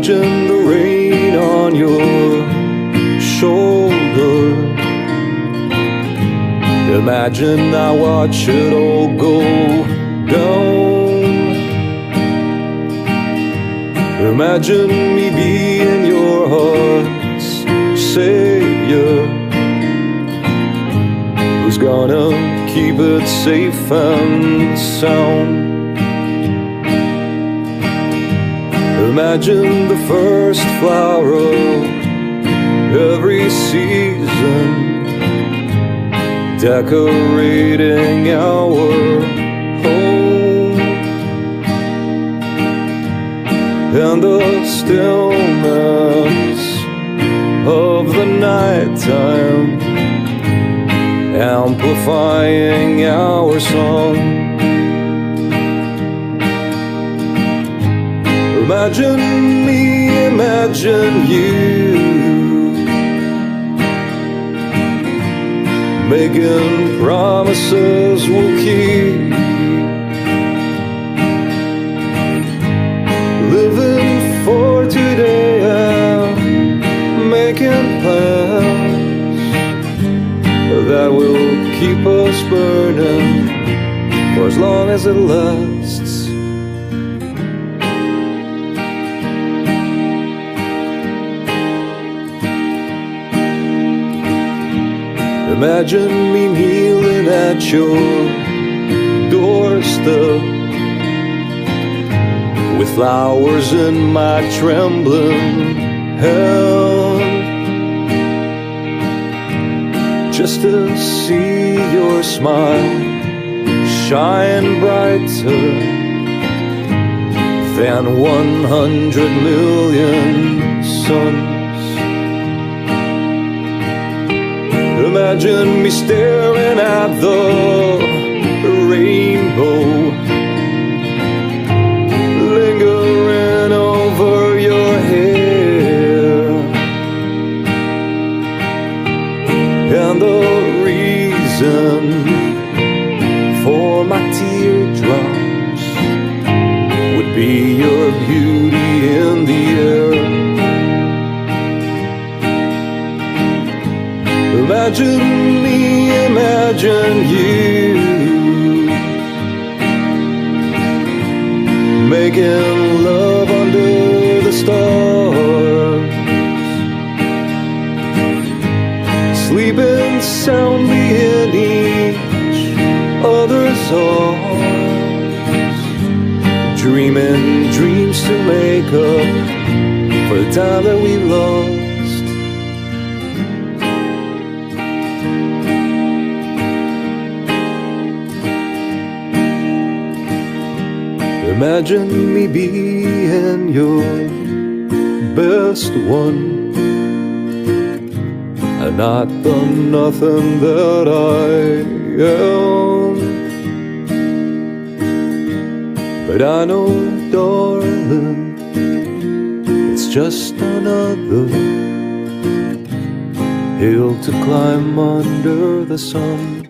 Imagine the rain on your shoulder. Imagine I watch it all go down. Imagine me being your heart's savior, who's gonna keep it safe and sound. Imagine the first flower of every season, decorating our home, and the stillness of the nighttime amplifying our song. Imagine me, imagine you, making promises we'll keep, living for today and making plans that will keep us burning for as long as it lasts. Imagine me kneeling at your doorstep with flowers in my trembling hand, just to see your smile shine brighter than 100 million suns. Imagine me staring at the rainbow, lingering over your hair, and the reason for my teardrops would be your beauty in the air. Imagine me, imagine you, making love under the stars, sleeping soundly in each other's arms, dreaming dreams to make up for the time that we lost. Imagine me being your best one, and not the nothing that I am. But I know, darling, it's just another hill to climb under the sun.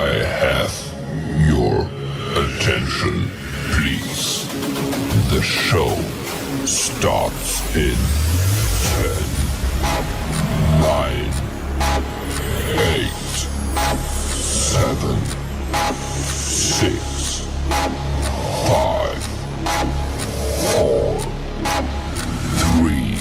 I have your attention, please. The show starts in 10, 9, 8, 7, 6, 5, 4, 3,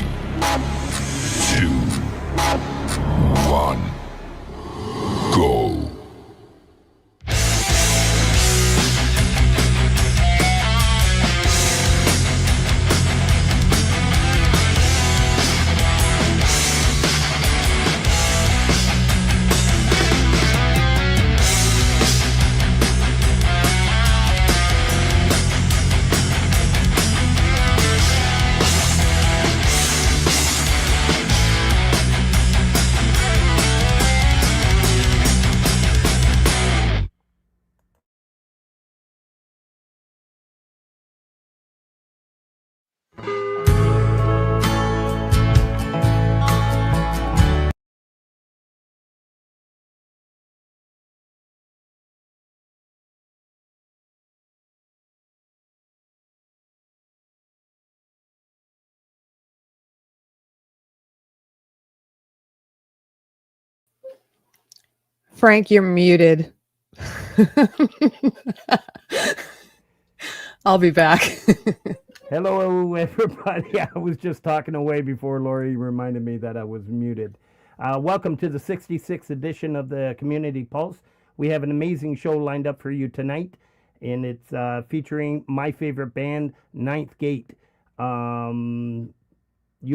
Frank, you're muted. I'll be back. Hello, everybody. I was just talking away before Lori reminded me that I was muted. Welcome to the 66th edition of the Community Pulse. We have an amazing show lined up for you tonight, and it's featuring my favorite band, Ninth Gate. You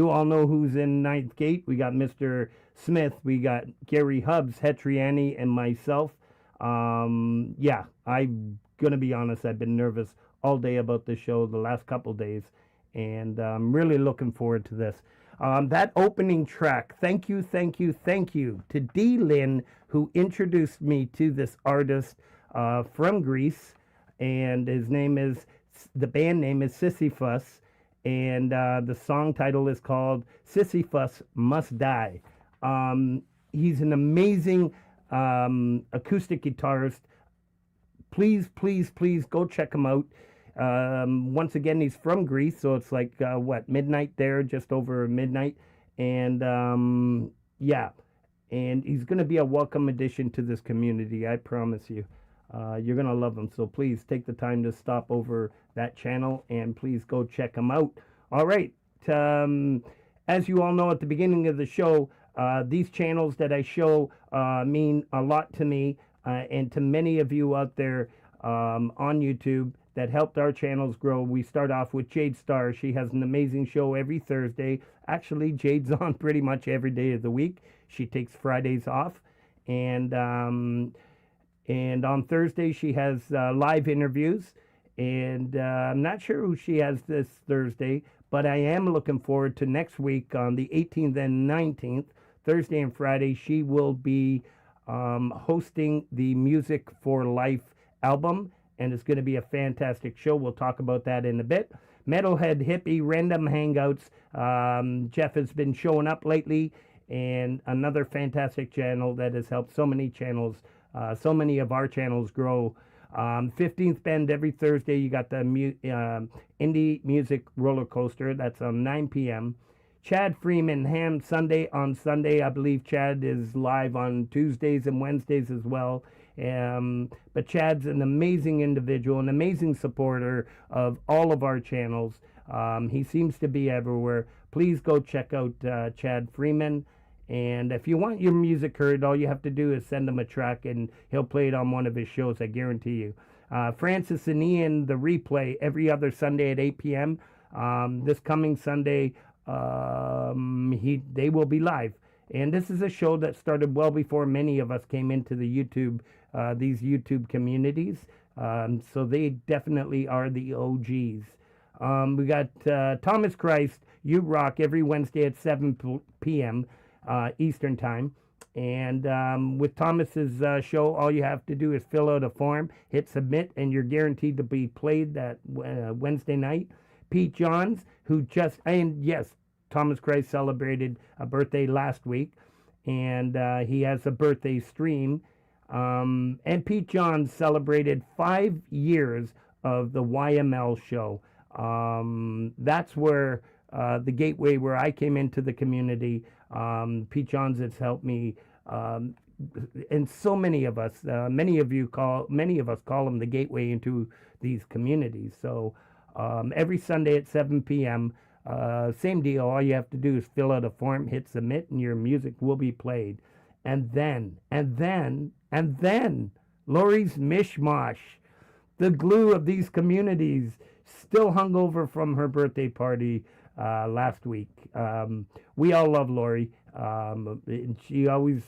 all know who's in Ninth Gate. We got Mr. Smith, we got Gary Hubbs, Hetriani, and myself. Yeah, I'm going to be honest, I've been nervous all day about this show the last couple days, and I'm really looking forward to this. That opening track, thank you to D. Lynn, who introduced me to this artist from Greece, and the band name is Sisyphus, and the song title is called Sisyphus Must Die. He's an amazing acoustic guitarist. Please go check him out. Once again, he's from Greece, so it's like midnight there, just over midnight, and yeah, and he's going to be a welcome addition to this community. I promise you, you're going to love him. So please take the time to stop over that channel and please go check him out. All right, as you all know, at the beginning of the show, these channels that I show mean a lot to me and to many of you out there on YouTube that helped our channels grow. We start off with Jade Star. She has an amazing show every Thursday. Actually, Jade's on pretty much every day of the week. She takes Fridays off. And on Thursday, she has live interviews. And I'm not sure who she has this Thursday, but I am looking forward to next week on the 18th and 19th, Thursday and Friday. She will be hosting the Music for Life album, and it's going to be a fantastic show. We'll talk about that in a bit. Metalhead Hippie Random Hangouts. Jeff has been showing up lately, and another fantastic channel that has helped so many channels, so many of our channels grow. 15th Bend every Thursday. You got the indie music roller coaster. That's on 9 p.m. Chad Freeman Ham Sunday on Sunday. I believe Chad is live on Tuesdays and Wednesdays as well. But Chad's an amazing individual, an amazing supporter of all of our channels. He seems to be everywhere. Please go check out Chad Freeman. And if you want your music heard, all you have to do is send him a track and he'll play it on one of his shows, I guarantee you. Francis and Ian, the replay, every other Sunday at 8 p.m. This coming Sunday, they will be live. And this is a show that started well before many of us came into the these YouTube communities. So they definitely are the OGs. We got Thomas Christ, You Rock, every Wednesday at 7 p.m. Eastern Time. And with Thomas's show, all you have to do is fill out a form, hit submit, and you're guaranteed to be played that Wednesday night. Pete Johns, and yes, Thomas Christ celebrated a birthday last week, and he has a birthday stream. And Pete Johns celebrated 5 years of the YML show. That's where the gateway where I came into the community. Pete Johns has helped me, and so many of us, many of us call him the gateway into these communities. So every Sunday at 7 p.m., same deal. All you have to do is fill out a form, hit submit, and your music will be played. And then, Lori's Mishmash, the glue of these communities, still hung over from her birthday party last week. We all love Lori. And she always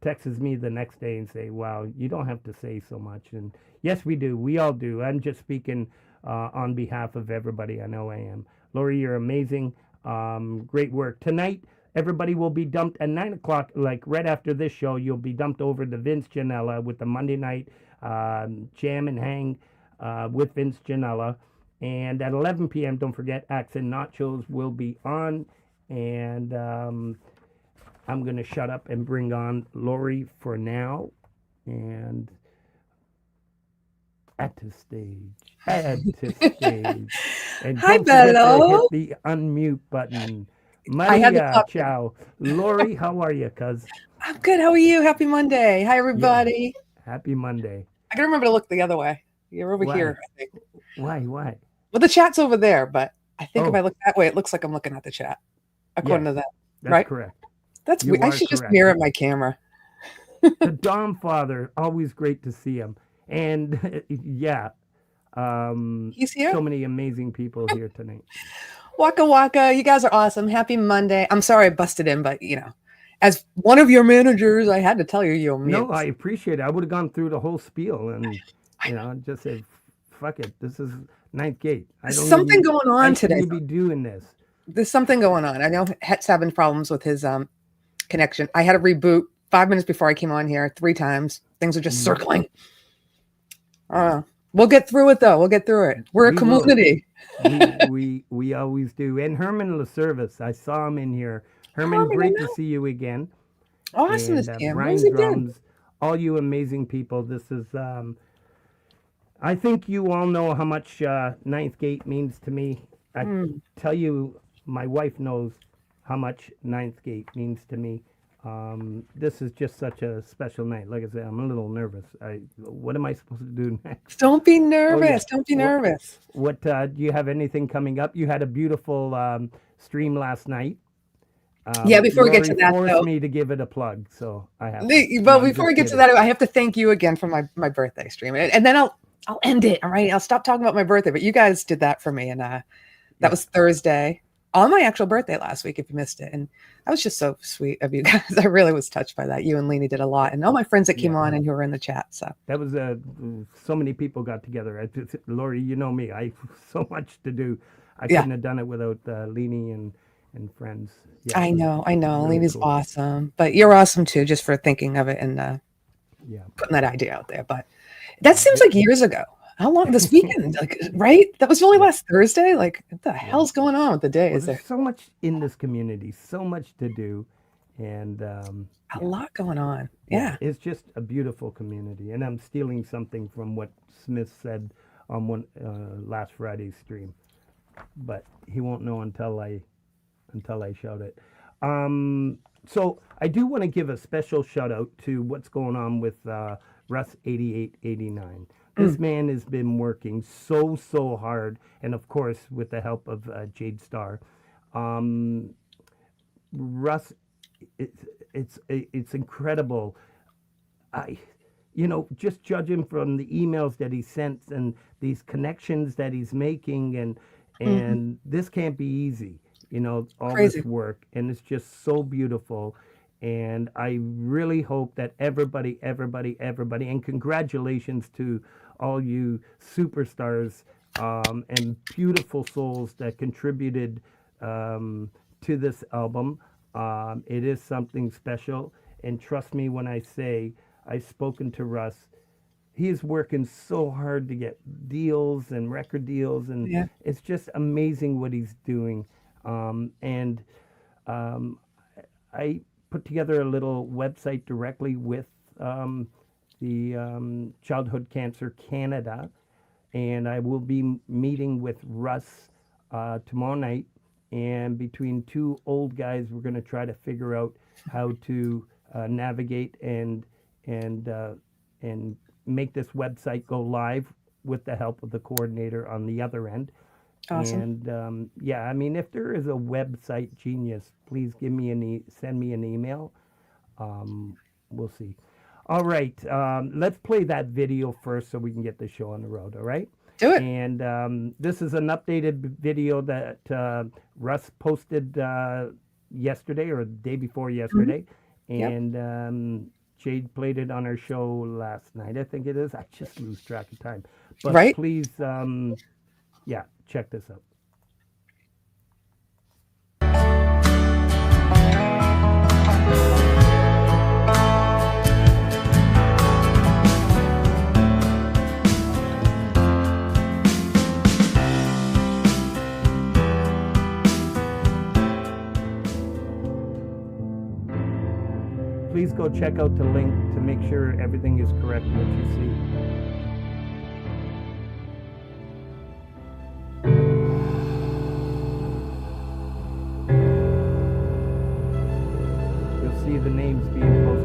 texts me the next day and say, wow, you don't have to say so much. And yes, we do. We all do. I'm just speaking on behalf of everybody. I know I am. Lori, you're amazing. Great work. Tonight, everybody will be dumped at 9 o'clock, like right after this show. You'll be dumped over to Vince Janella with the Monday night jam and hang with Vince Janella. And at 11 p.m., don't forget, Axe and Nachos will be on. And I'm going to shut up and bring on Lori for now. And at the stage. And Hi, don't forget to Bello. hit the unmute button. I had to Maria, pop. ciao. Lori, how are you, cuz? I'm good. How are you? Happy Monday. Hi, everybody. Happy Monday. I gotta remember to look the other way. You're over Why? here, I think. Why? Well, the chat's over there, but I think if Oh. I look that way, it looks like I'm looking at the chat. According to that. That's Right? correct. That's You weird. I are should just correct. mirror my camera. The Dom Father, always great to see him. And yeah, He's here. so many amazing people here tonight. Waka waka. You guys are awesome. Happy Monday. I'm sorry I busted in, but as one of your managers, I had to tell you're mute. No, I appreciate it. I would have gone through the whole spiel and just said, "Fuck it, this is Ninth Gate." There's something going on today. You be doing this. There's something going on. I know Het's having problems with his connection. I had to reboot 5 minutes before I came on here 3 times. Things are just circling. We'll get through it though. We'll get through it. We're a community. We always do. And Herman LaService, I saw him in here. Herman, great to see you again. Awesome to see him. Brian Drums, all you amazing people. This is I think you all know how much Ninth Gate means to me. I tell you, my wife knows how much Ninth Gate means to me. This is just such a special night. Like I said, I'm a little nervous. What am I supposed to do next? Don't be nervous. Don't be nervous. What do you have anything coming up? You had a beautiful stream last night. Before we get to that, forced me to give it a plug, so I have. But before we get to that, I have to thank you again for my birthday stream, and then I'll end it. All right, I'll stop talking about my birthday. But you guys did that for me, and that was Thursday on my actual birthday last week. If you missed it, and that was just so sweet of you guys. I really was touched by that. You and Leanie did a lot, and all my friends that came on and who were in the chat. So that was so many people got together. Lori, you know me. I so much to do. I couldn't have done it without Leanie and friends. Yeah, I know. Really Leanie's cool. awesome, but you're awesome too, just for thinking of it and putting that idea out there. But that seems like years ago. How long this weekend? Right? That was only last Thursday. Like, what the hell's going on with the days? There's so much in this community, so much to do, and a lot going on. Yeah, it's just a beautiful community. And I'm stealing something from what Smith said on one last Friday's stream, but he won't know until I shout it. So I do want to give a special shout out to what's going on with Russ 8889. This man has been working so hard, and of course with the help of Jade Star. Russ, it's incredible. Just judging from the emails that he sent and these connections that he's making, and this can't be easy. All this work, and it's just so beautiful. And I really hope that everybody, and congratulations to all you superstars and beautiful souls that contributed to this album. It is something special, and trust me when I say I've spoken to Russ. He is working so hard to get deals and record deals, and it's just amazing what he's doing. I put together a little website directly with the Childhood Cancer Canada, and I will be meeting with Russ tomorrow night. And between two old guys, we're going to try to figure out how to navigate and make this website go live with the help of the coordinator on the other end. Awesome. And if there is a website genius, please send me an email. We'll see. All right, let's play that video first so we can get the show on the road. All right. Do it. And this is an updated video that Russ posted yesterday or the day before yesterday, and Jade played it on her show last night. I think it is. I just lose track of time. But please, check this out. Please go check out the link to make sure everything is correct what you see. You'll see the names being posted.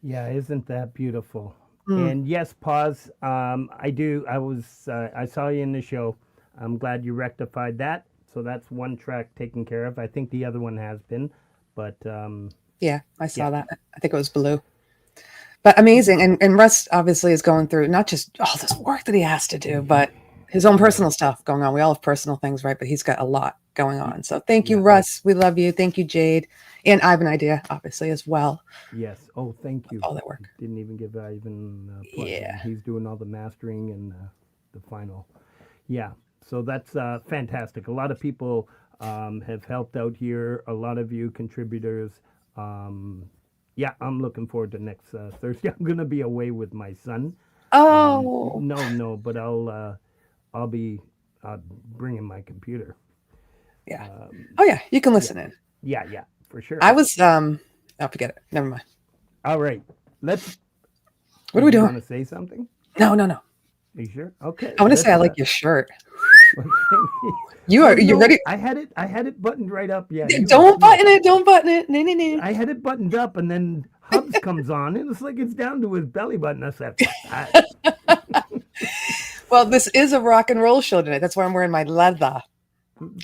Yeah, isn't that beautiful? Mm. And yes, pause. I do. I saw you in the show. I'm glad you rectified that. So that's one track taken care of. I think the other one has been, but Yeah, I yeah. saw that. I think it was blue. But amazing. And Russ obviously is going through not just all this work that he has to do, but his own personal stuff going on. We all have personal things, right? But he's got a lot going on. So thank you, Yeah. Russ. We love you. Thank you, Jade. And I have an idea, obviously, as well. Yes. Oh, thank you. All that work. Didn't even give Ivan a plug. Yeah. He's doing all the mastering and the final. Yeah. So that's fantastic. A lot of people have helped out here. A lot of you contributors. Yeah, I'm looking forward to next Thursday. I'm gonna be away with my son. Oh, No, but I'll be bringing my computer. yeah. Oh, yeah. You can listen in. Yeah, for sure. I was, oh, forget it. Never mind. All right. Let's. What are we doing? Want to say something? No. Are you sure? Okay. I want to say I like your shirt. You're ready. I had it buttoned right up. Yeah. Don't button it. Don't button it. No. I had it buttoned up, and then Hubs comes on, and it's like it's down to his belly button. I said, Well, this is a rock and roll show tonight. That's why I'm wearing my leather.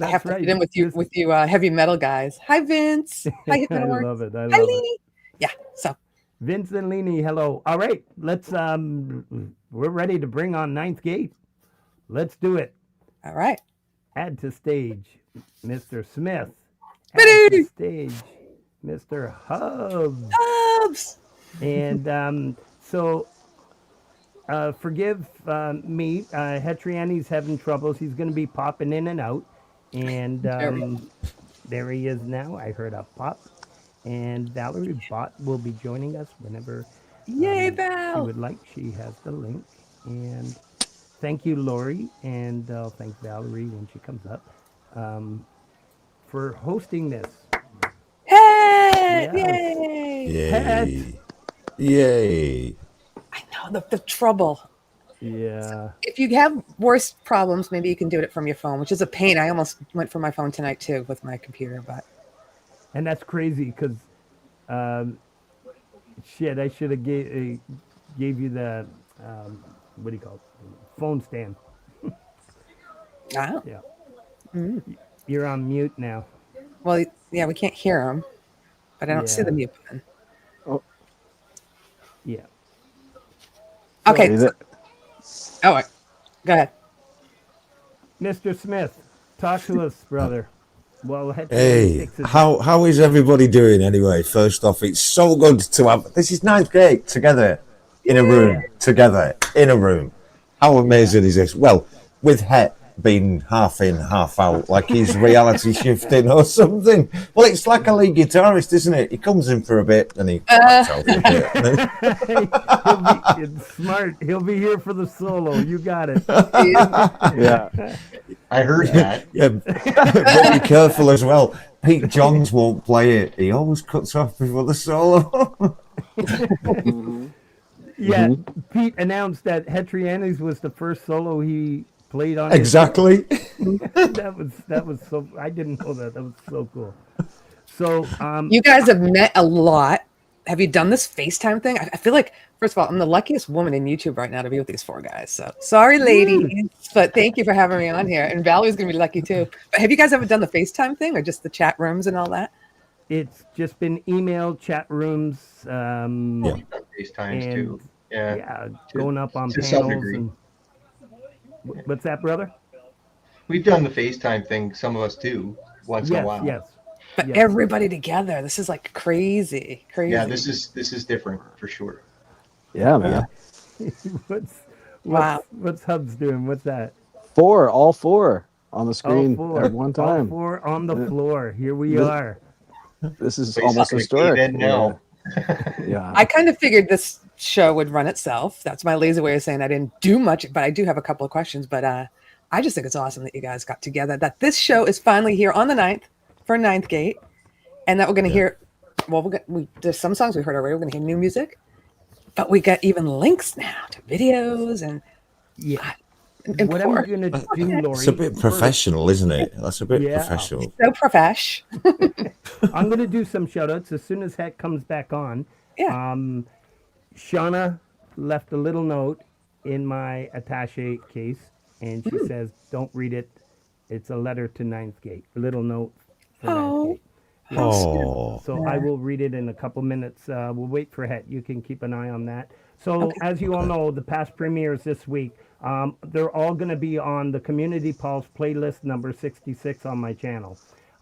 I have to fit in with you heavy metal guys. Hi, Vince. Hi, I love it. I love Hi, it. Lee. Yeah. So Vince and Leanie, hello. All right, let's. We're ready to bring on Ninth Gate. Let's do it. all right. Add to stage, Mr. Smith. Add Ready. to stage, Mr. Hubs. Hubs. And so, forgive me. Hetriani's having troubles. He's going to be popping in and out. And there he is now. I heard a pop. And Valerie Bott will be joining us whenever Yay, she Val. would like. She has the link. And thank you, Lori. And I'll thank Valerie when she comes up for hosting this. Hey! Yes. Yay! Yay. I know the trouble. Yeah. If you have worse problems, maybe you can do it from your phone, which is a pain. I almost went for my phone tonight too with my computer, but And that's crazy because, shit, I should have gave you the, what do you call it? Phone stand. wow. Yeah. You're on mute now. Well, yeah, we can't hear them, but I don't see Yeah. the mute button. Yeah. Okay. All right. Go ahead. Mr. Smith, talk to us, brother. Well, Hey, how is everybody doing anyway? First off, it's so good to have. This is Ninth Gate together in a room, together in a room. How amazing is this? Well, with Het being half in, half out, like he's reality shifting or something. Well, it's like a lead guitarist, isn't it? He comes in for a bit and he backs out for a bit. And then- It's smart. He'll be here for the solo. You got it. Yeah, I heard that. Yeah, but be careful as well. Pete Johns won't play it. He always cuts off before the solo. Yeah, Pete announced that Hetriani's was the first solo he played on. Exactly. That was so. I didn't know that. That was so cool. So, You guys have met a lot. Have you done this FaceTime thing? I feel like, first of all, I'm the luckiest woman in YouTube right now to be with these four guys. So sorry, ladies, but thank you for having me on here. And Valerie's gonna be lucky too. But have you guys ever done the FaceTime thing, or just the chat rooms and all that? it's just been email, chat rooms, FaceTimes and too. Yeah. yeah, going up on to some panels. degree. And, what's that, brother? We've done the FaceTime thing, some of us too, once in a Yes, while. yes. But Yes. everybody together, this is like crazy. Yeah, this is different for sure. Yeah, man. What's Hubs doing? What's that? All four on the All screen four. at one All time. four on the floor. Here we This- are. This is Place almost like a historic. caveman now. Yeah. I kind of figured this show would run itself. That's my lazy way of saying I didn't do much, but I do have a couple of questions. But I just think it's awesome that you guys got together, that this show is finally here on the 9th for Ninth Gate, and that we're going to hear, well, there's some songs we heard already. We're going to hear new music, but we got even links now to videos and Yeah. and What for- I'm gonna do, Lori? It's a bit professional, isn't it? That's a bit Yeah. professional. so profesh. I'm gonna do some shout outs as soon as Het comes back on. Yeah. Shauna left a little note in my attache case, and she says, "Don't read it. It's a letter to Ninth Gate. A little note for Ninth Oh, Gate." how sweet. Oh, So I will read it in a couple minutes. We'll wait for Het. You can keep an eye on that. So Okay. as you all know, the past premieres this week, they're all going to be on the Community Pulse playlist number 66 on my channel.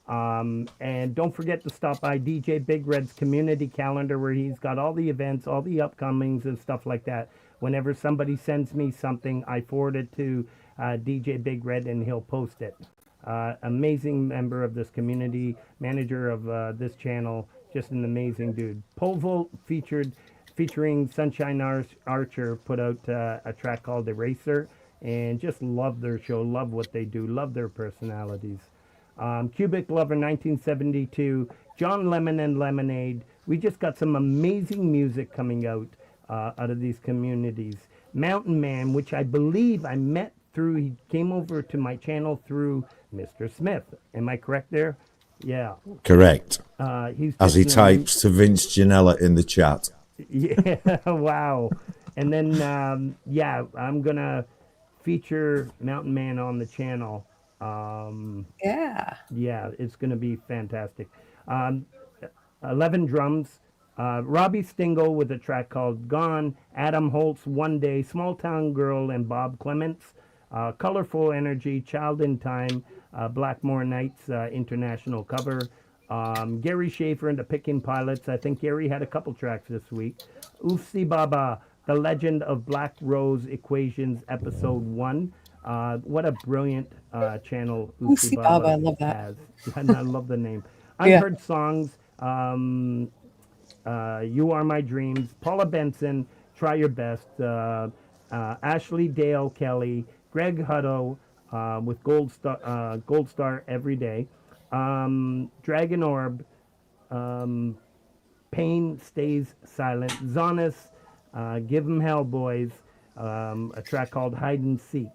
And don't forget to stop by DJ Big Red's community calendar where he's got all the events, all the upcomings and stuff like that. Whenever somebody sends me something, I forward it to DJ Big Red and he'll post it. Amazing member of this community, manager of this channel, just an amazing dude. Pole Vault featuring Sunshine Archer put out a track called Eraser, and just love their show, love what they do, love their personalities. Cubic Lover 1972, John Lemon and Lemonade. We just got some amazing music coming out of these communities. Mountain Man, which I believe I met through, he came over to my channel through Mr. Smith. Am I correct there? Yeah. correct. He's As he just an types to Vince Janella in the chat. Yeah, wow. And then, yeah, I'm going to feature Mountain Man on the channel. Yeah. Yeah, it's going to be fantastic. 11 drums. Robbie Stingle with a track called Gone. Adam Holtz, One Day. Small Town Girl and Bob Clements. Colorful Energy, Child in Time. Blackmore Nights international cover. Gary Schaefer and the Picking Pilots. I think Gary had a couple tracks this week. Oofsie Baba, The Legend of Black Rose Equations, Episode 1. What a brilliant channel Oofsie Baba, I love that. has. And I love the name. Yeah. Unheard Songs, You Are My Dreams, Paula Benson, Try Your Best, Ashley Dale Kelly, Greg Hutto with Gold Star Every Day, Dragon Orb, Pain Stays Silent, Zonis, Give 'em Hell Boys, a track called Hide and Seek.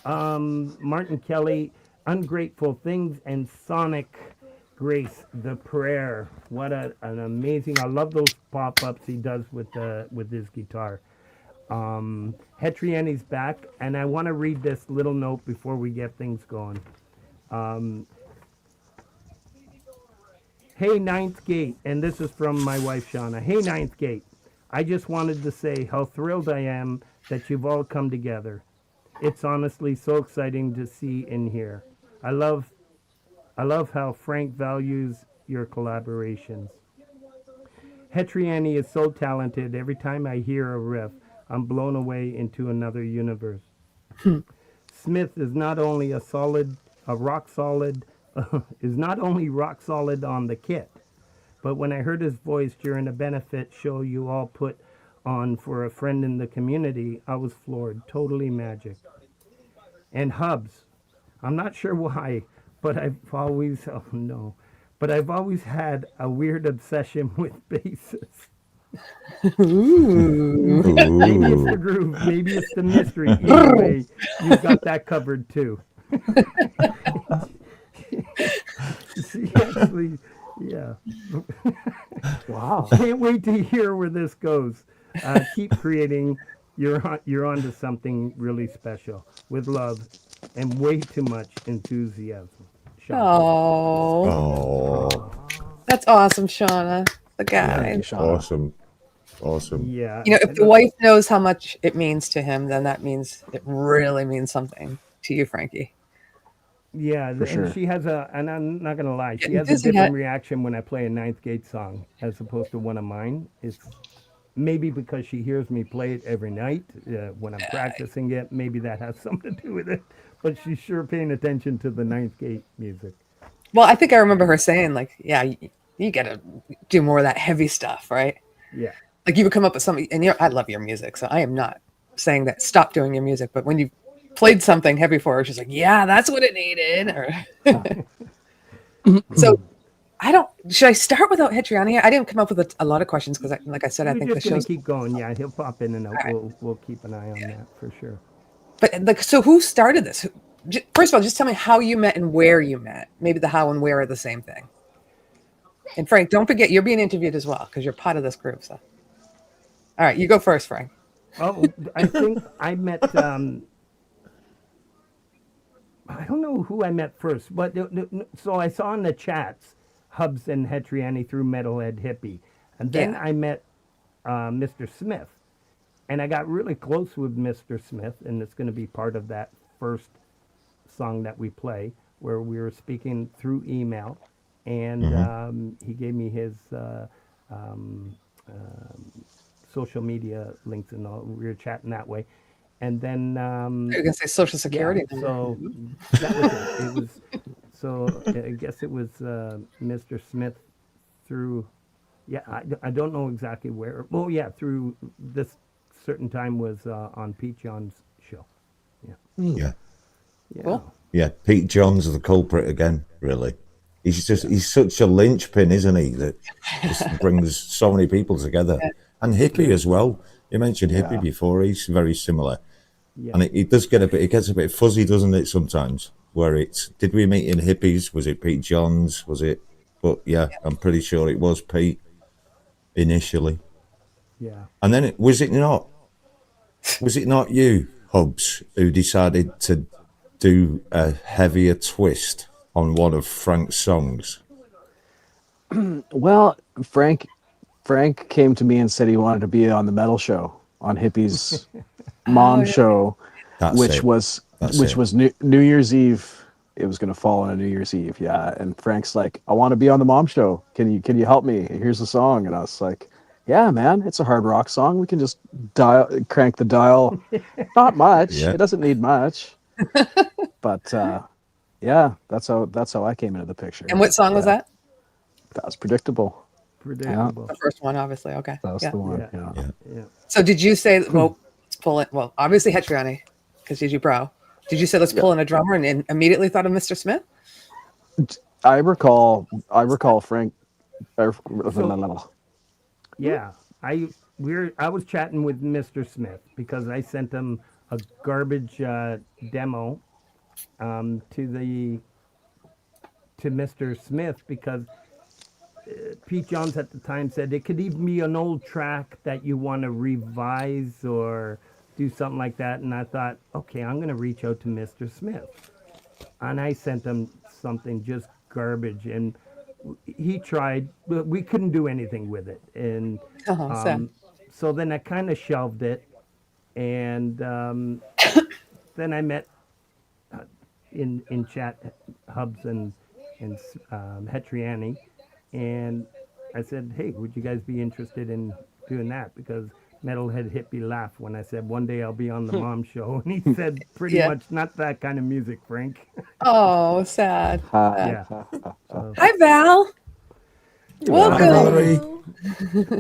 Martin Kelly, Ungrateful Things, and Sonic Grace, The Prayer. What an amazing! I love those pop-ups he does with his guitar. Hetriani's back, and I want to read this little note before we get things going. Hey, Ninth Gate, and this is from my wife, Shauna. Hey, Ninth Gate, I just wanted to say how thrilled I am that you've all come together. It's honestly so exciting to see and hear. I love how Frank values your collaborations. Hetriani is so talented. Every time I hear a riff, I'm blown away into another universe. Smith is not only rock solid on the kit, but when I heard his voice during a benefit show you all put on for a friend in the community, I was floored. Totally magic. And Hubs, I'm not sure why, but I've always had a weird obsession with basses. Maybe it's the groove, maybe it's the mystery. Either way, you've got that covered too. See, actually, yeah. Wow. Can't wait to hear where this goes. Keep creating. You're onto something really special. With love and way too much enthusiasm. Sean. Oh, Oh, that's awesome, Shauna. The guy. Thank you, Shauna. awesome. Yeah. You know, if the wife knows how much it means to him, then that means it really means something to you, Frankie. Yeah, For and sure. she has and I'm not gonna lie, she Getting has a dizzy, different huh? reaction when I play a Ninth Gate song as opposed to one of mine. It's maybe because she hears me play it every night when I'm practicing it. Maybe that has something to do with it. But she's sure paying attention to the Ninth Gate music. Well, I think I remember her saying, like, yeah, you got to do more of that heavy stuff, right? Yeah. Like you would come up with something, and I love your music, so I am not saying that stop doing your music, but when you played something heavy for her, she's like, yeah, that's what it needed. So should I start without Hetriani? I didn't come up with a lot of questions because, like I said, I We're think the just gonna show's. keep going. Yeah, he'll pop in and out. right. We'll keep an eye on that for sure. But like, so who started this? First of all, just tell me how you met and where you met. Maybe the how and where are the same thing. And Frank, don't forget you're being interviewed as well because you're part of this group. So All right, you go first, Frank. Oh, I think I met. I don't know who I met first, but so I saw in the chats Hubs and Hetriani through Metalhead Hippie, and then Yeah. I met Mr. Smith, and I got really close with Mr. Smith, and it's going to be part of that first song that we play, where we were speaking through email, and he gave me his social media links and all. We were chatting that way, and then You're gonna say Social Security. yeah, so that was it. It was so I guess it was Mr. Smith through. Yeah, I don't know exactly where. Well, yeah, through this certain time was on Pete John's show. Yeah. Yeah. Yeah. Cool. Yeah. Pete John's the culprit again, really. He's such a linchpin, isn't he? That just brings so many people together. And Hippie as well. You mentioned Hippie before. He's very similar. Yeah. And it does get it gets a bit fuzzy, doesn't it, sometimes? Where it's, did we meet in Hippies? Was it Pete Johns? Was it? But yeah, I'm pretty sure it was Pete initially. Yeah. And then was it not you, Hubs, who decided to do a heavier twist on one of Frank's songs? Well, Frank came to me and said he wanted to be on the metal show on Hippie's mom show, That's which it. was That's which it. was New Year's Eve. It was going to fall on a New Year's Eve, yeah. And Frank's like, "I want to be on the mom show. Can you help me? Here's the song." And I was like, "Yeah, man, it's a hard rock song. We can just crank the dial. Not much. Yeah. It doesn't need much." But yeah, that's how I came into the picture. And what song was that? That was predictable. Predictable. The first one, obviously. Okay. That was Yeah. the one. Yeah. Yeah. Yeah. So did you say, well, let's pull it? Well, obviously Hetriani, because he's your bro. Did you say let's pull in a drummer and immediately thought of Mr. Smith? I recall Frank. Yeah, I was chatting with Mr. Smith because I sent him a garbage demo to Mr. Smith because Pete Johns at the time said it could even be an old track that you want to revise or do something like that, and I thought, okay, I'm going to reach out to Mr. Smith, and I sent him something just garbage, and he tried, but we couldn't do anything with it, and Sad. so then I kind of shelved it, and then I met in chat Hubs and Hetriani, and I said, hey, would you guys be interested in doing that? Because Metalhead Hippie laughed when I said one day I'll be on the mom show, and he said pretty much not that kind of music, Frank. Oh, sad. Yeah. Hi, Val. Welcome. Valerie.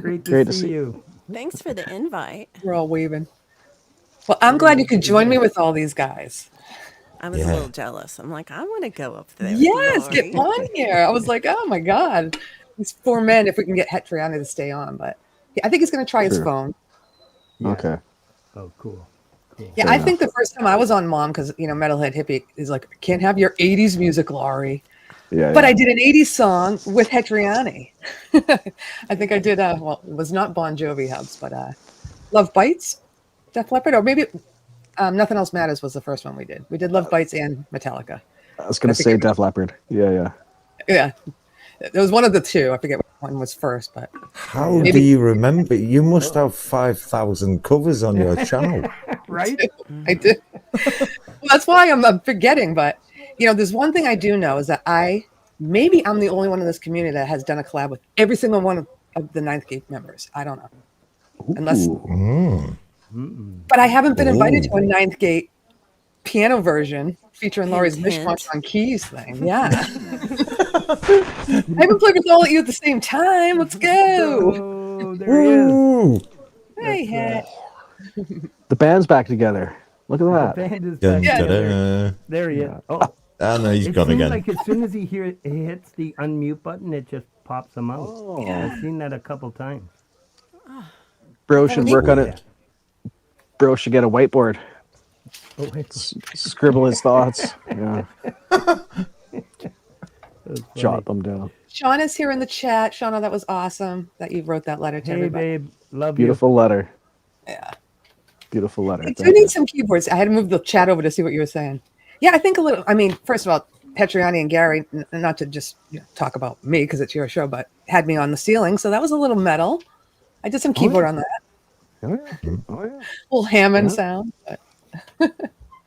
Great Great to to see see you. Thanks for the invite. We're all waving. Well, I'm glad you could join me with all these guys. I was Yeah. a little jealous. I'm like, I want to go up there. with Yes, Lori. get on here. I was like, oh my God. These four men, if we can get Hetriani to stay on. But yeah, I think he's going to try his Sure. phone. Yeah. Okay. Oh, cool. Yeah, Fair I think the first time I was on Mom, because, Metalhead Hippie is like, can't have your 80s music, Laurie. Yeah. But I did an 80s song with Hetriani. I think I did, well, it was not Bon Jovi Hubs, but Love Bites, Def Leppard, or maybe Nothing Else Matters was the first one we did. We did Love Bites and Metallica. I was going to say Def Leppard. Yeah. Yeah. It was one of the two. I forget which one was first, but How do you remember? You must have 5,000 covers on your channel. Right? I did. Well, that's why I'm forgetting. But, there's one thing I do know is that maybe I'm the only one in this community that has done a collab with every single one of the Ninth Gate members. I don't know. Unless, but I haven't been invited to a Ninth Gate piano version featuring Laurie's Hint, mishmash on keys thing. Yeah. I haven't played with all of you at the same time. Let's go. Oh, there he is. Ooh. Hey, hey. The band's back together. Look at The that. band is Dun, back da, together. da. There he is. Oh, Ah, no, he's it gone seems again. like as soon as he hits the unmute button, it just pops him out. Oh. I've seen that a couple times. Bro should work on it. Bro should get a whiteboard. Oh, it's Scribble his thoughts. Yeah. That's funny. Jot them down. Shauna's here in the chat. Shauna, that was awesome that you wrote that letter to Hey, everybody. babe. Love Beautiful letter. Yeah. Beautiful letter. I do Thank need you. some keyboards. I had to move the chat over to see what you were saying. Yeah, I think a little. I mean, first of all, Petriani and Gary, not to just talk about me because it's your show, but had me on the ceiling, so that was a little metal. I did some keyboard on that, Oh yeah. Oh yeah. little Hammond Yeah. sound. But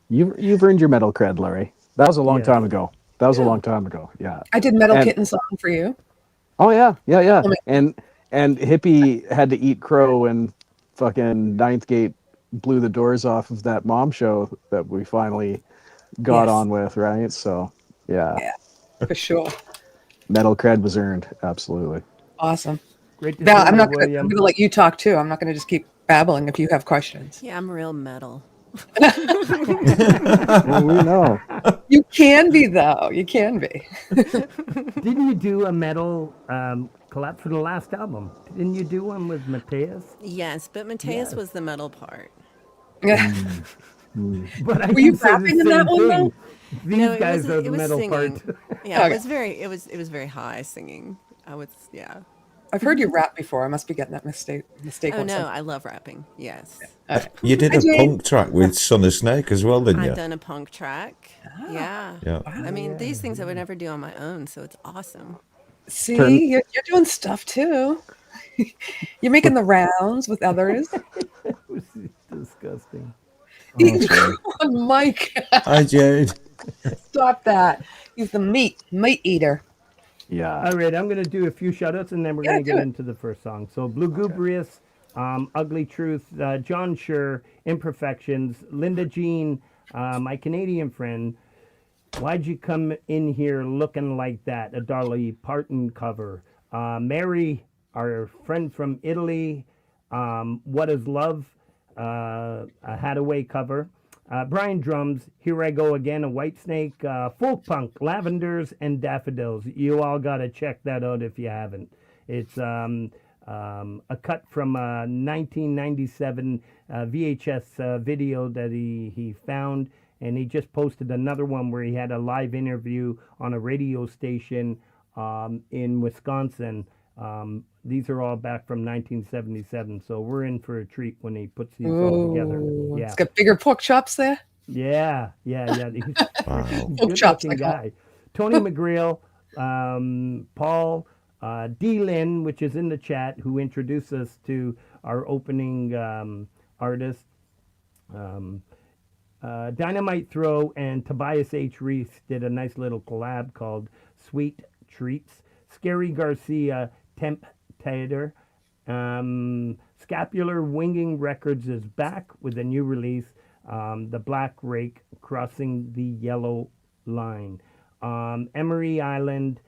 You've earned your metal cred, Larry. That was a long Yes. time ago. That was a long time ago. Yeah. I did Metal And- Kitten song for you. Oh yeah. Yeah. Yeah. Let And Hippie had to eat crow when fucking Ninth Gate blew the doors off of that mom show that we finally got Yes. on with, right? So yeah. For sure. Metal cred was earned. Absolutely. Awesome. Great to Val, see I'm you, not gonna, William. I'm gonna let you talk too. I'm not gonna just keep babbling if you have questions. Yeah, I'm real metal. Well, we know. You can be though. You can be. Didn't you do a metal collab for the last album? Didn't you do one with Mateus? Yes, but Mateus was the metal part. But I Were you can say the rapping in that same one, though? thing. These No, guys are it the was metal singing. part. Yeah, Okay. it was very high singing. Yeah. I've heard you rap before. I must be getting that mistake. Oh once. no, I love rapping. Yes. You did Hi, a Jane. punk track with Son of Snake as well, didn't you? I've done a punk track. Yeah. Yeah. I mean, these things I would never do on my own, so it's awesome. See, Turn- you're doing stuff too. You're making the rounds with others. It was disgusting. Come on, Mike. Hi, Jade. Stop that. He's the meat eater. Yeah. All right, I'm going to do a few shout-outs, and then we're Yeah, going to do get it. into the first song. So Blue Gubrius, Ugly Truth, John Schur, Imperfections, Linda Jean, my Canadian friend, Why'd You Come In Here Looking Like That, a Dolly Parton cover. Mary, our friend from Italy, What Is Love, a Hadaway cover. Brian Drums, Here I Go Again, a Whitesnake, Folk Punk, Lavenders, and Daffodils. You all got to check that out if you haven't. It's a cut from a 1997 VHS video that he found, and he just posted another one where he had a live interview on a radio station in Wisconsin. These are all back from 1977, so we're in for a treat when he puts these all together. Ooh, Yeah. It's got bigger pork chops there. Yeah. He's Wow. a Pork chops, good-looking I call guy. Tony McGreal, Paul, D. Lynn, which is in the chat, who introduced us to our opening artist. Dynamite Throw and Tobias H. Reese did a nice little collab called Sweet Treats. Scary Garcia, Temptator. Scapular Winging Records is back with a new release, The Black Rake, Crossing the Yellow Line. Emery Island,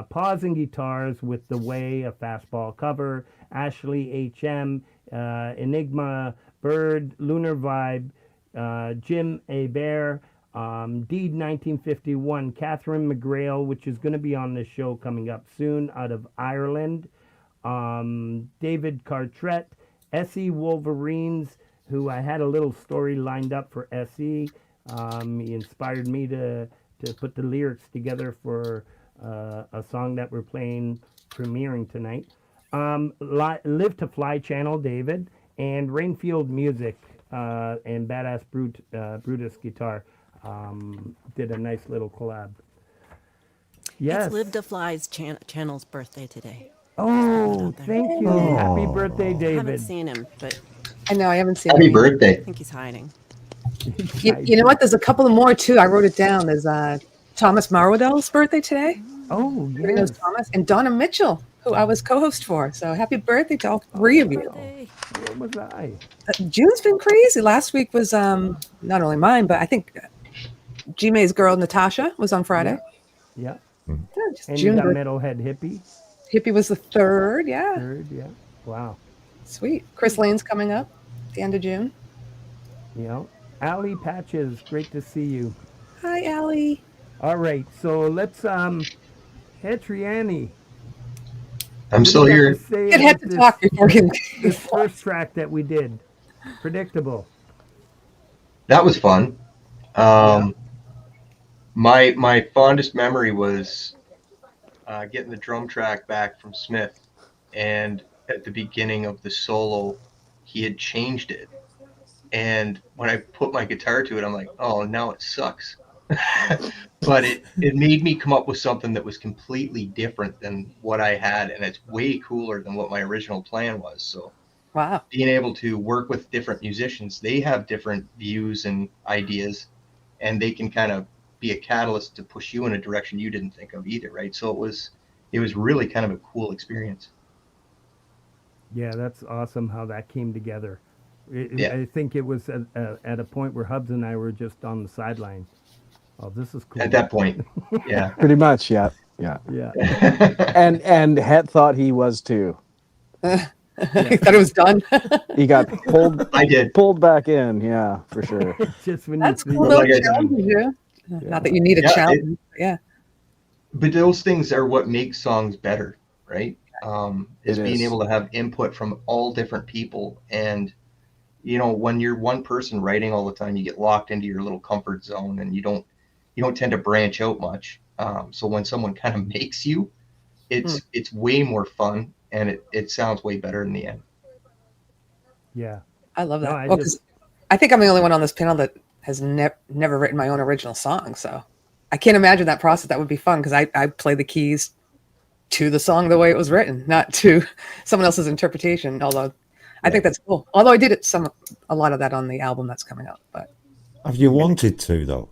Paws and Guitars with The Way, a fastball cover. Ashley H.M., Enigma Bird, Lunar Vibe, Jim A. Bear, Deed 1951, Catherine McGrail, which is going to be on this show coming up soon, out of Ireland. David Cartrett, Essie Wolverines, who I had a little story lined up for Essie. He inspired me to put the lyrics together for a song that we're playing, premiering tonight. Live to Fly channel, David, and Rainfield Music and Badass Brutus Guitar did a nice little collab. Yes. It's Live to Fly's channel's birthday today. Oh, thank you. Happy birthday, I haven't David. seen him, but I know. I haven't seen Happy him. birthday. I think he's hiding. You know what? There's a couple of more too. I wrote it down. There's Thomas Marwadell's birthday today. Oh, Everybody knows yes. Thomas and Donna Mitchell, who I was co-host for. So happy birthday to all three of you. Birthday. Where was I? June's been crazy. Last week was not only mine, but I think G May's girl Natasha was on Friday. Yeah. Yeah, just And you June. got Metalhead Hippie. Hippie was the third. Yeah, Third, yeah. Wow. sweet. Chris Lane's coming up at the end of June. You know, Allie Patches, great to see you. Hi, Allie. All right, so let's Hetriani. I'm still here. Get head to talk before you. This first track that we did, Predictable. That was fun. My fondest memory was getting the drum track back from Smith, and at the beginning of the solo, he had changed it. And when I put my guitar to it, I'm like, oh, now it sucks. But it made me come up with something that was completely different than what I had, and it's way cooler than what my original plan was. So Wow. being able to work with different musicians, they have different views and ideas, and they can kind of be a catalyst to push you in a direction you didn't think of either, right? So it was really kind of a cool experience. Yeah, that's awesome how that came together. Yeah. I think it was at a point where Hubs and I were just on the sideline. Oh, this is cool. At that point, yeah. Pretty much, yeah. Yeah. And Het thought he was too. I thought it was done. He got pulled. I did. Pulled back in. Yeah, for sure. Just when That's you cool. Like Though, I said, challenges you. Not that you need a Yeah, challenge. Yeah. But those things are what make songs better, right? Is It being is. able to have input from all different people. And, you know, when you're one person writing all the time, you get locked into your little comfort zone, and you don't tend to branch out much. So when someone kind of makes you, it's way more fun, and it sounds way better in the end. Yeah. I love that. No, I Well, just- 'cause I think I'm the only one on this panel that has never written my own original song. So I can't imagine that process. That would be fun because I play the keys to the song the way it was written, not to someone else's interpretation. Although I think that's cool. Although I did a lot of that on the album that's coming out. But Have you wanted to though?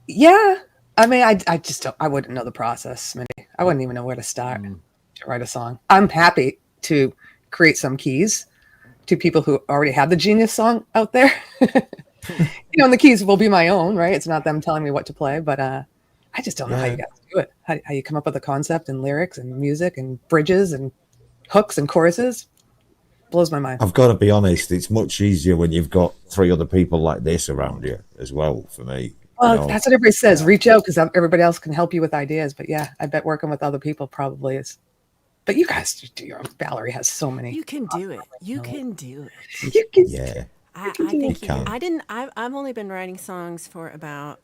yeah, I mean, I just don't. I wouldn't know the process. Maybe I wouldn't even know where to start to write a song. I'm happy to create some keys to people who already have the genius song out there. You know, and the keys will be my own, right? It's not them telling me what to play, but I just don't know how you guys do it. How you come up with a concept and lyrics and music and bridges and hooks and choruses. Blows my mind. I've got to be honest, it's much easier when you've got three other people like this around you as well, for me. Well, you know. that's what everybody says. Reach out because everybody else can help you with ideas. But yeah, I bet working with other people probably is. But you guys do your own. Valerie has so many. You can do it. You can do it. You can, Yeah. I think you can. I didn't. I've only been writing songs for about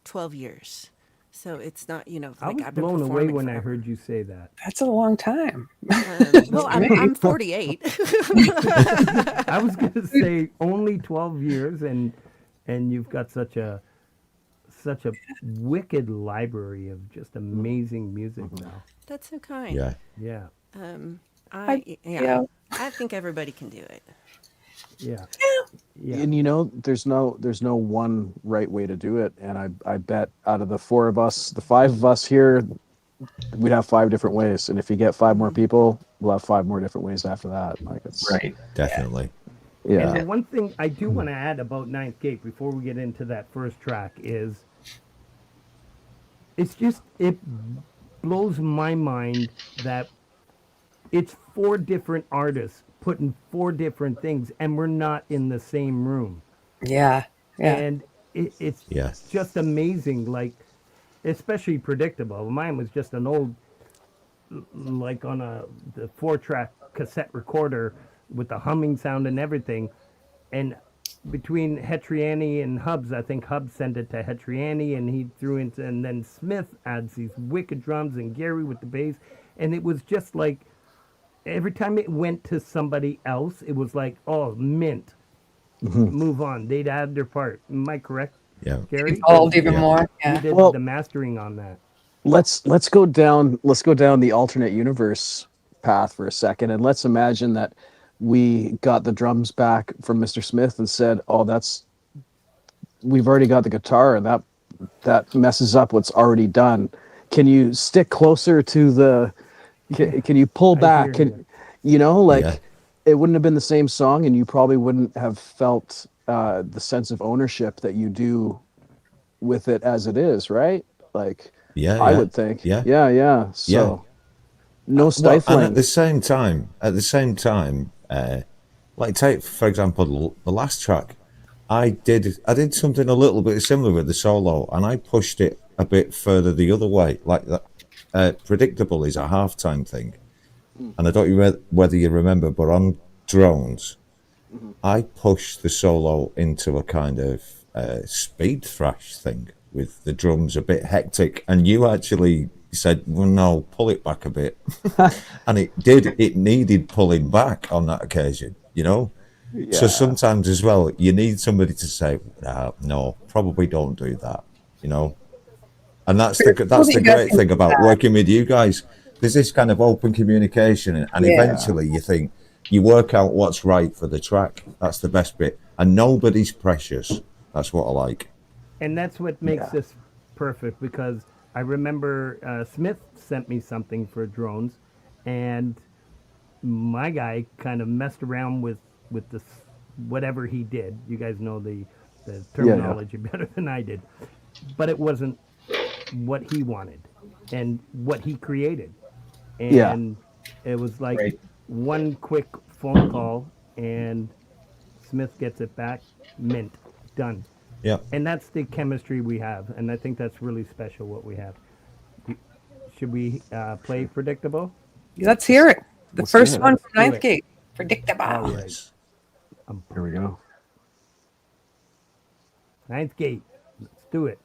12 years, so it's not I was I've been blown away performing when I forever. heard you say that. That's a long time. Well, I'm 48. I was going to say only 12 years, and you've got such a wicked library of just amazing music now. That's so kind. Yeah. Yeah. I think everybody can do it. Yeah. Yeah. And you know, there's no one right way to do it. And I bet out of the four of us, the five of us here, we'd have 5 different ways. And if you get 5 more people, we'll have 5 more different ways after that. Like it's Right. Definitely. Yeah. And the one thing I do want to add about Ninth Gate before we get into that first track is it blows my mind that it's 4 different artists putting 4 different things, and we're not in the same room. Yeah. Yeah. And it's Yes. just amazing, like, especially Predictable. Mine was just an old, like on the 4-track cassette recorder with the humming sound and everything. And between Hetriani and Hubs, I think Hubs sent it to Hetriani, and he threw into, and then Smith adds these wicked drums, and Gary with the bass. And it was just like, every time it went to somebody else, it was like, oh, mint. Move on. They'd add their part. Am I correct, Yeah. Gary? Evolved even Yeah. more. You Yeah. did Well- the mastering on that. Let's go down the alternate universe path for a second, and let's imagine that we got the drums back from Mr. Smith and said, "Oh, we've already got the guitar, and that messes up what's already done. Can you stick closer to the? Can you pull back? hear You know, like Yeah. it wouldn't have been the same song, and you probably wouldn't have felt the sense of ownership that you do with it as it is, right? Like." Yeah. I yeah. would think. Yeah. Yeah. So no Well, stifling. and at the same time, like take for example the last track, I did something a little bit similar with the solo, and I pushed it a bit further the other way. Like that, Predictable is a halftime thing, and I don't know whether you remember, but on Drones, I pushed the solo into a kind of speed thrash thing with the drums a bit hectic, and you actually said, well, no, pull it back a bit. And it needed pulling back on that occasion, you know. So sometimes as well, you need somebody to say, no, probably don't do that, you know. And that's the great thing about working with you guys. There's this kind of open communication, and eventually you think you work out what's right for the track. That's the best bit, and nobody's precious. That's what I like. And that's what makes this perfect, because I remember Smith sent me something for drones, and my guy kind of messed around with this, whatever he did. You guys know the terminology better than I did, but it wasn't what he wanted and what he created. And it was like one quick phone call and Smith gets it back, mint, done. Yeah. And that's the chemistry we have, and I think that's really special what we have. Should we play Predictable? Let's hear it. The first one from do Ninth it. Gate. Predictable. All right. Here we go. Ninth Gate. Let's do it.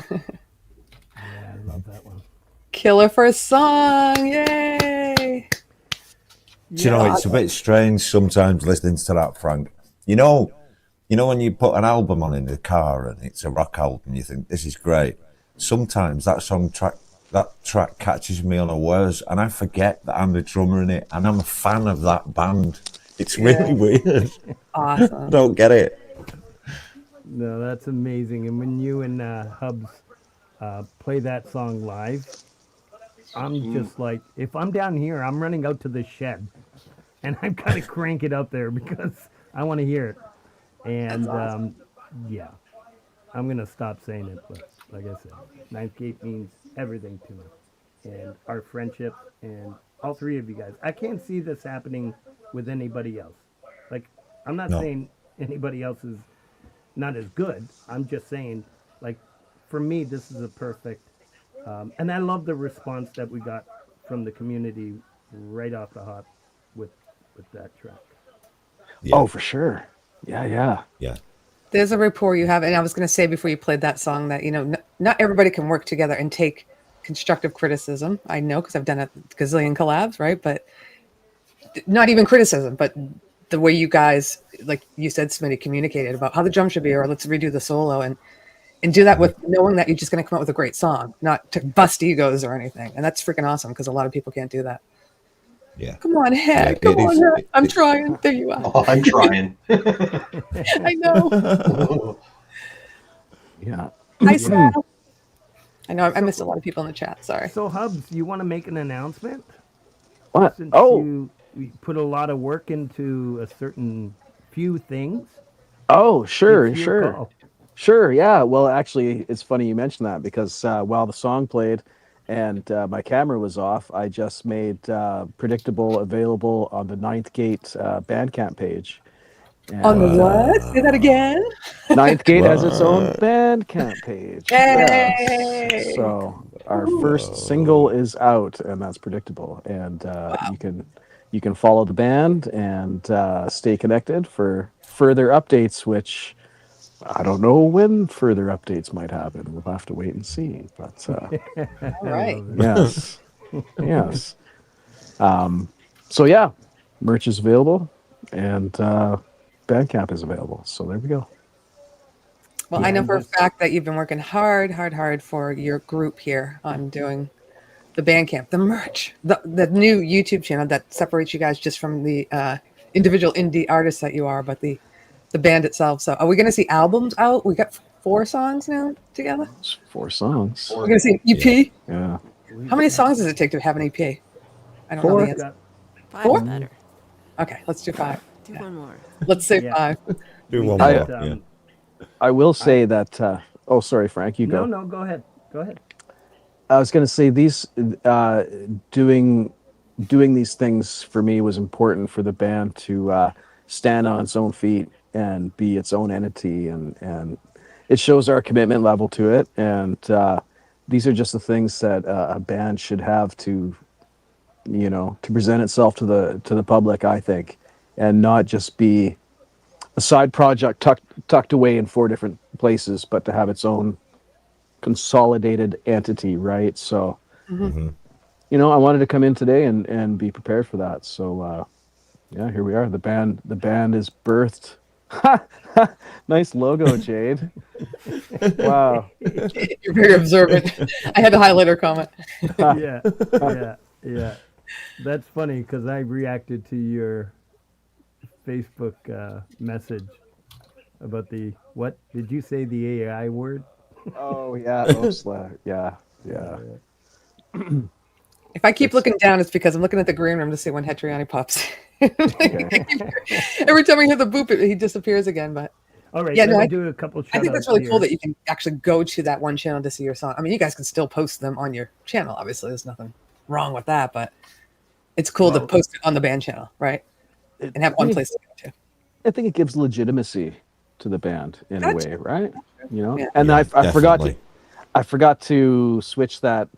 Yeah, I love that one. Killer for a song. Yay. Do you know, it's a bit strange sometimes listening to that, Frank. You know when you put an album on in the car and it's a rock album, you think this is great. Sometimes that track catches me unawares, and I forget that I'm the drummer in it, and I'm a fan of that band. It's really weird. Awesome. Don't get it. No, that's amazing. And when you and Hubs play that song live, I'm just like, if I'm down here, I'm running out to the shed, and I've got to crank it up there because I want to hear it. And yeah, I'm gonna stop saying it, but like I said, Ninth Gate means everything to me, and our friendship, and all three of you guys. I can't see this happening with anybody else. Like, I'm not No. saying anybody else is not as good. I'm just saying, like, for me, this is a perfect. And I love the response that we got from the community right off the hop with that track. Yeah. Oh, for sure. Yeah. Yeah. There's a rapport you have. And I was going to say before you played that song that, not everybody can work together and take constructive criticism. I know because I've done a gazillion collabs, right? But not even criticism, but the way you guys, like you said, Smitty, communicated about how the drum should be, or let's redo the solo and do that with knowing that you're just going to come out with a great song, not to bust egos or anything. And that's freaking awesome because a lot of people can't do that. Yeah. Come on, head. Yeah, Come it on, is- head. I'm trying. There you are. Oh, I'm trying. I know. Yeah. Hi, Sal. I know I missed a lot of people in the chat. Sorry. So, Hubs, you want to make an announcement? What? Since Oh, you put a lot of work into a certain few things. sure, It's your sure. call. Sure, yeah. Well, actually, it's funny you mentioned that because while the song played and my camera was off, I just made Predictable available on the Ninth Gate Bandcamp page. And, On the what? Say that again. Ninth Gate has its own Bandcamp page. Yay! Yes. So our first single is out, and that's Predictable. And you can follow the band and stay connected for further updates, which I don't know when further updates might happen. We'll have to wait and see. But All right. yes, yes. So yeah, merch is available, and Bandcamp is available. So there we go. Well, I know for a fact that you've been working hard for your group here on doing the Bandcamp, the merch, the new YouTube channel that separates you guys just from the individual indie artists that you are, but the band itself. So are we going to see albums out? We got 4 songs now together. It's 4 songs. We're going to see an EP. Yeah. How many songs does it take to have an EP? I don't know 4. the answer. 5 4? is better. Okay, let's do 5. Do one more. Let's say Yeah. 5. Do one I- more. But, Yeah. I will say that. Oh, sorry, Frank. You go. no, go ahead. Go ahead. I was going to say these doing these things for me was important for the band to stand on its own feet and be its own entity, and it shows our commitment level to it. And these are just the things that a band should have to present itself to the public, I think, and not just be a side project tucked away in 4 different places, but to have its own consolidated entity, right? So, I wanted to come in today and be prepared for that. So, yeah, here we are. The band is birthed. Nice logo, Jade. Wow. You're very observant. I had to highlight her comment. Yeah. That's funny because I reacted to your Facebook message about what did you say, the AI word? Oh yeah. Oops, yeah. If I keep looking down, it's because I'm looking at the green room to see when Hetriani pops. Every time I hear the boop, he disappears again. But All right, Yeah, let no, me I- do a couple. I think that's shout-outs really cool here. that you can actually go to that one channel to see your song. I mean, you guys can still post them on your channel. Obviously, there's nothing wrong with that, but it's cool to Well- post it on the band channel, right? And have one place to go to. I think it gives legitimacy to the band in That's- a way, right? Yeah. And Yeah, I forgot definitely. I forgot to switch that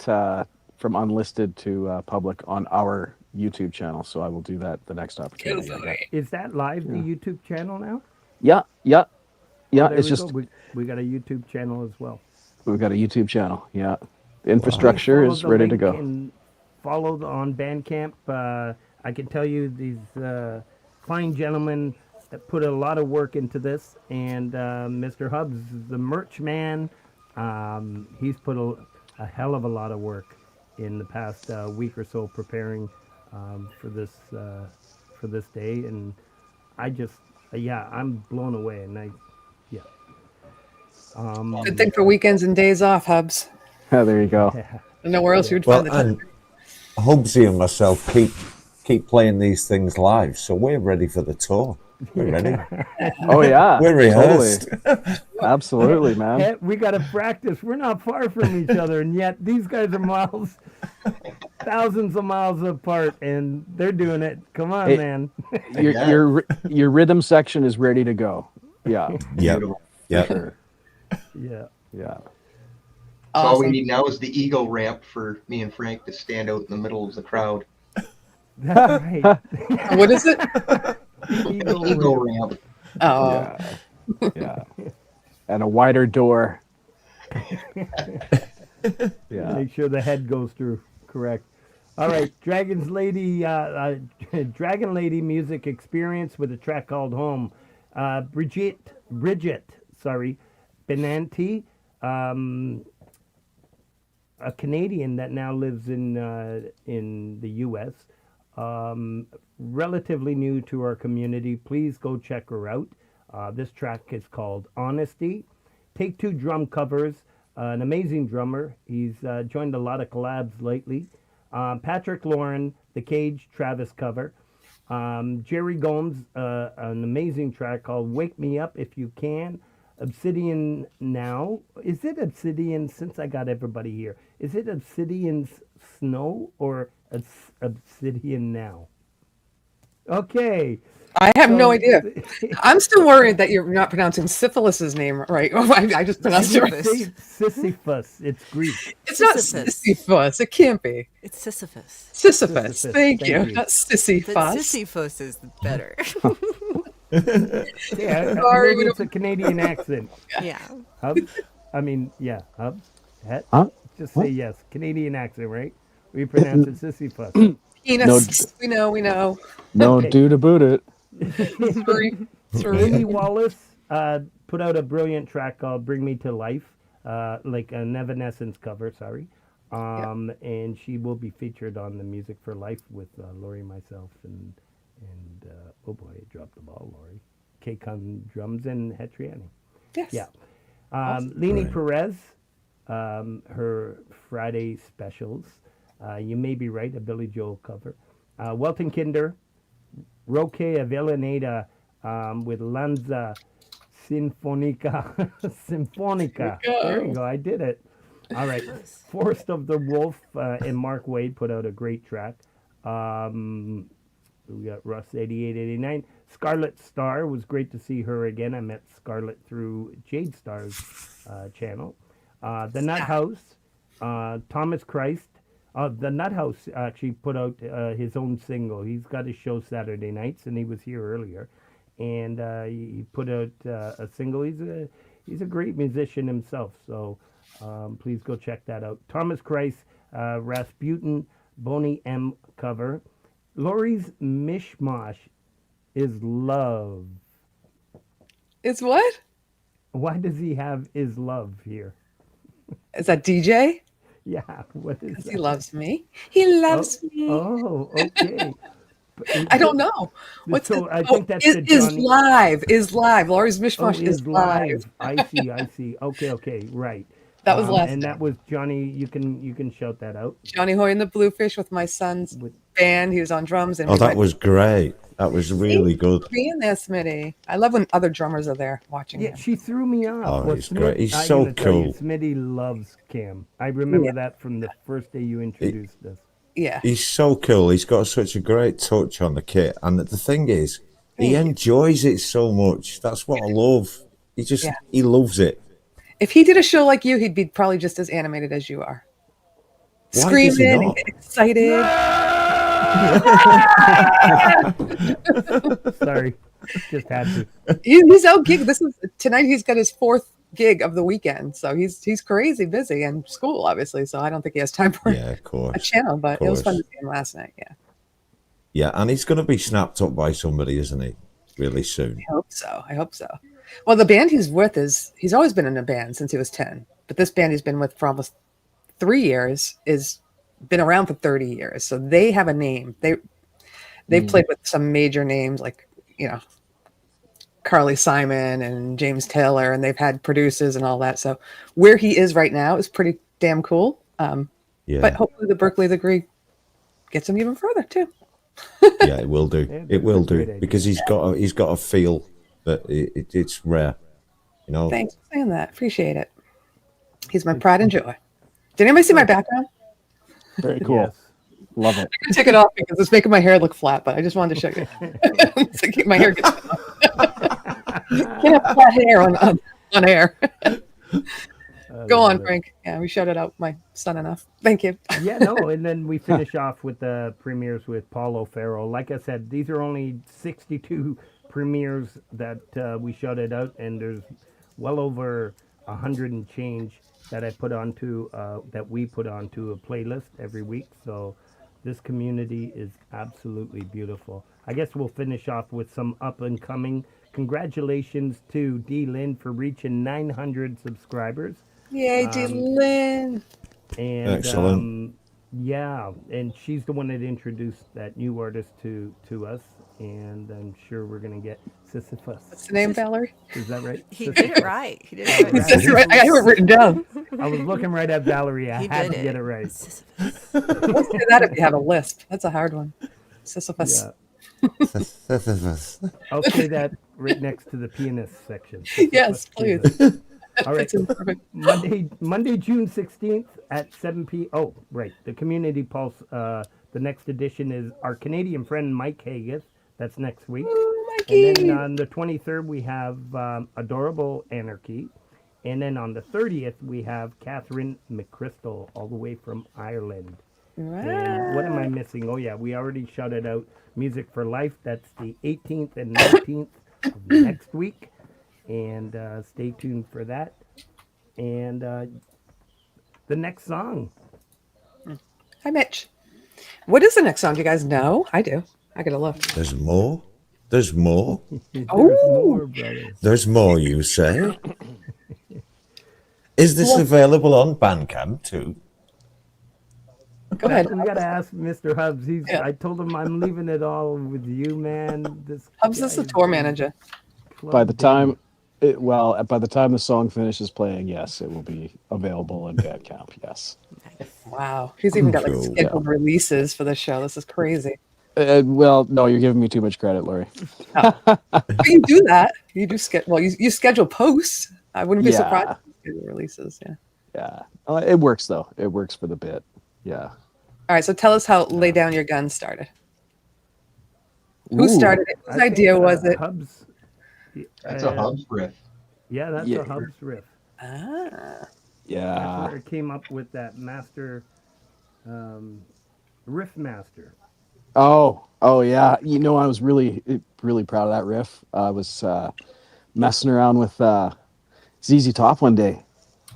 from unlisted to public on our YouTube channel, so I will do that the next opportunity. I get. Is that live, the YouTube channel now? Yeah. There It's we just go. We got a YouTube channel as well. We've got a YouTube channel. Yeah. The infrastructure Follow is the ready to link go. and follow on Bandcamp. I can tell you these fine gentlemen that put a lot of work into this, and Mr. Hubbs, the merch man, he's put a hell of a lot of work in the past week or so preparing for this day, and I just I'm blown away, and yeah. Good thing for weekends and days off, Hubs. There you go. I know where else you'd Well, find the time. and Hubsy and myself keep playing these things live, so we're ready for the tour. We're ready. Oh yeah. We're rehearsed. Totally. Absolutely, man. Hey, we got to practice. We're not far from each other, and yet these guys are thousands of miles apart, and they're doing it. Come on, Hey, man. Your rhythm section is ready to go. Yeah. Yeah. Yeah. Sure. Yeah. Yeah. So all we Awesome. need now is the ego ramp for me and Frank to stand out in the middle of the crowd. That's right. What is it? Ego ramp. Oh, Yeah. Yeah. And a wider door. Yeah. Make sure the head goes through. Correct. All right, Dragon Lady music experience with a track called Home. Bridget, Benanti, a Canadian that now lives in the U.S. Relatively new to our community. Please go check her out. This track is called Honesty. Take Two drum covers. An amazing drummer. He's joined a lot of collabs lately. Patrick Lauren, The Cage, Travis cover. Jerry Gomes, an amazing track called Wake Me Up If You Can. Obsidian Now. Is it Obsidian, since I got everybody here, is it Obsidian Snow or Obsidian Now? Okay. I have no So- idea. I'm still worried that you're not pronouncing Syphilis's name right. Oh, I just pronounced it right. Sisyphus. It's Greek. It's not Sisyphus. Sisyphus. It can't be. It's Sisyphus. Sisyphus. Sisyphus. Thank you. Thank you. Not But Sisyphus. Sisyphus is better. Yeah, Sorry, maybe we it's a Canadian accent. Yeah. Hubs? I mean, yeah, Hubs? Het? Huh? Just say yes. Canadian accent, right? We pronounce it Sisyphus. Penis. We know. No Okay. dude about it. Three. Amy Wallace put out a brilliant track called Bring Me to Life, like an Evanescence cover, sorry. And she will be featured on the Music for Life with Lori, myself, and oh boy, I dropped the ball, Lori. K-Con drums and Hetriani. Yes. Yeah. Leni Perez, her Friday specials. You May Be Right, a Billy Joel cover. Welton Kinder, Roque Avellaneda with Lanza Sinfonica. Sinfonica. There you go. I did it. All right. Forest of the Wolf and Mark Wade put out a great track. We got Russ 8889. Scarlet Star, was great to see her again. I met Scarlet through Jade Star's channel. The Nut House, Thomas Christ. The Nut House actually put out his own single. He's got his show Saturday nights, and he was here earlier. And he put out a single. He's a great musician himself, so please go check that out. Thomas Christ, Rasputin, Boney M cover. Lori's Mishmash is love. It's what? Why does he have is love here? Is that DJ? Yeah, what is He that? loves me. He loves me. Oh, okay. I don't know. What's So the, I think that's is, the is Johnny- live. Is live. Laurie's Oh, Mishmash is live. I see. Okay, right. That was last and day. that was Johnny. You can shout that out. Johnny Hoy and the Bluefish with my son's With- band. He was on drums. And Oh, we that went was great. That was really good. being there, Smitty. I love when other drummers are there watching. Yeah, him. she threw me off. Oh, Well, he's great. He's I so gotta tell you, cool. Smitty loves Cam. I remember Yeah. that from the first day you introduced us. Yeah. He's so cool. He's got such a great touch on the kit. And the thing is, he enjoys it so much. That's what I love. He loves it. If he did a show like you, he'd be probably just as animated as you are. Why does he Screaming, not? excited. Sorry, just had to. He's out gig. This is tonight. He's got his fourth gig of the weekend. So he's crazy busy and school, obviously. So I don't think he has time for Yeah, of course. a channel, Of but it was fun course. to see him last night. Yeah. Yeah, and he's going to be snapped up by somebody, isn't he? Really soon. I hope so. I hope so. Well, the band he's with he's always been in a band since he was 10. But this band he's been with for almost 3 years is been around for 30 years. So they have a name. They've played with some major names like, Carly Simon and James Taylor, and they've had producers and all that. So where he is right now is pretty damn cool. Yeah. But hopefully the Berkeley degree gets him even further too. Yeah, it will do. Yeah, It will that's a great do idea. because he's got a feel that it's rare. Thanks for saying that. Appreciate it. He's my pride and joy. Did anybody see my background? Very cool. Yes. Love it. I'm gonna take it off because it's making my hair look flat, but I just wanted to show you. To keep my hair gets can't have flat hair on air. Go on, Frank. Yeah, we shouted out my son enough. Thank you. Yeah, no, and then we finish off with the premieres with Paul O'Farrell. Like I said, these are only 62 premieres that we shouted out, and there's well over 100 and change that we put onto a playlist every week. So this community is absolutely beautiful. I guess we'll finish off with some up and coming. Congratulations to D. Lynn for reaching 900 subscribers. Yay, Dylan. And Excellent. yeah, and she's the one that introduced that new artist to us, and I'm sure we're gonna get Sisyphus. What's the name, Valerie? Is that right? He did it right. He did it right. That's right. I have it written down. I was looking right at Valerie. I He had did to get it right. Sisyphus. Let's do that if you have a lisp. That's a hard one. Sisyphus. Yeah. I'll say that right next to the pianist section. Yes, please. All right. That's perfect. Monday, June 16th at 7 p. Oh, right. The Community Pulse. The next edition is our Canadian friend Mike Haggis. That's next week. Ooh, Mikey. And then on the 23rd, we have Adorable Anarchy. And then on the 30th, we have Catherine McChrystal, all the way from Ireland. And what am I missing? Oh, yeah, we already shouted out Music for Life. That's the 18th and 19th of next week. And stay tuned for that. And the next song. Hi, Mitch. What is the next song? Do you guys know? I do. I gotta look. There's more. There's more. There's Oh. more, brothers. There's more, you say? Is this available on Bandcamp too? Go ahead. We gotta ask Mr. Hubs. Yeah. I told him I'm leaving it all with you, man. Hubs is the tour manager. By the time by the time the song finishes playing, yes, it will be available in Bandcamp. Yes. Wow. He's even got like Cool. scheduled releases for the show. This is crazy. Well, no, you're giving me too much credit, Lori. But you do that. You do you schedule posts. I wouldn't be Yeah. surprised if you schedule releases. Yeah. Yeah. It works though. It works for the bit. Yeah. All right. So tell us how Lay Down Your Gun started. Who Ooh. started it? Whose idea was it? Hubs. That's a Hubs riff. Yeah, that's Yeah. a Hubs riff. Ah. That's Yeah. where it came up with that master, riff master. Oh yeah. You know, I was really proud of that riff. I was messing around with ZZ Top one day,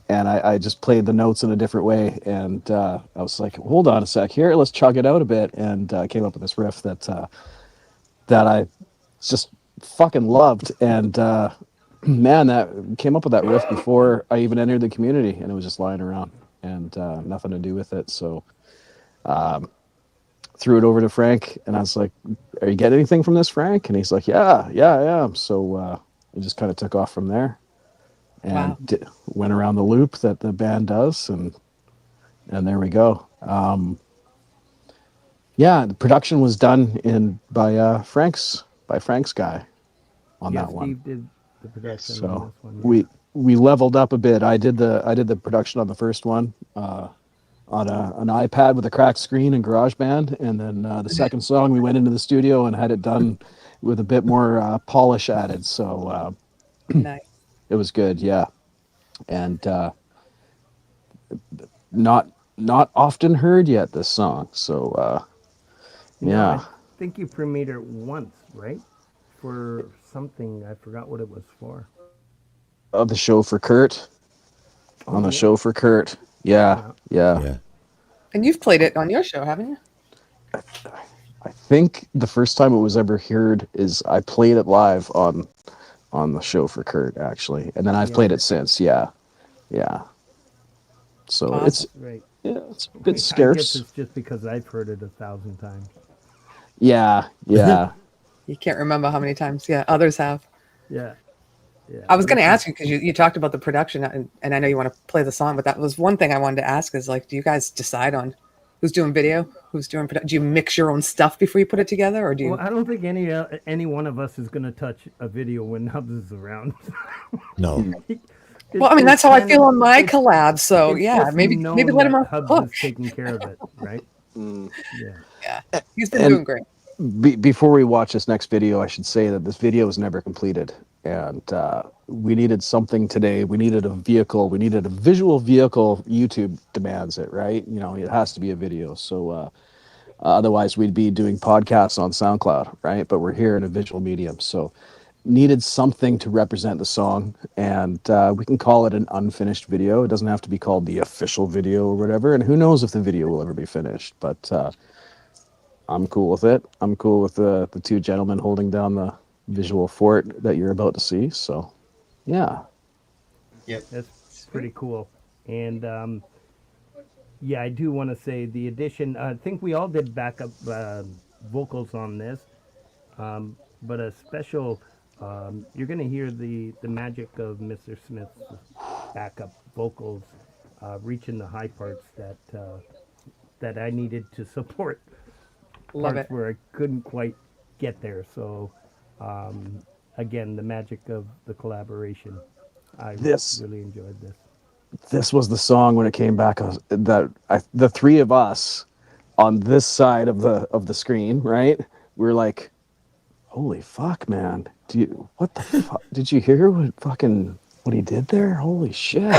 and I just played the notes in a different way, and I was like, hold on a sec here, let's chug it out a bit, and came up with this riff that I just fucking loved, and man, that came up with that riff before I even entered the community, and it was just lying around and nothing to do with it, so threw it over to Frank, and I was like, are you getting anything from this, Frank? And he's like, yeah, I am. So it just kind of took off from there, and Wow. went around the loop that the band does, and there we go. Yeah, the production was done by Frank's guy on Yeah, that one. Steve did the production on So this one. we leveled up a bit. I did the production on the first one on an iPad with a cracked screen and GarageBand, and then the second song we went into the studio and had it done with a bit more polish added. So Nice. it was good, yeah, and not often heard yet, this song. So yeah. I think you premiered it once, right? For something, I forgot what it was for. of the show for Kurt. On the show for Kurt. Yeah. Yeah. And you've played it on your show, haven't you? I think the first time it was ever heard is I played it live on the show for Kurt, actually, and then I've played it since. Yeah. So Awesome. it's Right. it's a bit I guess scarce. it's just because I've heard it 1,000 times. Yeah. You can't remember how many times. Yeah, others have. Yeah. I was going to ask you because you talked about the production, and I know you want to play the song, but that was one thing I wanted to ask is like, do you guys decide on who's doing video, who's doing production? Do you mix your own stuff before you put it together, or do you? Well, I don't think any one of us is going to touch a video when Nubs is around. No. Well, I mean, that's how I feel on my collab. So yeah, maybe let him off the Hubs hook. is taking care of it, right? Yeah, he's been doing great. Before we watch this next video, I should say that this video was never completed, and we needed something today. We needed a vehicle. We needed a visual vehicle. YouTube demands it, right? You know, it has to be a video. So otherwise, we'd be doing podcasts on SoundCloud, right? But we're here in a visual medium, so needed something to represent the song, and we can call it an unfinished video. It doesn't have to be called the official video or whatever. And who knows if the video will ever be finished, but. I'm cool with it. I'm cool with the two gentlemen holding down the visual fort that you're about to see. So, yeah. Yep. That's pretty cool. And I do want to say the addition. I think we all did backup vocals on this, but a special. You're going to hear the magic of Mr. Smith's backup vocals reaching the high parts that I needed to support. Love Parts it. where I couldn't quite get there. So, again, the magic of the collaboration. I really enjoyed this. This was the song when it came back the three of us on this side of the screen, right? We were like, "Holy fuck, man! What the fuck? Did you hear what he did there? Holy shit!"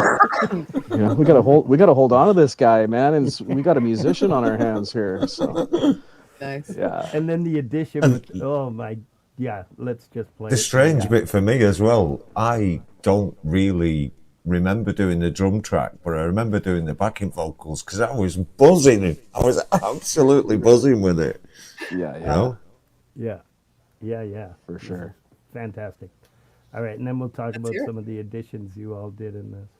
You know, we gotta hold on to this guy, man, and we got a musician on our hands here. So. Nice. Yeah. And then the addition with, let's just play The it. strange bit for me as well, I don't really remember doing the drum track, but I remember doing the backing vocals because I was buzzing. I was absolutely buzzing with it. Yeah. You know? Yeah. For sure. Fantastic. All right, and then we'll talk about some of the additions you all did in this.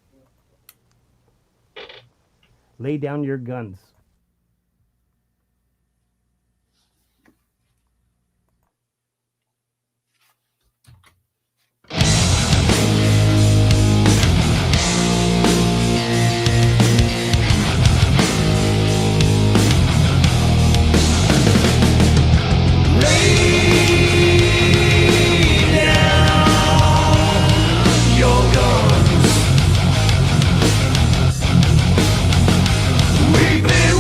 Lay down your guns. We've been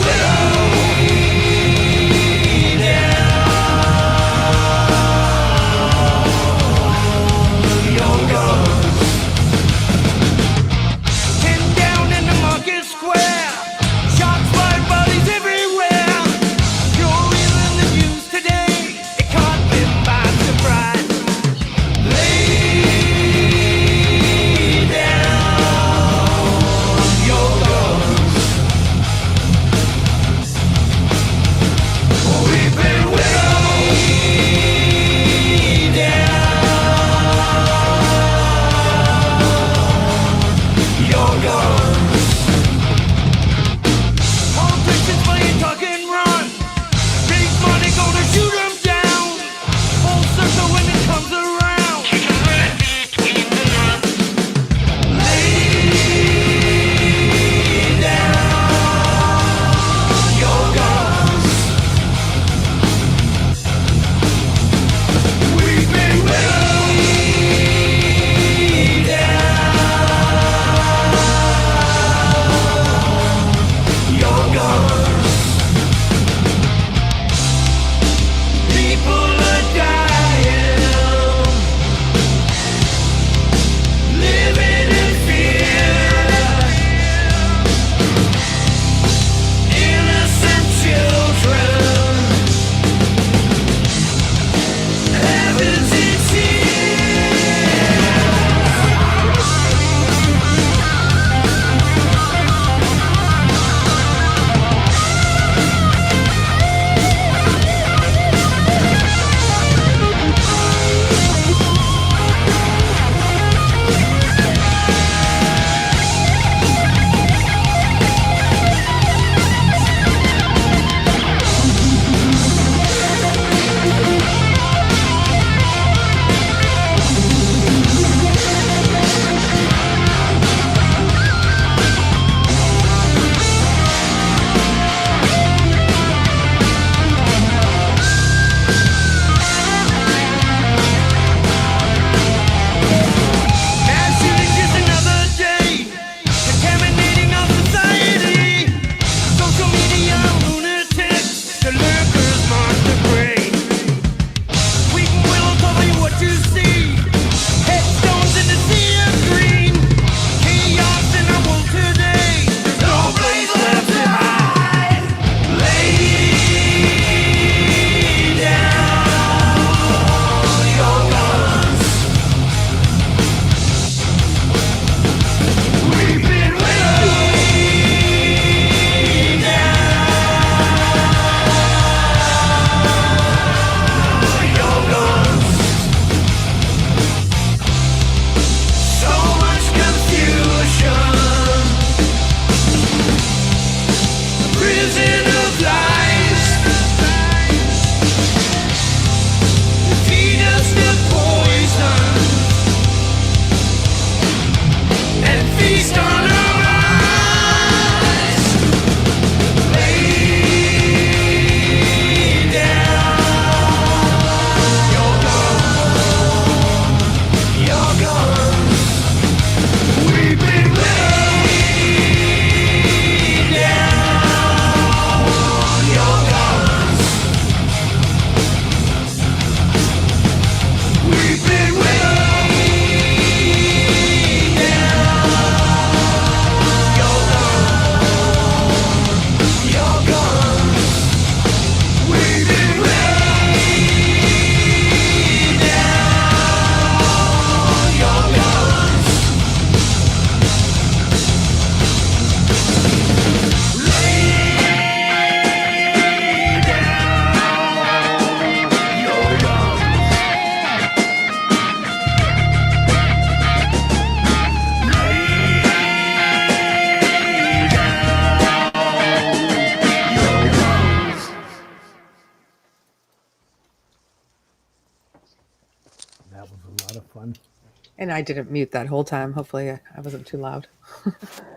And I didn't mute that whole time. Hopefully, I wasn't too loud. No,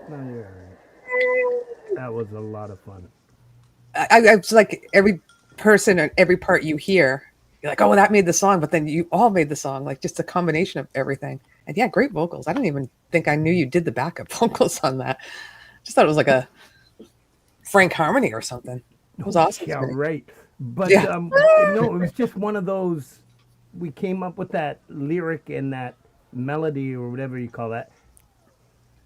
you're all right. That was a lot of fun. I was like every person and every part you hear, you're like, oh, that made the song, but then you all made the song, like just a combination of everything. And yeah, great vocals. I don't even think I knew you did the backup vocals on that. Just thought it was like a Frank Harmony or something. It was awesome. Yeah, to me. right. But Yeah. no, it was just one of those. We came up with that lyric and that melody or whatever you call that,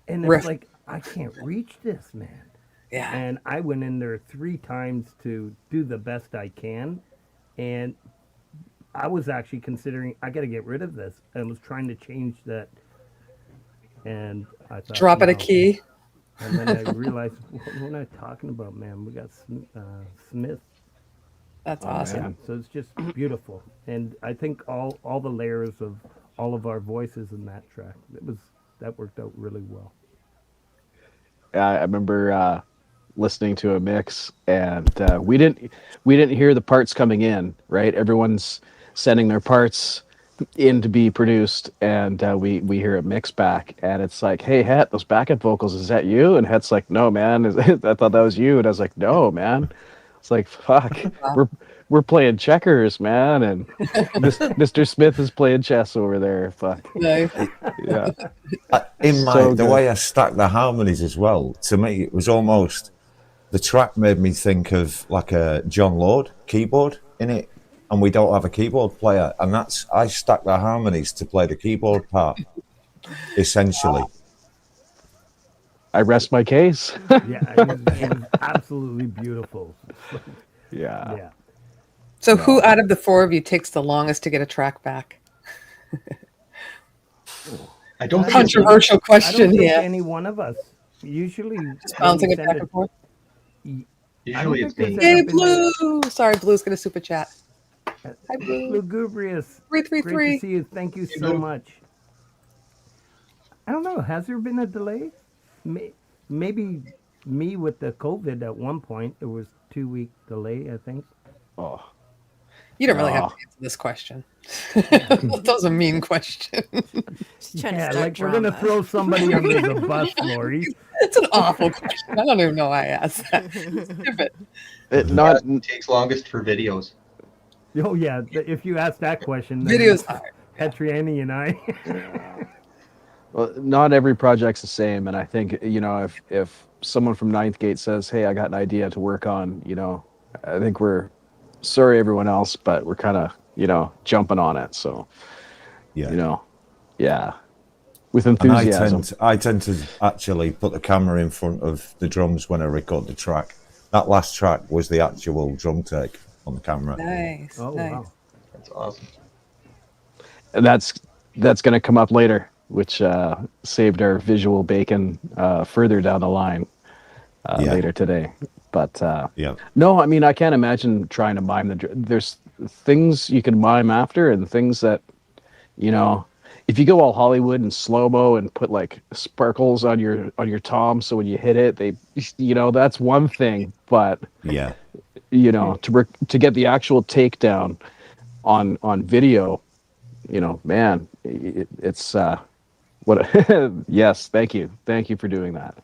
and it's Riff. like I can't reach this, man. Yeah. And I went in there 3 times to do the best I can, and I was actually considering I got to get rid of this. I was trying to change that, and I thought Drop it a no. key. And then I realized what am I talking about, man? We got Smith. That's Oh, awesome. man. So it's just beautiful, and I think all the layers of all of our voices in that track that worked out really well. I remember listening to a mix, and we didn't hear the parts coming in. Right, everyone's sending their parts in to be produced, and we hear a mix back, and it's like, hey, Het, those backup vocals, is that you? And Het's like, no, man, I thought that was you. And I was like, no, man. It's like, fuck, we're playing checkers, man, and Mr. Smith is playing chess over there. Fuck, Nice. yeah. The good. way I stacked the harmonies as well, to me, it was almost, the track made me think of like a John Lord keyboard in it, and we don't have a keyboard player, and I stacked the harmonies to play the keyboard part, essentially. I rest my case. Yeah, it was absolutely beautiful. Yeah. Yeah. So who out of the 4 of you takes the longest to get a track back? I don't think it's Controversial I don't question think here. any one of us usually Just bouncing when it we back send and forth. usually it's think me. there's Yay, been Blue! Sorry, Blue's gonna super chat. Hi, Blue. Lugubrious. Great to 333. see you. Thank you so much. I don't know. Has there been a delay? Maybe me with the COVID at one point. It was 2-week delay, I think. Oh, You don't really have Oh. to answer this question. That was a mean question. Just trying to Yeah, start like drama. we're gonna throw somebody under the bus, Lori. It's an awful question. I don't even know why I asked that. Stupid. It takes longest for videos. Oh yeah, if you ask that question, then Videos hard. Petriani and I. Well, not every project's the same, and I think, if someone from Ninth Gate says, "Hey, I got an idea to work on," I think we're sorry everyone else, but we're kind of jumping on it. So Yeah. yeah, with And enthusiasm. I tend to actually put the camera in front of the drums when I record the track. That last track was the actual drum take on the camera. Nice. Oh nice. wow. That's awesome. And that's going to come up later, which saved our visual bacon further down the line later today. But Yeah. no, I mean, I can't imagine trying to mime there's things you can mime after, and things that, if you go all Hollywood and slow-mo and put like sparkles on your tom, so when you hit it, that's one thing. But Yeah. to get the actual takedown on video, man, it's what. Yes, thank you for doing that.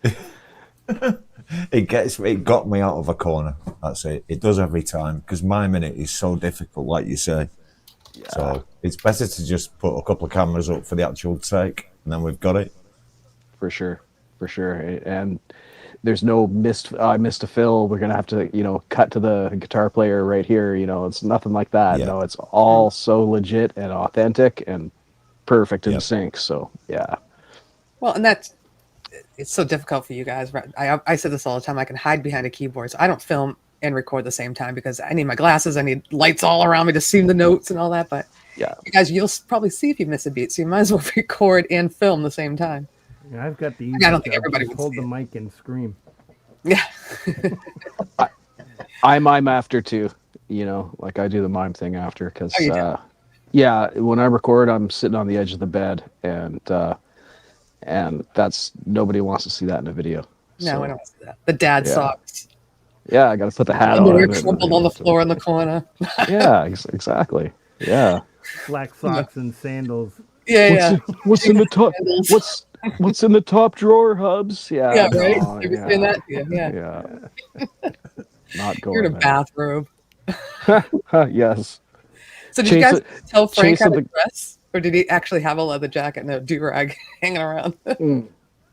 It got me out of a corner. That's it. It does every time, because miming it is so difficult, like you say. Yeah. So it's better to just put a couple of cameras up for the actual take, and then we've got it. For sure. And there's no I missed a fill, we're gonna have to cut to the guitar player right here. It's nothing like that. Yeah. No, it's all so legit and authentic and perfect in Yep. sync. So yeah. Well, and it's so difficult for you guys. Right? I say this all the time. I can hide behind a keyboard. So I don't film and record the same time because I need my glasses. I need lights all around me to see the notes and all that. But Yeah. you guys, you'll probably see if you miss a beat. So you might as well record and film the same time. Yeah, I've got the. I don't think easy everybody job. would Just hold see the it. mic and scream. Yeah. I mime after too, like I do the mime thing after, because Oh, you do? yeah, when I record, I'm sitting on the edge of the bed, and that's, nobody wants to see that in a video. No, So, I don't see that. The dad Yeah. socks. Yeah, I got to put the hat on. Underwear and- crumpled on the floor in the corner. Yeah, exactly. Yeah. Black socks and sandals. Yeah, yeah. What's in the top? Candles. What's in the top drawer, Hubs? Yeah, Yeah, right. no, They're saying that to you. Yeah. yeah. Not You're in going a there. bathrobe. Yes. So did you Chase guys it. tell Frank Chase how of to the. dress, or did he actually have a leather jacket and a do rag hanging around?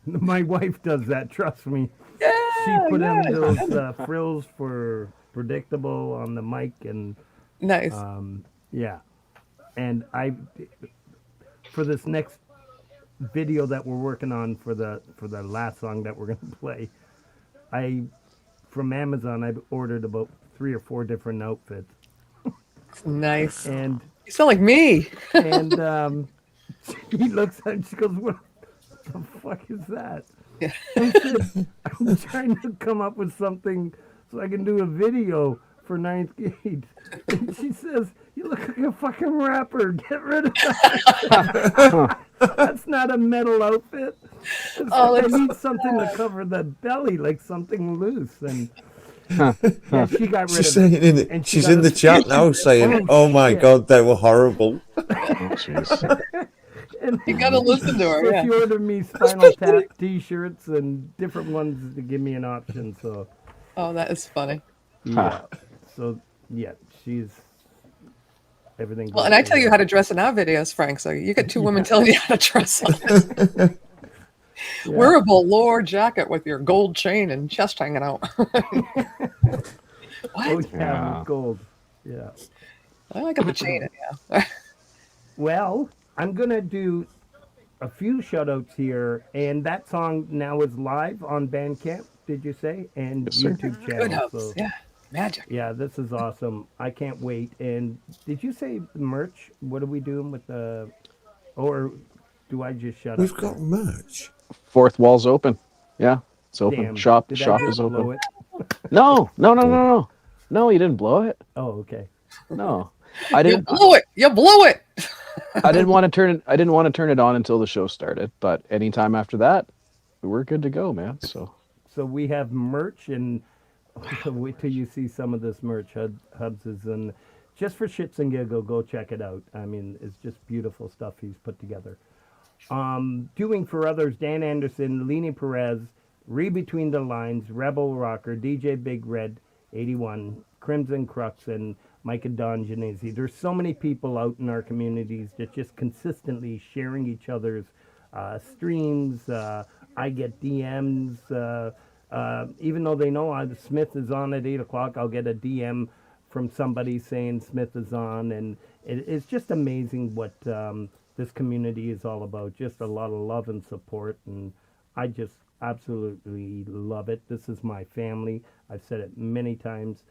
My wife does that. Trust me. She Yeah, put in yeah. those frills for predictable on the mic, and Nice. yeah. And I, for this next video that we're working on for the last song that we're gonna play, I from Amazon I've ordered about 3 or 4 different outfits, Nice. and You sound like me. he looks at it and she goes, "What the fuck is that?" Yeah. I said, "I'm trying to come up with something so I can do a video for ninth grade." And she says, "You look like a fucking rapper. Get rid of that." That's not a metal outfit. It's Oh, like, I that's need something to cover the belly, like something loose. And yeah, she got rid She's of it. saying in And the, she she's got in the chat now saying, "Oh my shit. God, they were horrible." Oh, jeez. And You gotta listen to her. so Yeah. she ordered me Spinal Tap T-shirts and different ones to give me an option. So Oh, that is funny. yeah, so yeah, she's everything. Well, and I tell you how to dress in our videos, Frank. So you get 2 women telling you how to dress. Wear a velour jacket with your gold chain and chest hanging out. Oh What? yeah, Yeah. with gold. Yeah. I got the chain in, yeah. Well, I'm gonna do a few shout outs here, and that song now is live on Bandcamp, did you say? And Yes, sir. YouTube Good channel. house. So Yeah. Magic. yeah, this is awesome. I can't wait. And did you say merch? What are we doing with the or do I just shut We've up? got merch. Fourth wall's open. Yeah, it's open. Damn. Shop Did I is just blow open. it? No. No, you didn't blow it. Oh, okay. No, I You didn't. blew it. You blew it. I didn't want to turn it. I didn't want to turn it on until the show started. But anytime after that, we're good to go, man. So So we have merch, and wait till you see some of this merch. Hubs is in just for shits and giggles. Go check it out. I mean, it's just beautiful stuff he's put together. Doing for others: Dan Anderson, Leni Perez, Read Between the Lines, Rebel Rocker, DJ Big Red, 81, Crimson Crux, and Micah Don Genesi. There's so many people out in our communities that just consistently sharing each other's streams. I get DMs. Even though they know Smith is on at 8 o'clock, I'll get a DM from somebody saying Smith is on. And it's just amazing what this community is all about. Just a lot of love and support. And I just absolutely love it. This is my family. I've said it many times.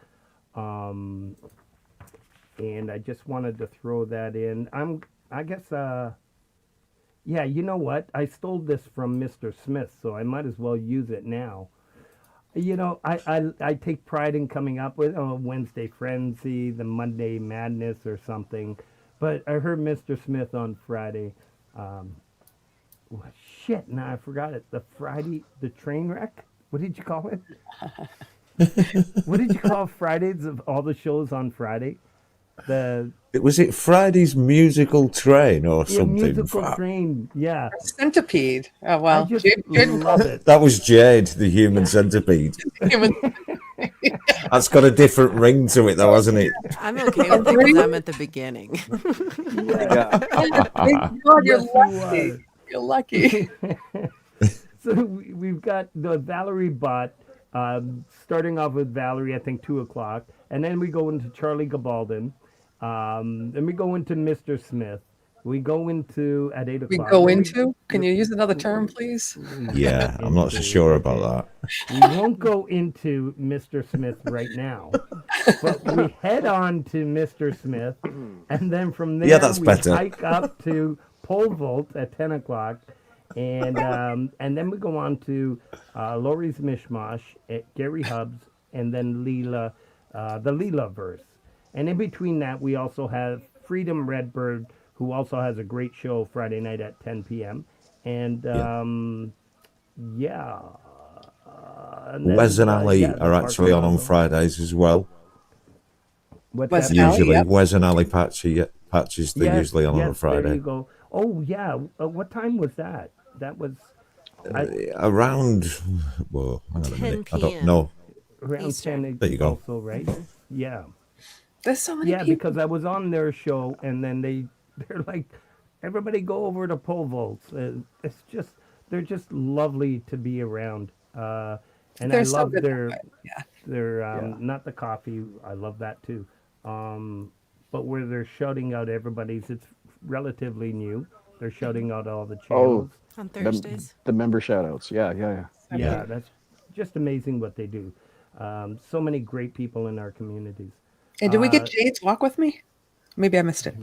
And I just wanted to throw that in. Yeah, you know what? I stole this from Mr. Smith, so I might as well use it now. You know, I take pride in coming up with Wednesday Frenzy, the Monday Madness or something. But I heard Mr. Smith on Friday. Shit, now I forgot it. The train wreck? What did you call it? What did you call Fridays of all the shows on Friday? Was it Friday's musical train or Yeah, something? musical train. Yeah, Centipede. Oh, I well. just Jade love it. That was Jade, the human centipede. That's got a different ring to it, though, hasn't it? I'm okay with it because I'm at the beginning. Thank God, you're Yes, you lucky. are. You're lucky. So we've got the Valerie Bot, starting off with Valerie, I think 2 o'clock, and then we go into Charlie Gabaldon, then we go into Mr. Smith, we go into at 8 We o'clock. go then into? Can you use another term, please? Yeah, I'm not so sure about that. We won't go into Mr. Smith right now, but we head on to Mr. Smith, and then from there that's we better. hike up to Pole Vault at 10 o'clock, and then we go on to Lori's Mishmash at Gary Hubs, and then Leela, the Leela verse. And in between that, we also have Freedom Redbird, who also has a great show Friday night at 10 p.m. And and then, Wes and Ali yeah, are actually on Parker Fridays as well. What's Wes that? and Ali, Usually, yep. Wes and Ali patches, they're usually on a There you Friday. go. Oh yeah. What time was that? That was Around, well, hang on a 10 minute. I don't p.m. know. around Eastern. 10 There you go. also, right? Yeah. There's so many Yeah, people. because I was on their show, and then they're like, everybody go over to pole vaults. It's just they're just lovely to be around, and I They're so love good. Yeah. their Yeah. not the coffee. I love that too, but where they're shouting out everybody's. It's relatively new. They're shouting out all the Oh, channels. On the, Thursdays. the member shout outs. Yeah, yeah, yeah. Yeah, that's just amazing what they do. So many great people in our communities. And did we get Jade's Walk With Me? Maybe I missed it.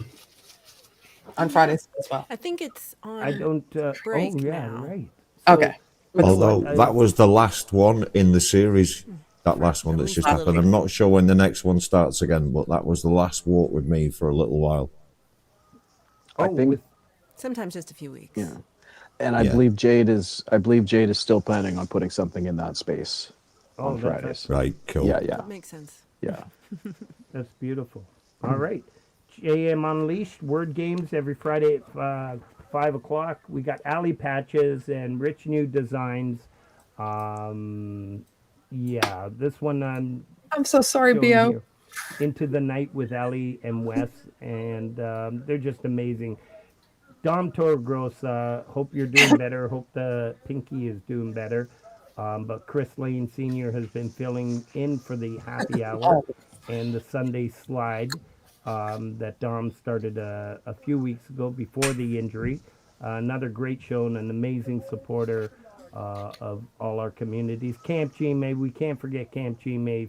On Fridays as well. I think it's on I don't. break Oh yeah, now. right. Okay. You know Although what, that was the last one in the series, that last one at that's least just a happened. little I'm bit. not sure when the next one starts again, but that was the last walk with me for a little while. I think with Sometimes just a few weeks. yeah. And I Yeah. believe Jade is still planning on putting something in that space on that's Fridays. Right, cool. Yeah, yeah. That makes sense. Yeah. That's beautiful. All right. JM Unleashed, word games every Friday at 5 o'clock. We got Alley Patches and Rich New Designs. Yeah, this one I'm so sorry, showing Bo. here. Into the Night with Ali and Wes, and they're just amazing. Dom Torgross, hope you're doing better. Hope the Pinky is doing better. But Chris Lane Sr. has been filling in for the happy hour and the Sunday slide that Dom started a few weeks ago before the injury. Another great show and an amazing supporter of all our communities. Camp G-May, we can't forget Camp G-May,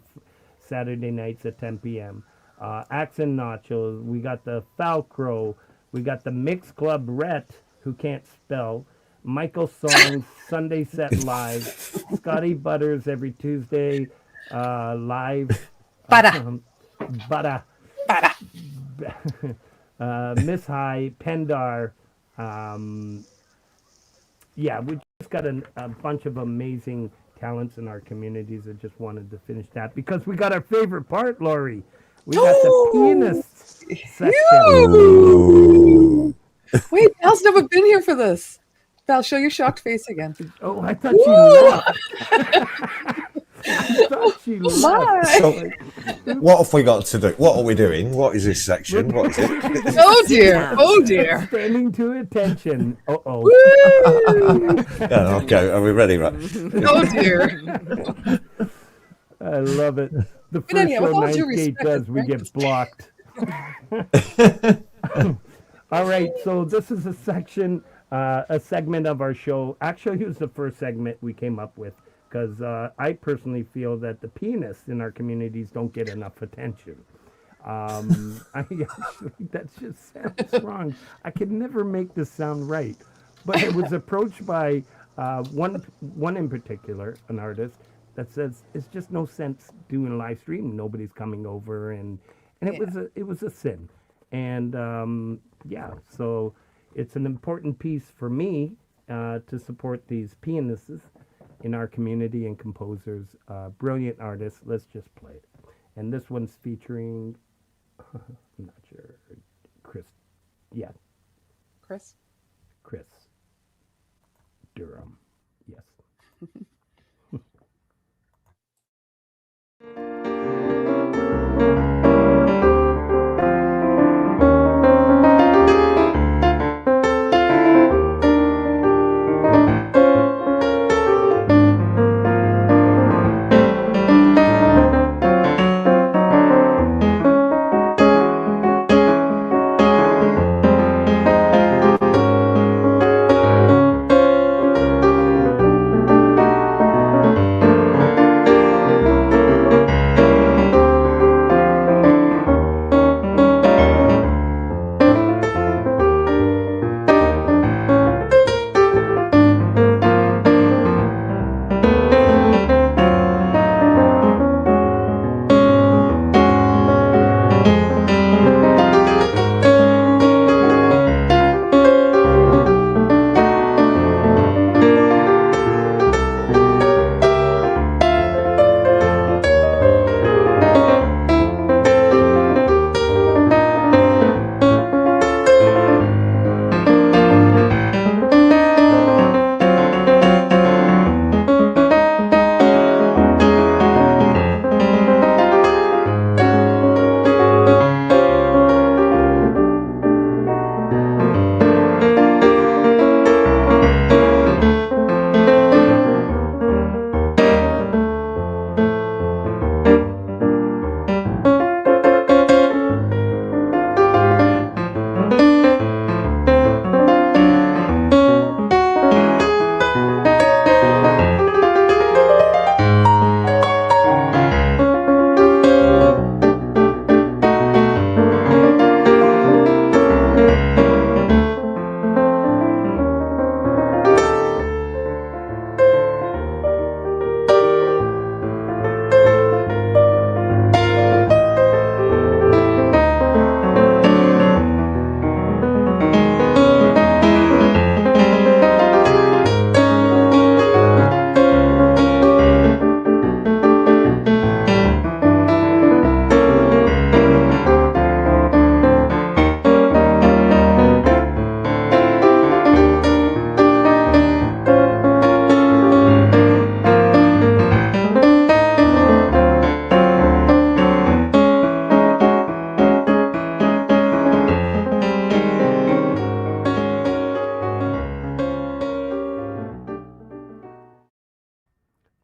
Saturday nights at 10 p.m. Axe and Nachos, we got the Falcro, we got the Mix Club Rhett, who can't spell, Michael Songs, Sunday Set Live, Scotty Butters every Tuesday live, Bada. Butter, Bada. Miss High, Pendar. Yeah, we just got a bunch of amazing talents in our communities. I just wanted to finish that because we got our favorite part, Lori. We got the pianist section. Ooh. Wait, Val's never been here for this. Val, show your shocked face again. Oh, I thought she left. I thought she left. My. So, what have we got to do? What are we doing? What is this section? What is it? Oh dear. Oh dear. Standing to attention. Uh-oh. Woo. Yeah, okay, are we ready? Right. Oh dear. I love it. The first anyhow, with show all due Ninth Gate respect, does, we get blocked. All right, so this is a section, a segment of our show. Actually, it was the first segment we came up with because I personally feel that the pianists in our communities don't get enough attention. I actually, that just sounds wrong. I could never make this sound right. But I was approached by one in particular, an artist, that says it's just no sense doing live stream. Nobody's coming over, and it was a sin. And yeah, so it's an important piece for me to support these pianists in our community and composers, brilliant artists. Let's just play it. And this one's featuring, I'm not sure, Chris. Yeah, Chris. Chris Durham. Yes.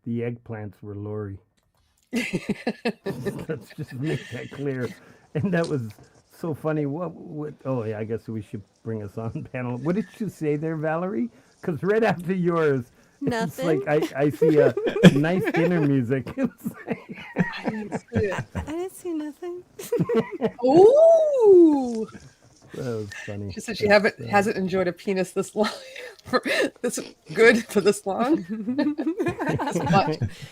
the eggplants were Lori. Let's just make that clear. And that was so funny. What? Oh yeah, I guess we should bring us on panel. What did you say there, Valerie? Because right after yours, it's Nothing. like I see a nice dinner music. It's like, I didn't see it. I didn't see nothing. Ooh. that was funny. She said she hasn't enjoyed a penis this long. This good for this long.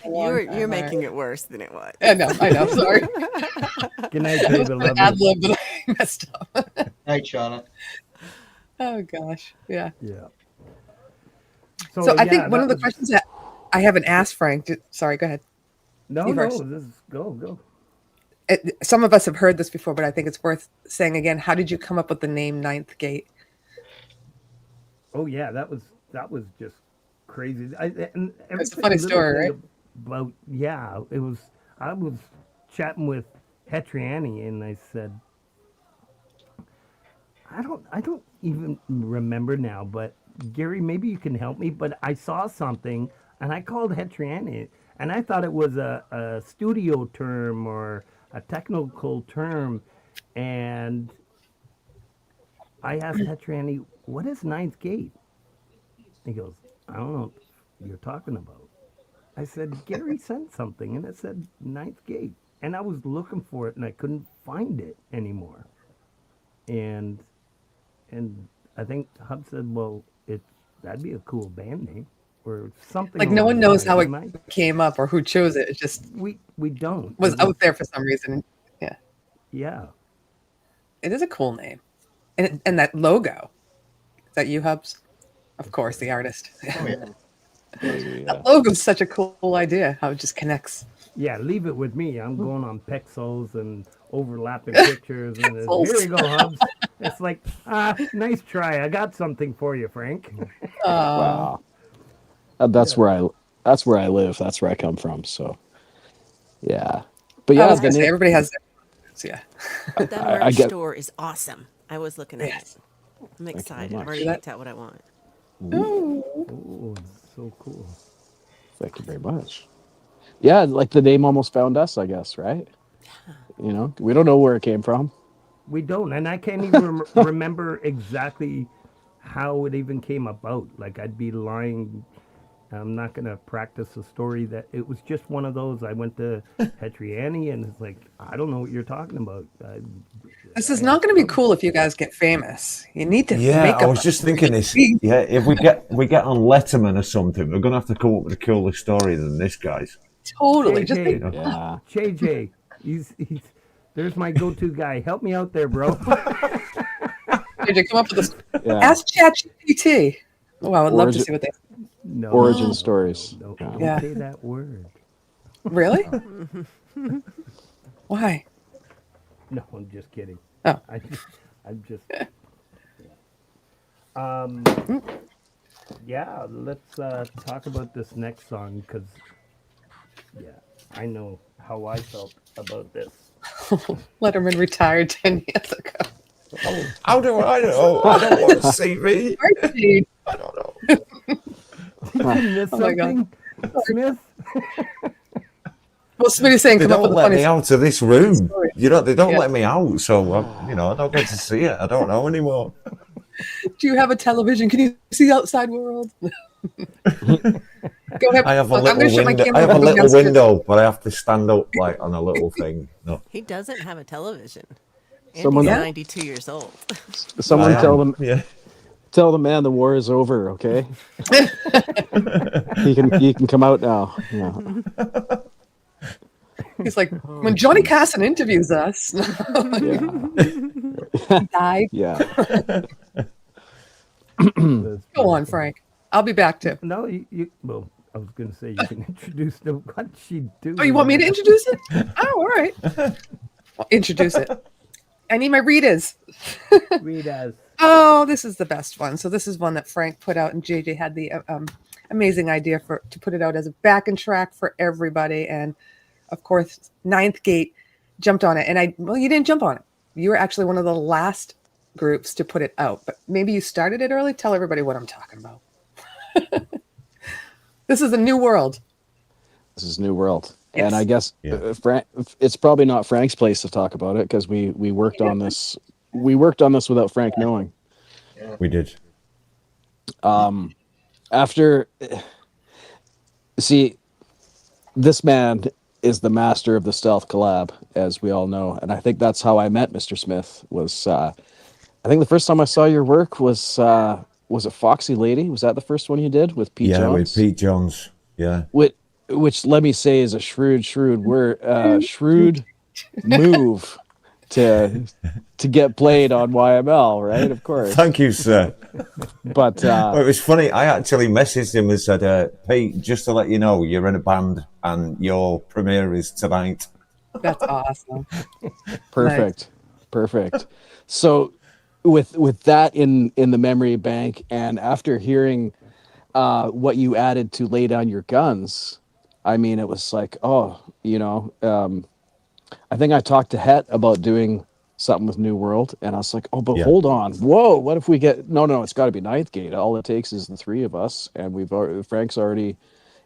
You're making it worse than it was. I know. Sorry. Good night, David. Love Ad you. lib that I messed up. Night, Shauna. Oh gosh, yeah. Yeah. So I think yeah, one of the was- questions that I haven't asked Frank. Sorry, go ahead. No, you no. first. This is, go. Some of us have heard this before, but I think it's worth saying again. How did you come up with the name Ninth Gate? Oh yeah, that was just crazy. And It's a funny story, right? About it was. I was chatting with Hetriani, and I said, I don't even remember now, but Gary, maybe you can help me. But I saw something, and I called Hetriani, and I thought it was a studio term or a technical term, and I asked Hetriani, what is Ninth Gate? He goes, I don't know what you're talking about. I said, Gary sent something, and it said Ninth Gate. And I was looking for it, and I couldn't find it anymore. And I think Hub said, well, that'd be a cool band name or something. Like no one along knows those how it lines. came up or who chose it. It just We don't. was out there for some reason. Yeah, Yeah. it is a cool name, and that logo. Is that you, Hubs? Of course, the artist. Oh, yeah. That logo is such a cool idea. How it just connects. Yeah, leave it with me. I'm going on pixels and overlapping pictures. And Pixels. here you go, Hubs. It's like, nice try. I got something for you, Frank. Wow. That's where I live. That's where I come from. So, yeah. But I yeah, was gonna say everybody has. Yeah. That I merch get- store is awesome. I was looking at Yes. it. I'm excited. much. I've already picked out what I want. Oh, it's so cool. Thank you very much. Yeah, like the name almost found us, I guess, right? You know, we don't know where it came from. We don't, and I can't even remember exactly how it even came about. Like, I'd be lying. I'm not going to practice a story that it was just one of those. I went to Hetriani, and it's like, I don't know what you're talking about. This is not going to be cool if you guys get famous. You need to Yeah, make I up was just thinking this. Yeah, if we get on Letterman or something, we're gonna have to come up with a cooler story than this guy's. totally. Just JJ, Yeah. JJ, he's there's my go-to guy. Help me out there, bro. JJ, come up with this. Yeah. Ask ChatGPT. Oh, I would love to Origin- see what they. No, Origin stories. No, Yeah. don't Yeah. say that word. Really? Why? No, I'm just kidding. Oh. I'm just. Yeah, let's talk about this next song because, yeah, I know how I felt about this. Letterman retired 10 years ago. How do I know? I don't want to see me. Archie. I don't know. Did I miss Oh my God. something, Smith? Well, somebody's saying They come up don't with a let funny me out of this room. story. You know, they don't Yeah. let me out, so I don't get to see it. I don't know anymore. Do you have a television? Can you see the outside world? Go ahead. I have a I'm gonna little shut my window. camera I have a and go little downstairs. window, but I have to stand up like on a little thing. No, He doesn't have a television. And Someone- he's Yeah. 92 years old. Someone I tell am. them, Yeah. tell the man the war is over. Okay, he can come out now. Yeah. He's like, when Johnny Carson interviews us, Yeah. died. Yeah. Go on, Frank. I'll be back too. No, you. Well, I was going to say you can introduce the what she do. Oh, you want me to introduce it? Oh, all right. Well, introduce it. I need my readers. read as? Oh, this is the best one. So this is one that Frank put out, and JJ had the amazing idea to put it out as a backing track for everybody. And of course, Ninth Gate jumped on it. And you didn't jump on it. You were actually one of the last groups to put it out, but maybe you started it early. Tell everybody what I'm talking about. This is a new world. This is New World. Yes. And I guess Frank, it's probably not Frank's place to talk about it because we worked on this. We worked on this without Frank knowing. We did. After, see, this man is the master of the stealth collab, as we all know, and I think that's how I met Mr. Smith. Was I think the first time I saw your work was it Foxy Lady? Was that the first one you did with Pete Jones? Yeah, with Pete Jones. Yeah. Which let me say is a shrewd move to get played on YML, right? Of course. Thank you, sir. But Well, it was funny. I actually messaged him and said, Pete, just to let you know, you're in a band and your premiere is tonight. That's awesome. perfect. So with that in the memory bank, and after hearing what you added to Lay Down Your Guns, I mean, it was like, I think I talked to Het about doing something with New World, and I was like, hold on, whoa, what if we get no, it's got to be Ninth Gate. All it takes is the three of us, and Frank's already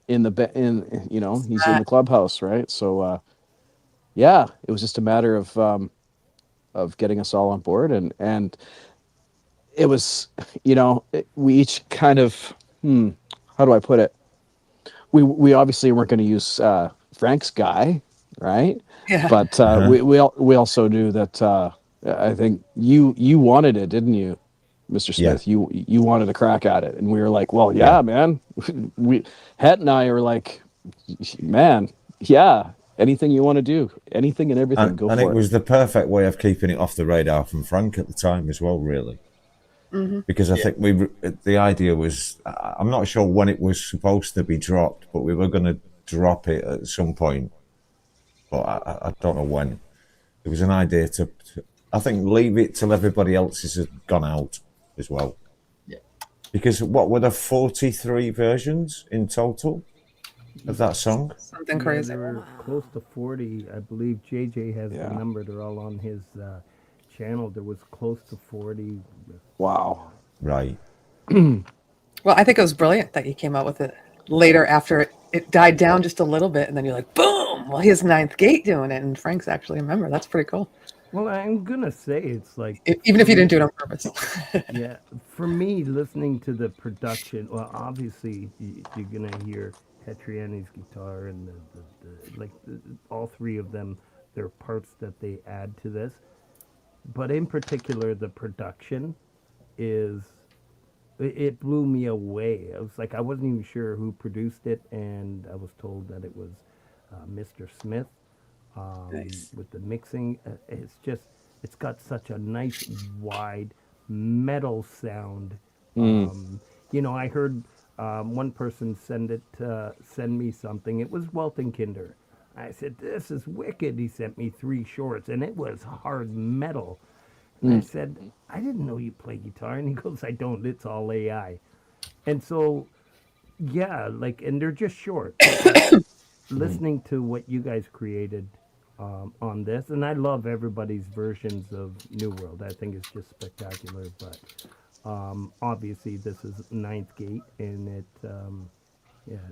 in he's in the clubhouse, right? So it was just a matter of getting us all on board, and it was, we each kind of how do I put it? We obviously weren't going to use Frank's guy, right? Yeah. But we also knew that I think you wanted it, didn't you, Mr. Smith? Yeah. You wanted a crack at it, and we were like, well, yeah. Man. Het and I were like, man, yeah. Anything you want to do, anything and everything, go for it. And it was the perfect way of keeping it off the radar from Frank at the time as well, really. Mm-hmm. Because I think the idea was, I'm not sure when it was supposed to be dropped, but we were going to drop it at some point. But I don't know when. There was an idea to, I think, leave it till everybody else has gone out as well. Yeah. Because what were there 43 versions in total of that song? Something crazy. There were close to 40. I believe JJ has the number. They're all on his channel. There was close to 40. Wow. Right. Well, I think it was brilliant that you came out with it later after it died down just a little bit, and then you're like, boom! Well, here's Ninth Gate doing it, and Frank's actually a member. That's pretty cool. Well, I'm gonna say it's like, even if you didn't do it on purpose. yeah, for me, listening to the production. Well, obviously you're gonna hear Petriani's guitar and all three of them. There are parts that they add to this, but in particular, the production it blew me away. I was like, I wasn't even sure who produced it, and I was told that it was Mr. Smith Nice. with the mixing. It's got such a nice wide metal sound. I heard one person send me something. It was Weltenkinder. I said, this is wicked. He sent me 3 shorts, and it was hard metal. And I said, I didn't know you play guitar. And he goes, I don't. It's all AI. And so, yeah, and they're just short. Listening to what you guys created on this, and I love everybody's versions of New World. I think it's just spectacular. But obviously, this is Ninth Gate, and it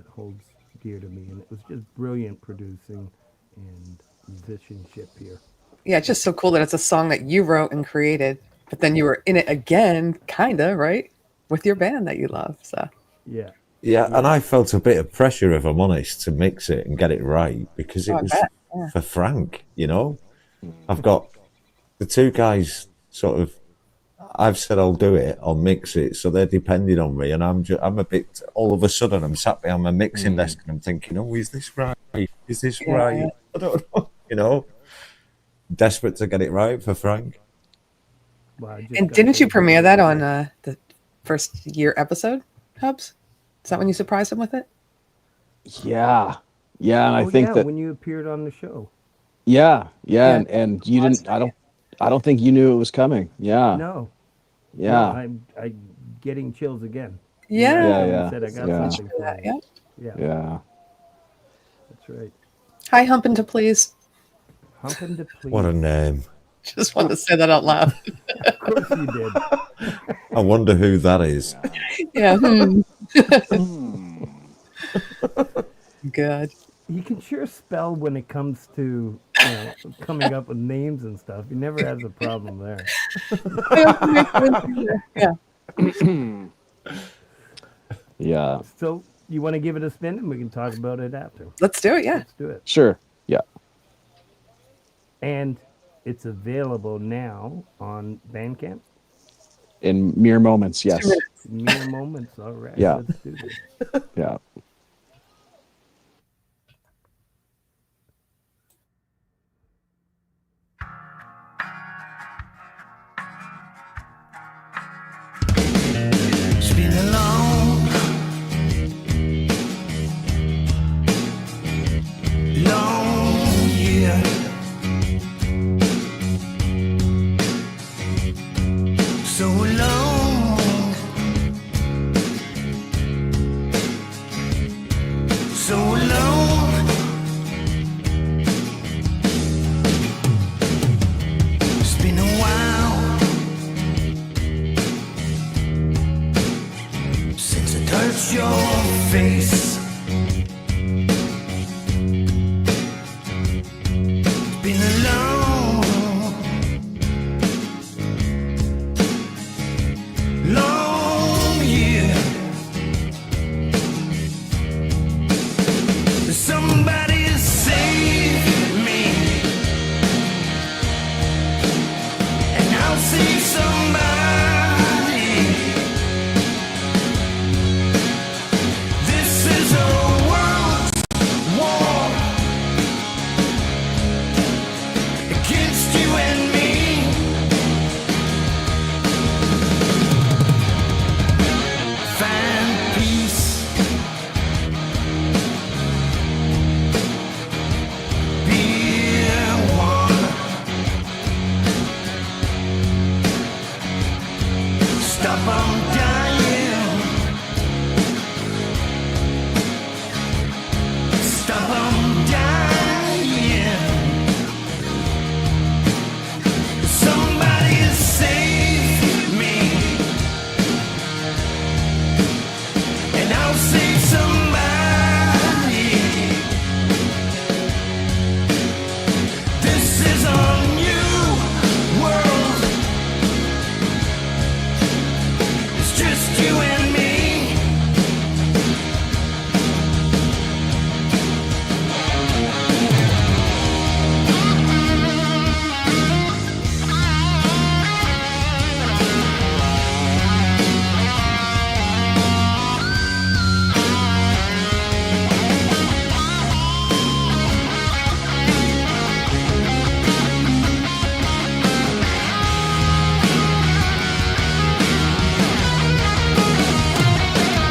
holds dear to me. And it was just brilliant producing and musicianship here. Yeah, it's just so cool that it's a song that you wrote and created, but then you were in it again, kinda, right? With your band that you love. So Yeah. Yeah, and I felt a bit of pressure, if I'm honest, to mix it and get it right, because it was for Frank, I've got the two guys sort of, I've said I'll do it, I'll mix it, so they're depending on me, and I'm a bit, all of a sudden, I'm sat behind my mixing desk and I'm thinking, is this right? Is this right? I don't know, desperate to get it right for Frank. Well, And didn't you premiere that on the first year episode, Hubs? Is that when you surprised him with it? Yeah. And I think that when you appeared on the show. Yeah. And you didn't. I don't think you knew it was coming. Yeah. No. Yeah. No, I'm getting chills again. Yeah. Said I got something for you. Yeah. That's right. Hi, Humpin' to Please. Humpin' to Please. What a name. Just wanted to say that out loud. Of course you did. I wonder who that is. Yeah. Good. he can sure spell when it comes to coming up with names and stuff. He never has a problem there. Yeah. Yeah. So you want to give it a spin, and we can talk about it after. Let's do it. Yeah. Let's do it. Sure. Yeah. And it's available now on Bandcamp. In mere moments, yes. Mere moments. All right. Yeah. Let's do this. Yeah. It's been a long year. So long, so long. It's been a while since I touched your face. It's been a long year. Somebody save me, and I'll save somebody. This is a world war against you and me. Find peace, be one. Stop, I'm dying. Stop, I'm dying. Somebody save me, and I'll save somebody. This is a new world. It's just you and me.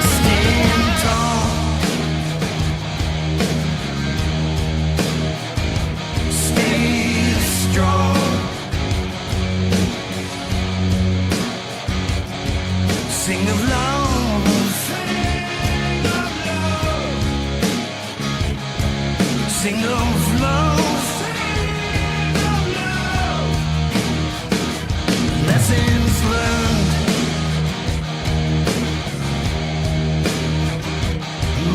Stand tall, stay strong. Sing of love, sing of love. Lessons learned.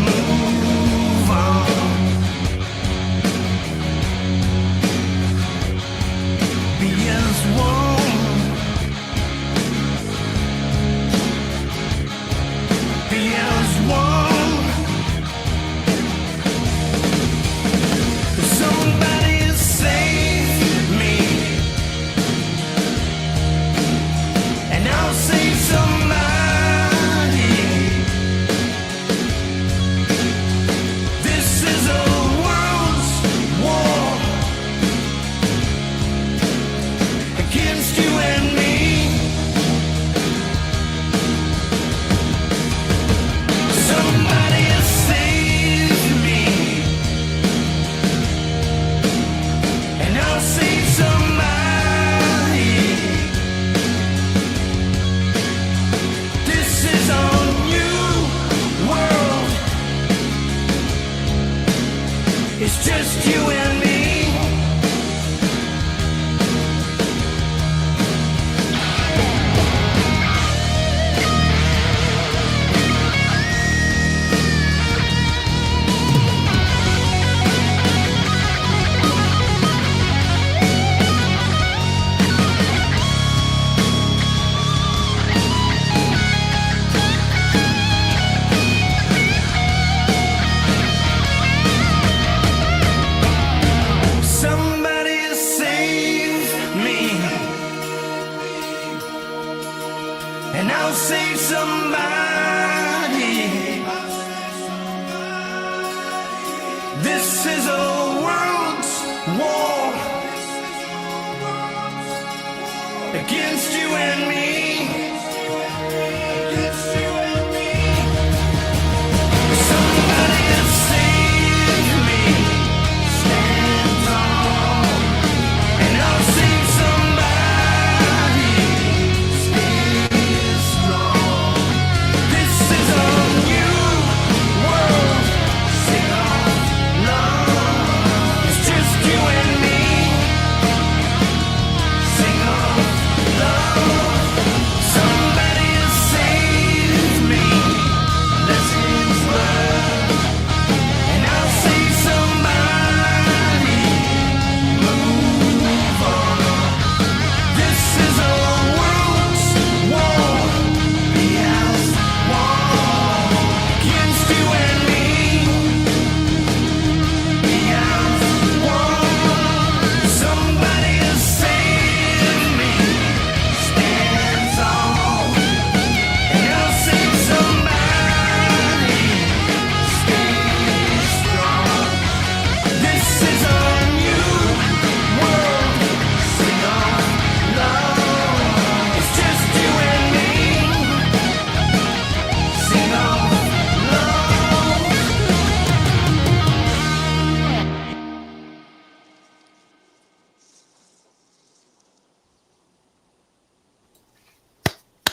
Move on. Be as one. Be as one. Somebody save me, and I'll save somebody. This is a world's war against you and me. Somebody save me, and I'll save somebody. This is a new world. It's just you and me.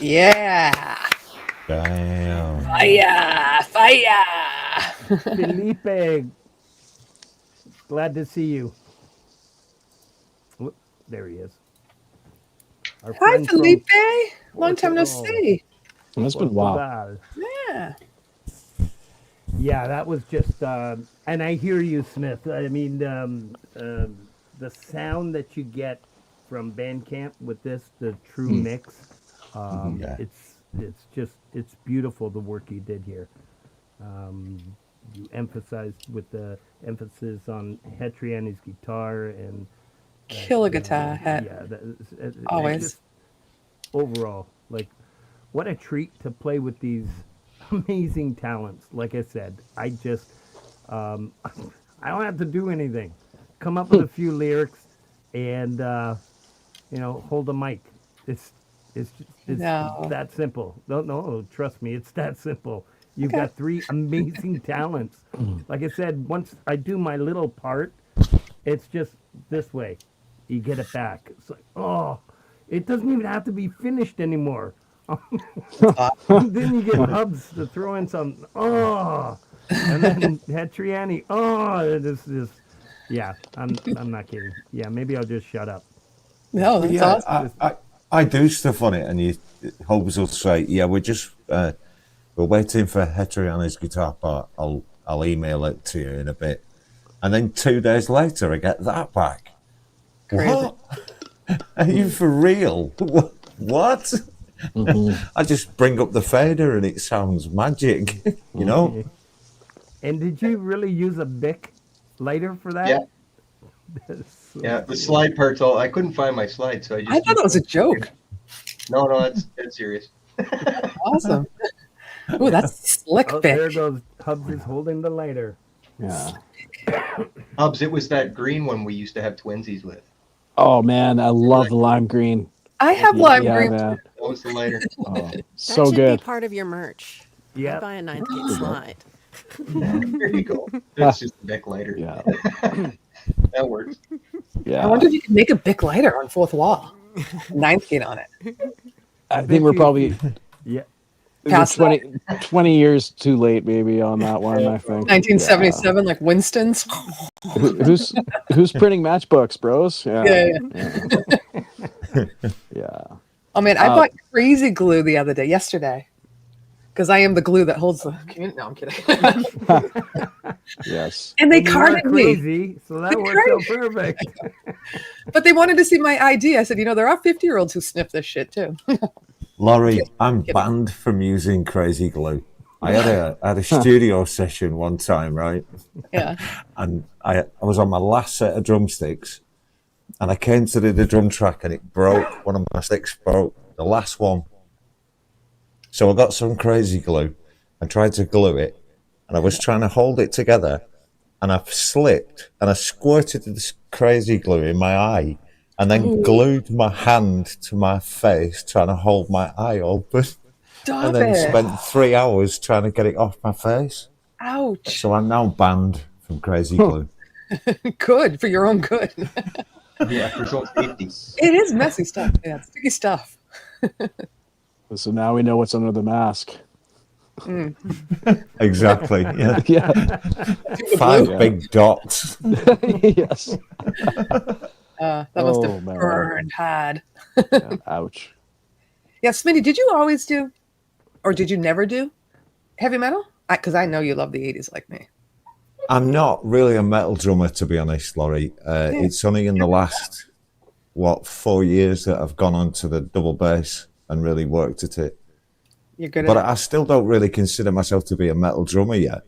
Yeah. Damn. Fire. Felipe, glad to see you. Whoop, there he is. Our Hi, friend from Felipe. Long time no Portugal. see. It's been a while. Portugal. Yeah. Yeah, that was just, and I hear you, Smith. I mean, the sound that you get from Bandcamp with this, the true mix, Yeah. it's beautiful the work you did here. You emphasized with the emphasis on Hetriani's guitar and Kill a guitar. yeah, Always. just overall, like, what a treat to play with these amazing talents. Like I said, I just, I don't have to do anything. Come up with a few lyrics and, hold a mic. It's No. that simple. No, trust me, it's that simple. You've got three amazing talents. Like I said, once I do my little part, it's just this way. You get it back. It's like, oh, it doesn't even have to be finished anymore. Then you get Hubs to throw in some, oh, and then Hetriani, oh, this is, yeah, I'm not kidding. Yeah, maybe I'll just shut up. No, that's Yeah, awesome. I do stuff on it, and Hobbs will say, "Yeah, we're waiting for Hetriani's guitar part. I'll email it to you in a bit," and then 2 days later, I get that back. Crazy. What? Are you for real? What? I just bring up the fader, and it sounds magic. You know? And did you really use a Bic lighter for that? Yeah. That's so Yeah, the cool. slide part's all. I couldn't find my slide, so I just. I thought it was a joke. No, that's serious. Awesome. Ooh, that's slick, Oh, there Bic. goes Hubs is holding the lighter. Yeah. Hubs, it was that green one we used to have twinsies with. Oh man, I love the lime green. I have lime Yeah, green. man. That was the lighter. Oh, That so should good. be part of your merch. Yeah. Buy a ninth gate slide. There you go. That's just a Bic lighter. Yeah. That works. Yeah. I wonder if you could make a Bic lighter on fourth wall. Ninth gate on it. I think we're probably Yeah. Past 20 years too late, maybe, on that one. I think 1977, like Winston's. Who's printing matchbooks, bros? Yeah. Yeah. Oh man, I bought crazy glue the other day, yesterday, because I am the glue that holds the community. No, I'm kidding. Yes. And they And you are carded me, crazy, so that works out perfect. but they wanted to see my ID. I said, there are 50-year-olds who sniff this shit too. Laurie, I'm banned from using crazy glue. I had a studio session one time, right? Yeah. And I was on my last set of drumsticks, and I came to do the drum track, and it broke. One of my sticks broke, the last one. So I got some crazy glue and tried to glue it, and I was trying to hold it together, and I slipped, and I squirted this crazy glue in my eye, and then glued my hand to my face, trying to hold my eye open, Stop and then it. spent 3 hours trying to get it off my face. Ouch. So I'm now banned from crazy glue. Good, for your own good. Yeah, for some safety. It is messy stuff. Yeah, it's sticky stuff. So now we know what's under the mask. Exactly. Yeah. Yeah. 5 big dots. Yes. That must Oh, have man. burned hard. Yeah. Ouch. Yeah, Smitty, did you always do, or did you never do heavy metal? Because I know you love the 80s like me. I'm not really a metal drummer, to be honest, Laurie. It's only in the last, 4 years that I've gone on to the double bass and really worked at it. You're good But at it. I still don't really consider myself to be a metal drummer yet.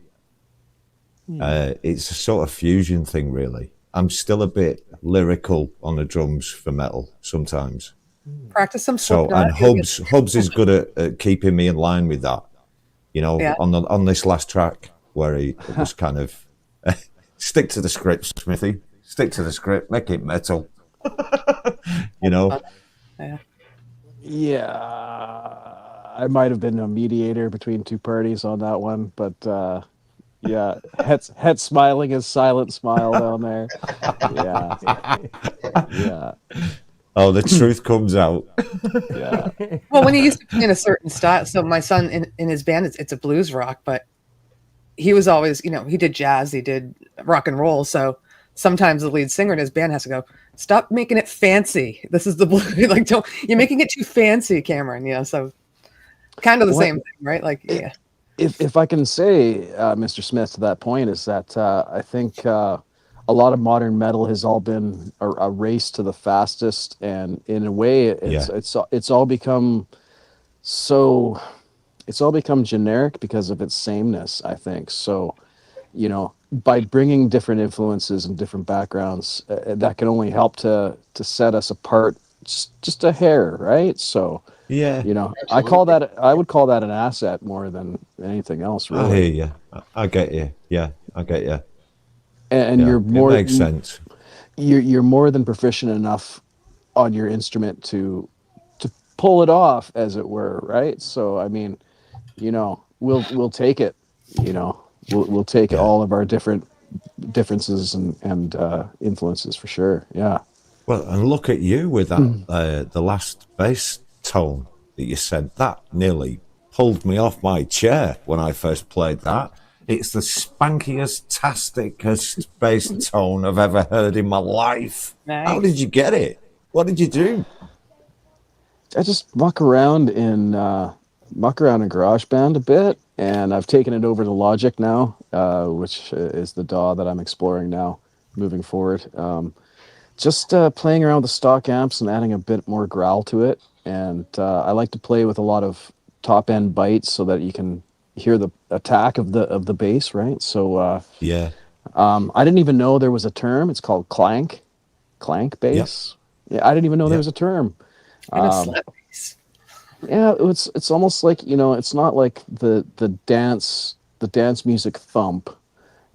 It's a sort of fusion thing, really. I'm still a bit lyrical on the drums for metal sometimes. Practice some So, Slipknot. and You'll get- Hubs is good at keeping me in line with that. Yeah. On this last track where he was kind of stick to the script, Smithy. Stick to the script. Make it metal. Yeah. Yeah. I might have been a mediator between two parties on that one, but yeah, Het smiling his silent smile down there. Yeah. Yeah. Oh, the truth comes out. Yeah. Well, when he used to play in a certain style, so my son in his band, it's a blues rock, but he was always, he did jazz, he did rock and roll. So sometimes the lead singer in his band has to go, stop making it fancy. This is the blues. Like, don't, you're making it too fancy, Cameron. So kind of the What same thing, right? Like, yeah. if I can say, Mr. Smith, to that point is that I think a lot of modern metal has all been a race to the fastest, and in a way, Yeah. it's all become so it's all become generic because of its sameness, I think. So, by bringing different influences and different backgrounds, that can only help to set us apart just a hair, right? So, Yeah. Absolutely. I would call that an asset more than anything else, I hear really. you. I get you. Yeah, I get you. And Yeah, it makes sense. you're more than proficient enough on your instrument to pull it off, as it were, right? So, I mean, we'll take it. We'll take Yeah. all of our differences and influences for sure. Yeah. Well, and look at you with that the last bass tone that you said. That nearly pulled me off my chair when I first played that. It's the spankiest, tasticest bass tone I've ever heard in my life. How did Nice. you get it? What did you do? I just muck around in GarageBand a bit, and I've taken it over to Logic now, which is the DAW that I'm exploring now, moving forward. Just playing around with the stock amps and adding a bit more growl to it, and I like to play with a lot of top end bites so that you can hear the attack of the bass, right? So Yeah. I didn't even know there was a term. It's called clank Yep. bass. Yeah, I didn't even know there Yep. was a term. I know slap bass. Yeah, it's almost like, it's not like the dance music thump.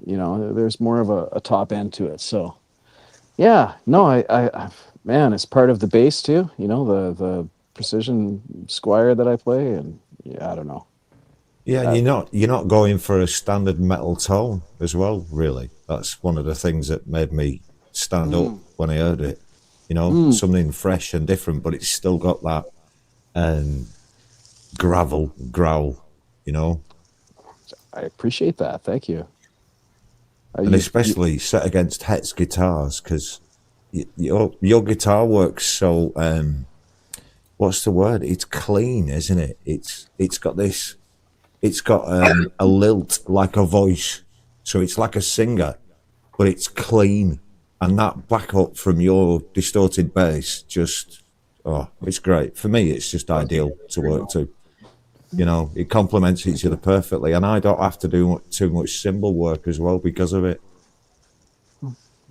There's more of a top end to it. So yeah, no, man, it's part of the bass too. The precision Squire that I play, and yeah, I don't know. Yeah, and That you're not going for a standard metal tone as well, really. That's one of the things that made me stand up when I heard it. mm, Something fresh and different, but it's still got that um, growl, you know, I appreciate that. Thank you. and You especially set against Het's guitars because your guitar works so what's the word? It's clean, isn't it? It's got this. It's got a lilt like a voice, so it's like a singer, but it's clean, and that backup from your distorted bass just it's great for me. It's just ideal to work to. It complements each other perfectly, and I don't have to do too much cymbal work as well because of it.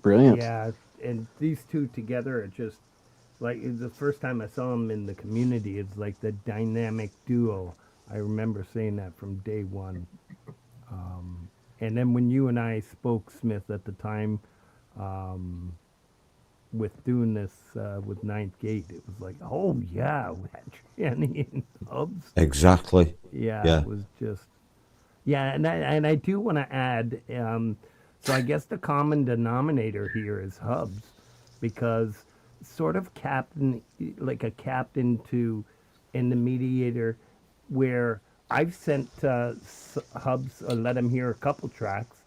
brilliant. Yeah, and these two together are just like the first time I saw them in the community. It's like the dynamic duo. I remember saying that from day one. And then when you and I spoke, Smith, at the time, um, with doing this with Ninth Gate, it was like, oh yeah, we had Jenny and Hubs. Exactly. Yeah, Yeah. it was just yeah, and I do want to add. So I guess the common denominator here is Hubs, because sort of captain, like a captain to, in the mediator, where I've sent Hubs, let him hear a couple tracks,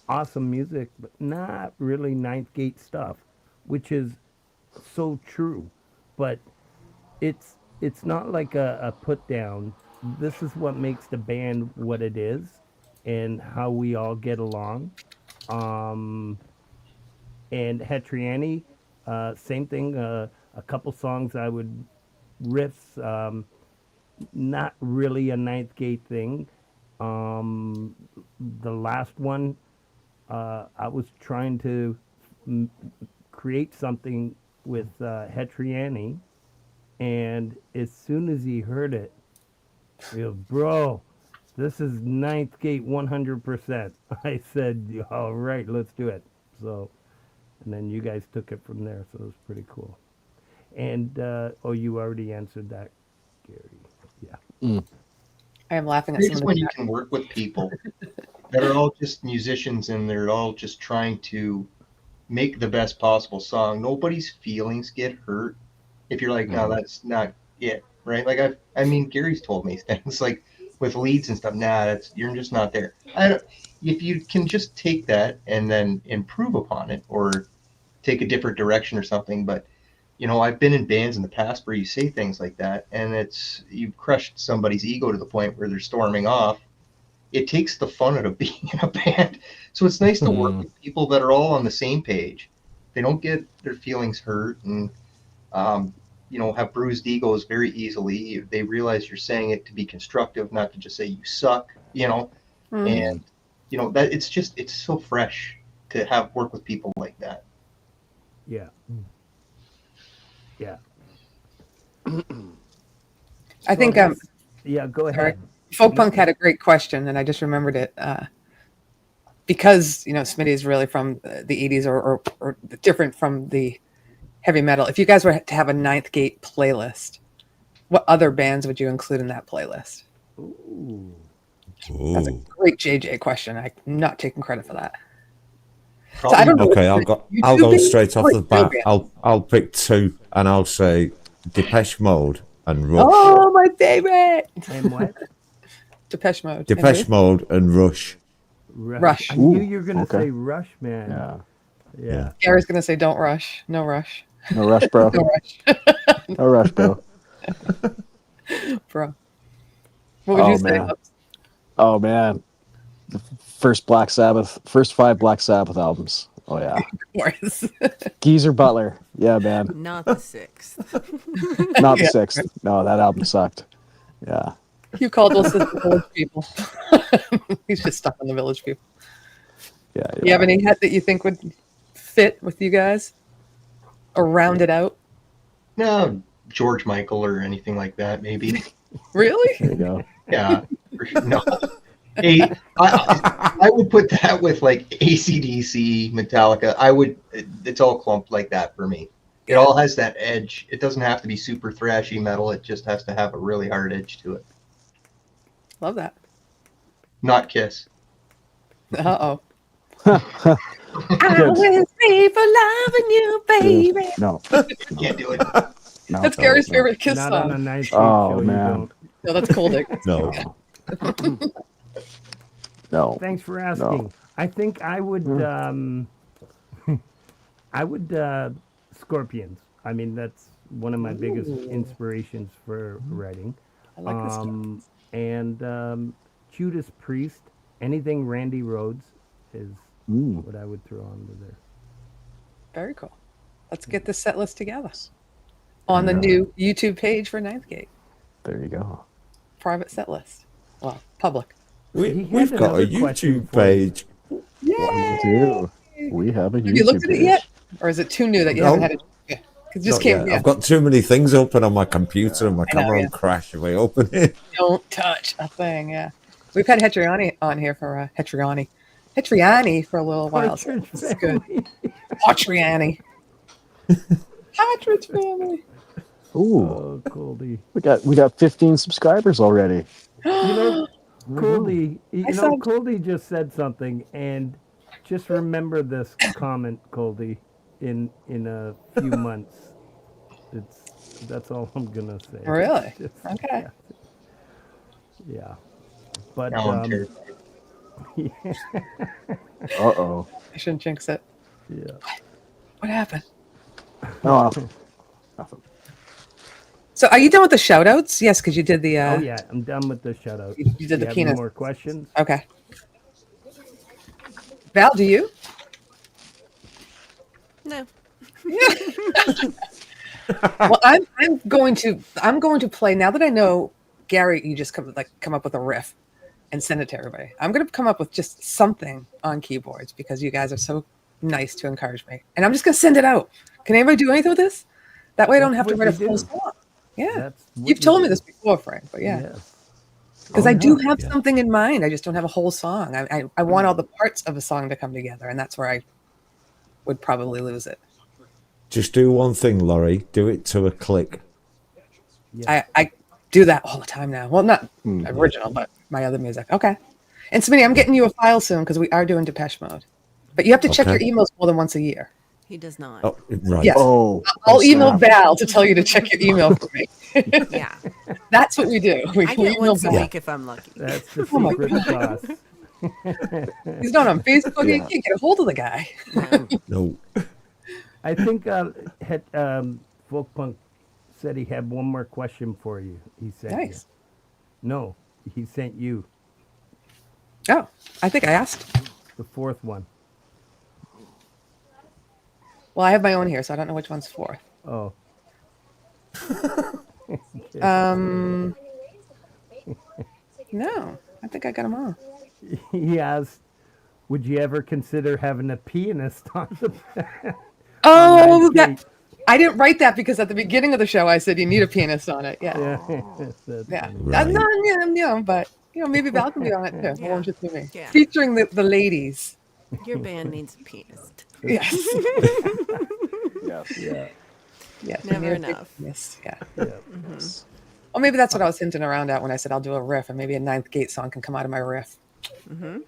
awesome music, but not really Ninth Gate stuff, which is so true. But it's not like a put down. This is what makes the band what it is, and how we all get along. Um, and Hetriani, same thing. A couple songs I would riffs, not really a Ninth Gate thing. Um, the last one, I was trying to m- create something with Hetriani, and as soon as he heard it, he goes, "Bro, this is Ninth Gate 100%." I said, "All right, let's do it." So, and then you guys took it from there, so it was pretty cool. And oh, you already answered that, Gary. Yeah. Mm. I am laughing at Great some is of when the you chat. can work with people that are all just musicians and they're all just trying to make the best possible song. Nobody's feelings get hurt if you're like, no, that's not it, right? Like I mean, Gary's told me things like with leads and stuff. Nah, you're just not there. If you can just take that and then improve upon it, or take a different direction or something. But I've been in bands in the past where you say things like that, and you've crushed somebody's ego to the point where they're storming off. It takes the fun out of being in a band. So it's nice to work with people that are all on the same page. They don't get their feelings hurt and have bruised egos very easily. They realize you're saying it to be constructive, not to just say you suck. And that it's so fresh to have work with people like that. Yeah. Yeah. I think yeah, go ahead. sorry. Folk Punk had a great question, and I just remembered it because Smitty is really from the 80s or different from the heavy metal. If you guys were to have a Ninth Gate playlist, what other bands would you include in that playlist? Ooh. That's a great JJ question. I'm not taking credit for that. Probably, So I don't know. Okay, I'll go straight off the bat. Band. I'll pick two, and I'll say Depeche Mode and Rush. Oh, my favorite! And what? Depeche Mode. Depeche Mode and Rush. Rush. I knew you were going to okay. say Rush, man. Yeah. Gary's gonna say, "Don't rush. No rush. No rush, bro. No rush, No rush, bro. bro." What would you say? Man. Oh man, the first first 5 Black Sabbath albums. Oh yeah, Morris? Geezer Butler. Yeah, man. Not the 6th. Not the 6th. No, that album sucked. Yeah. You called us the Village People. He's just stuck on the Village People. Yeah. You have any hat that you think would fit with you guys, or round it out? No, George Michael or anything like that, maybe. Really? There you go. Yeah. No. Hey, I would put that with like AC/DC, Metallica. It's all clumped like that for me. It all has that edge. It doesn't have to be super thrashy metal. It just has to have a really hard edge to it. Love that. Not Kiss. Uh-oh. I will pay for loving you, baby. No. Can't do it. No, That's no, Gary's no. favorite Kiss Not on a song. nice Oh, show, you man. don't. No, that's Cold Dick. No. No. Thanks for asking. No. I think I would Scorpions. I mean, that's one of my biggest inspirations for writing. I like this stuff. And Judas Priest, anything Randy Rhoads is what I would throw onto there. Very cool. Let's get this set list together on the new YouTube page for Ninth Gate. There you go. Private set list. Well, public. We've got a another question YouTube for you. page. We do. We have a YouTube Have you looked at it page. yet? Or is it too new that you No. haven't had it? Yeah. 'Cause it just Not came. yet. Yeah. I've got too many things open on my computer, and my I know, camera yeah. will crash if I open it. Don't touch a thing. Yeah. We've had Hetriani on here for Hetriani for a little while. So Partridge this is good. Family. Hetriani. Partridge Family. Ooh, Oh, Goldie. we got 15 subscribers already. You know, Goldie, I saw- Goldie just said something, and just remember this comment, Goldie, in a few months. That's all I'm gonna say. Really? Just- Okay. Yeah. But Now I'm terrified. Uh-oh. I shouldn't jinx it. yeah. What happened? Oh, nothing. So are you done with the shout outs? Yes, because you did the Oh yeah, I'm done with the shout out. you did the Have any Pianist. more questions? Okay. Val, do you? No. Well, I'm going to play now that I know Gary. You just come up with a riff and send it to everybody. I'm going to come up with just something on keyboards because you guys are so nice to encourage me, and I'm just going to send it out. Can anybody do anything with this? That way, I don't have to what write a you full do. song. Yeah, That's what you've you told me do. this before, Frank. But yeah, Yes. because Oh, I do yeah. have Yeah. something in mind. I just don't have a whole song. I want all the parts of a song to come together, and that's where I would probably lose it. Just do one thing, Laurie. Do it to a click. I do that all the time now. Well, not original, but my other music. Okay. And Smitty, I'm getting you a file soon because we are doing Depeche Mode. But you have to check your Okay. emails more than once a year. He does not. Oh, right. Yes. Oh, I'll email snap. Val to tell you to check your email for me. Yeah. That's what we do. We I we get email once a Val. week if I'm lucky. That's the Oh my secret sauce. He's not on Facebook. You Yeah. can't get a hold of the guy. No. I think Folk Punk said he had one more question for you. He said, Nice. No, he sent you Oh, I think I asked. the fourth one. Well, I have my own here, so I don't know which one's fourth. Oh, No, I think I got them all. he asked, would you ever consider having a pianist on the Oh, Ninth that Gate? I didn't write that because at the beginning of the show I said you need a pianist on it. Yeah, Yeah, that's yeah. funny. Right. No, but maybe Val can be on it too. It Yeah. won't just be me. Yeah. Featuring the ladies. Your band needs a pianist. Yes. Yes. Yeah, Yes. we Never need a big enough. pianist, yeah. yeah. Well, maybe that's what I was hinting around at when I said I'll do a riff, and maybe a Ninth Gate song can come out of my riff. There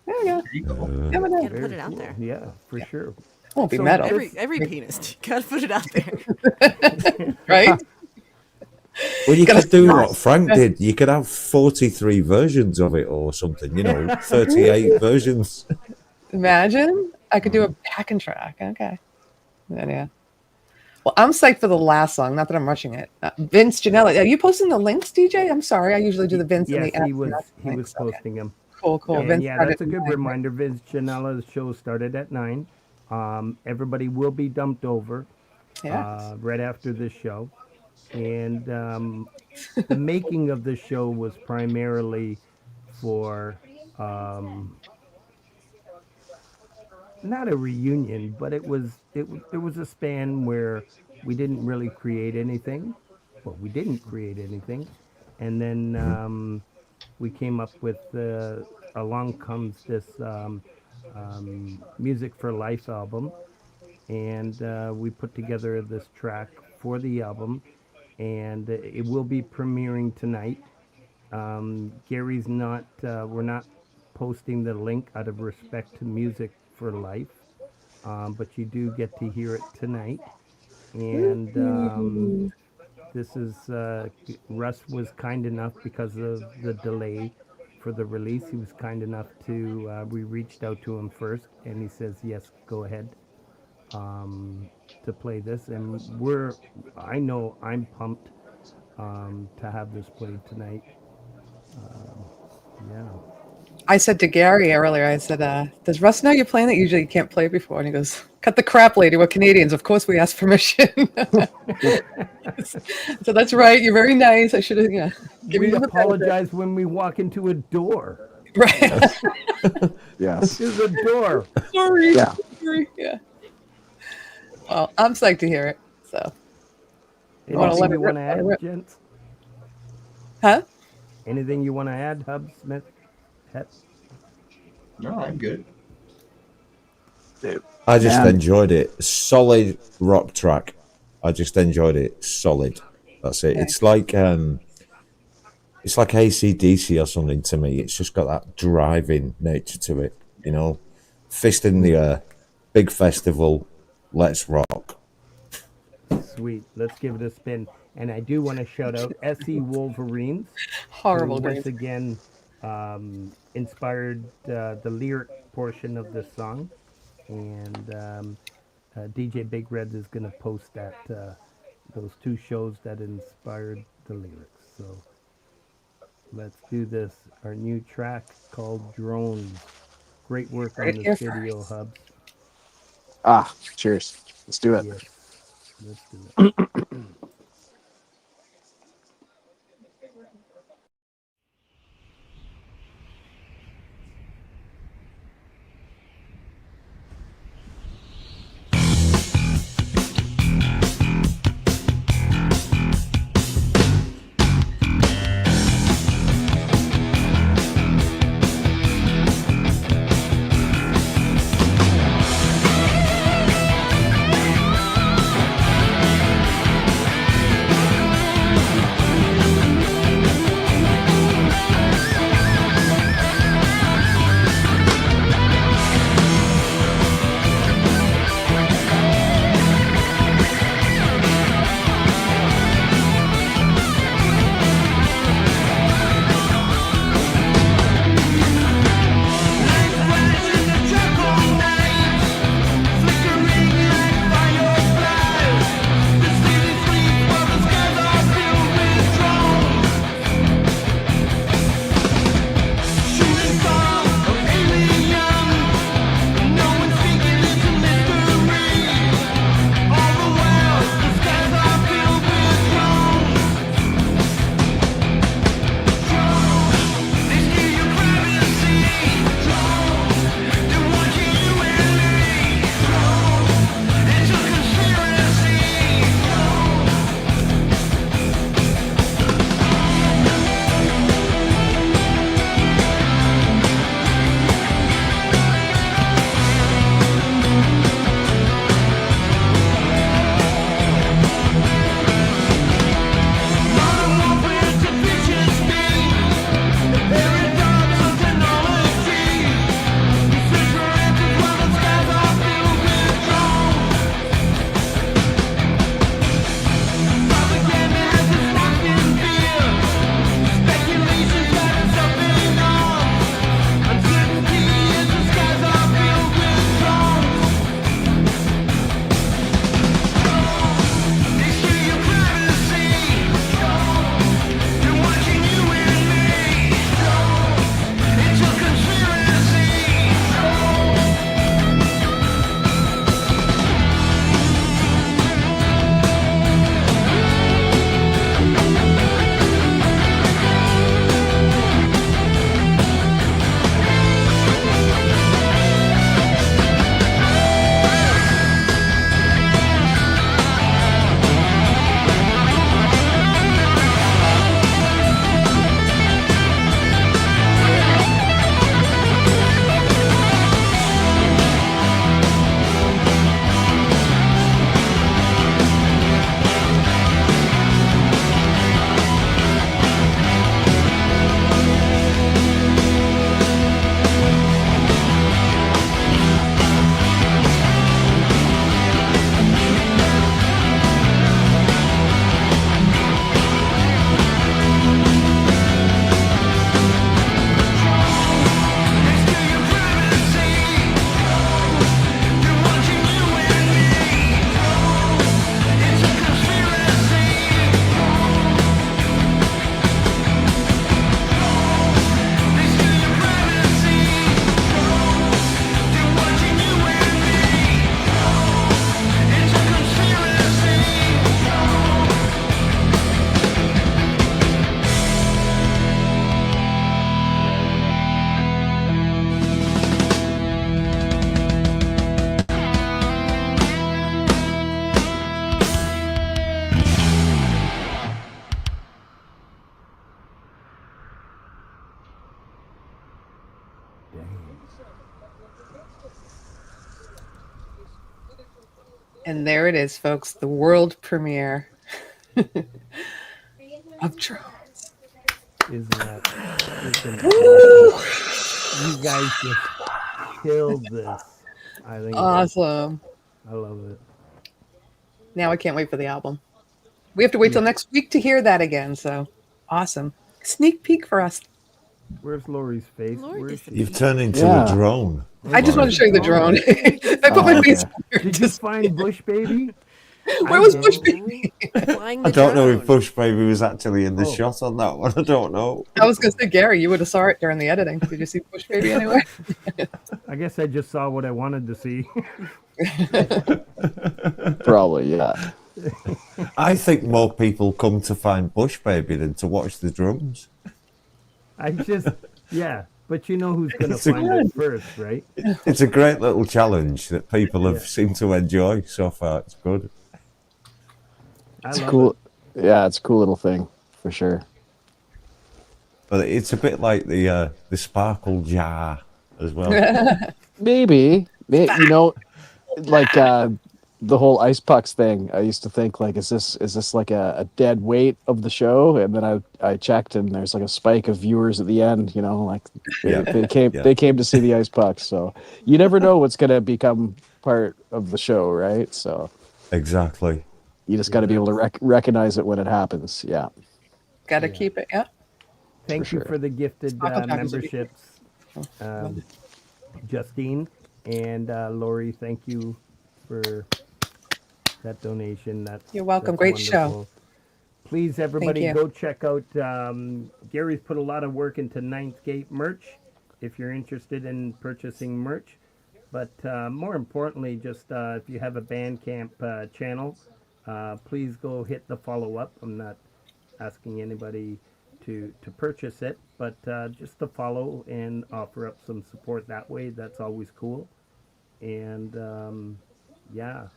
we go. Never know. Gotta put it out there. Yeah, for sure. Won't be So metal, Every pianist, gotta put it out there. right? Well, you Gotta could do start. what Frank did. You could have 43 versions of it or something, 38 versions. Imagine I could do a backing track. Okay. Yeah. Well, I'm psyched for the last song. Not that I'm rushing it. Vince Janella, are you posting the links, DJ? I'm sorry. I usually do the Vince and Yes, the he was links. Okay. posting them. Cool. And Vince yeah, started that's a good at 9. reminder. Vince Gianella's show started at 9. Everybody will be dumped over Yeah. right after this show. And the making of the show was primarily for not a reunion, but it was a span where we didn't really create anything. Well, we didn't create anything, and then we came up with along comes this Music for Life album, and we put together this track for the album, and it will be premiering tonight. Gary's not, we're not posting the link out of respect to Music for Life, but you do get to hear it tonight. And this is, Russ was kind enough because of the delay for the release. He was kind enough to, we reached out to him first, and he says, yes, go ahead. To play this, and I know I'm pumped to have this played tonight. Yeah. I said to Gary earlier, I said, does Russ know you're playing that? Usually you can't play before. And he goes, cut the crap, lady. We're Canadians. Of course we ask permission. So that's right. You're very nice. I should have, give We you the benefit. apologize when we walk into a door. Right. Yes. There's a door. Sorry. Yeah. Sorry. Yeah. Well, I'm psyched to hear it. So, wanna Anything let it you want to rip, let it add, rip. gents? huh? Anything you want to add, Hub Smith? No, I'm good. I just Man. enjoyed it. Solid rock track. I just enjoyed it. Solid. That's it. It's like AC/DC or something to me. It's just got that driving nature to it. Fist in the air, big festival. Let's rock. Sweet. Let's give it a spin. And I do want to shout out SE Wolverines. Horrible who green. once again inspired the lyric portion of this song. And DJ Big Red is going to post those two shows that inspired the lyrics. So let's do this. Our new track called Drones. Great work on Right this here video, first. Hubs. Cheers. Let's do it. Yes. Let's do it. Thank And there it is, folks, the world premiere of drones. Isn't that you guys just killed this. I think Awesome. I love it. Now I can't wait for the album. We have to wait till next week to hear that again. So awesome. Sneak peek for us. Where's Lori's face? Lori Where's disappeared. You've turned into Yeah. a drone. I just want to show you the drone. I put my face here. Did you find Bush Baby? Where was Bush Baby? Flying the I don't know drone. if Bush Baby was actually in the Oh. shot on that one. I don't know. I was going to say, Gary, you would have saw it during the editing. Did you see Bush Baby anywhere? I guess I just saw what I wanted to see. Probably, yeah. I think more people come to find Bush Baby than to watch the drums. I just, yeah. But you know who's going to It's a- find it first, right? It's a great little challenge that people have Yeah. seemed to enjoy so far. It's good. I It's love cool. Yeah, it's a cool little thing for sure. But it's a bit like the sparkle jar as well. Maybe, you know, like the whole ice pucks thing. I used to think like, is this like a dead weight of the show? And then I checked, and there's like a spike of viewers at the end. You know, like Yeah. they came Yeah. they came to see the ice pucks. So you never know what's gonna become part of the show, right? So Exactly. you just got to be able to recognize it when it happens. Yeah. Got to keep it. Yeah. Thank you sure. for the gifted Sparkle Tacos would be- memberships, Justine and Lori. Thank you for that donation. You're welcome. Great show. wonderful. Please, everybody, you. go check out. Gary's put a lot of work into Ninth Gate merch. If you're interested in purchasing merch, but more importantly, just if you have a Bandcamp channel, please go hit the follow up. I'm not asking anybody to purchase it, but just to follow and offer up some support that way. That's always cool. And yeah,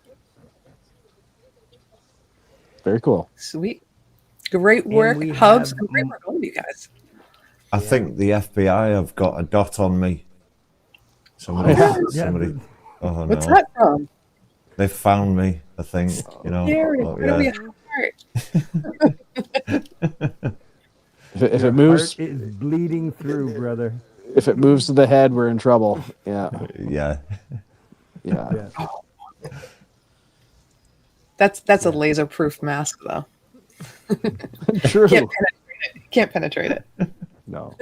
Very cool. Sweet. Great work, we Hubs. have- And great work, all of you guys. I think the FBI have got a dot on me. Somebody, somebody. Oh What's no! that from? They found me. I think you know. Gary, Oh, where do we yeah. heart? If it your moves, heart is bleeding through, brother. if it moves to the head, we're in trouble. Yeah. Yeah. Yeah. Yeah. That's a laser-proof mask, though. True. Can't penetrate it. No,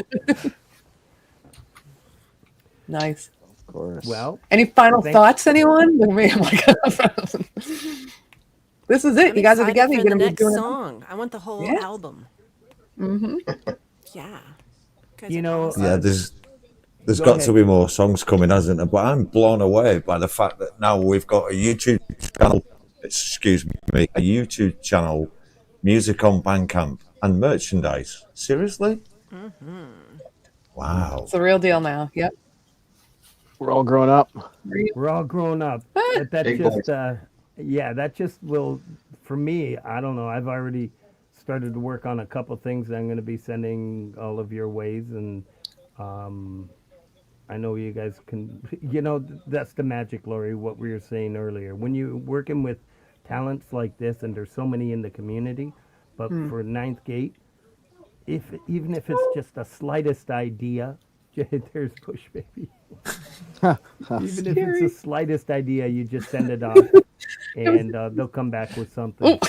Nice. of course. Well, Any final Thank- thoughts, anyone? Look at me, I'm like, this is it. I'm You guys are excited together. for You're the going to be next doing it. song. I want the whole Yes. album. Mm-hmm. Yeah. Guys You are know, awesome. Yeah, there's Go got ahead. to be more songs coming, hasn't there? But I'm blown away by the fact that now we've got a YouTube channel. Excuse me, a YouTube channel, music on Bandcamp, and merchandise. Seriously? Wow. It's the real deal now. Yep. We're all grown up. we're all grown up. But that Big just, yeah, that just will, for me, I don't know. I've already started to work on a couple things that I'm going to be sending all of your ways. And I know you guys can, you know, that's the magic, Lori, what we were saying earlier. When you're working with talents like this, and there's so many in the community, but for Ninth Gate, even if it's just the slightest idea, there's Push Baby. Even if it's the slightest idea, you just send it off, and they'll come back with something.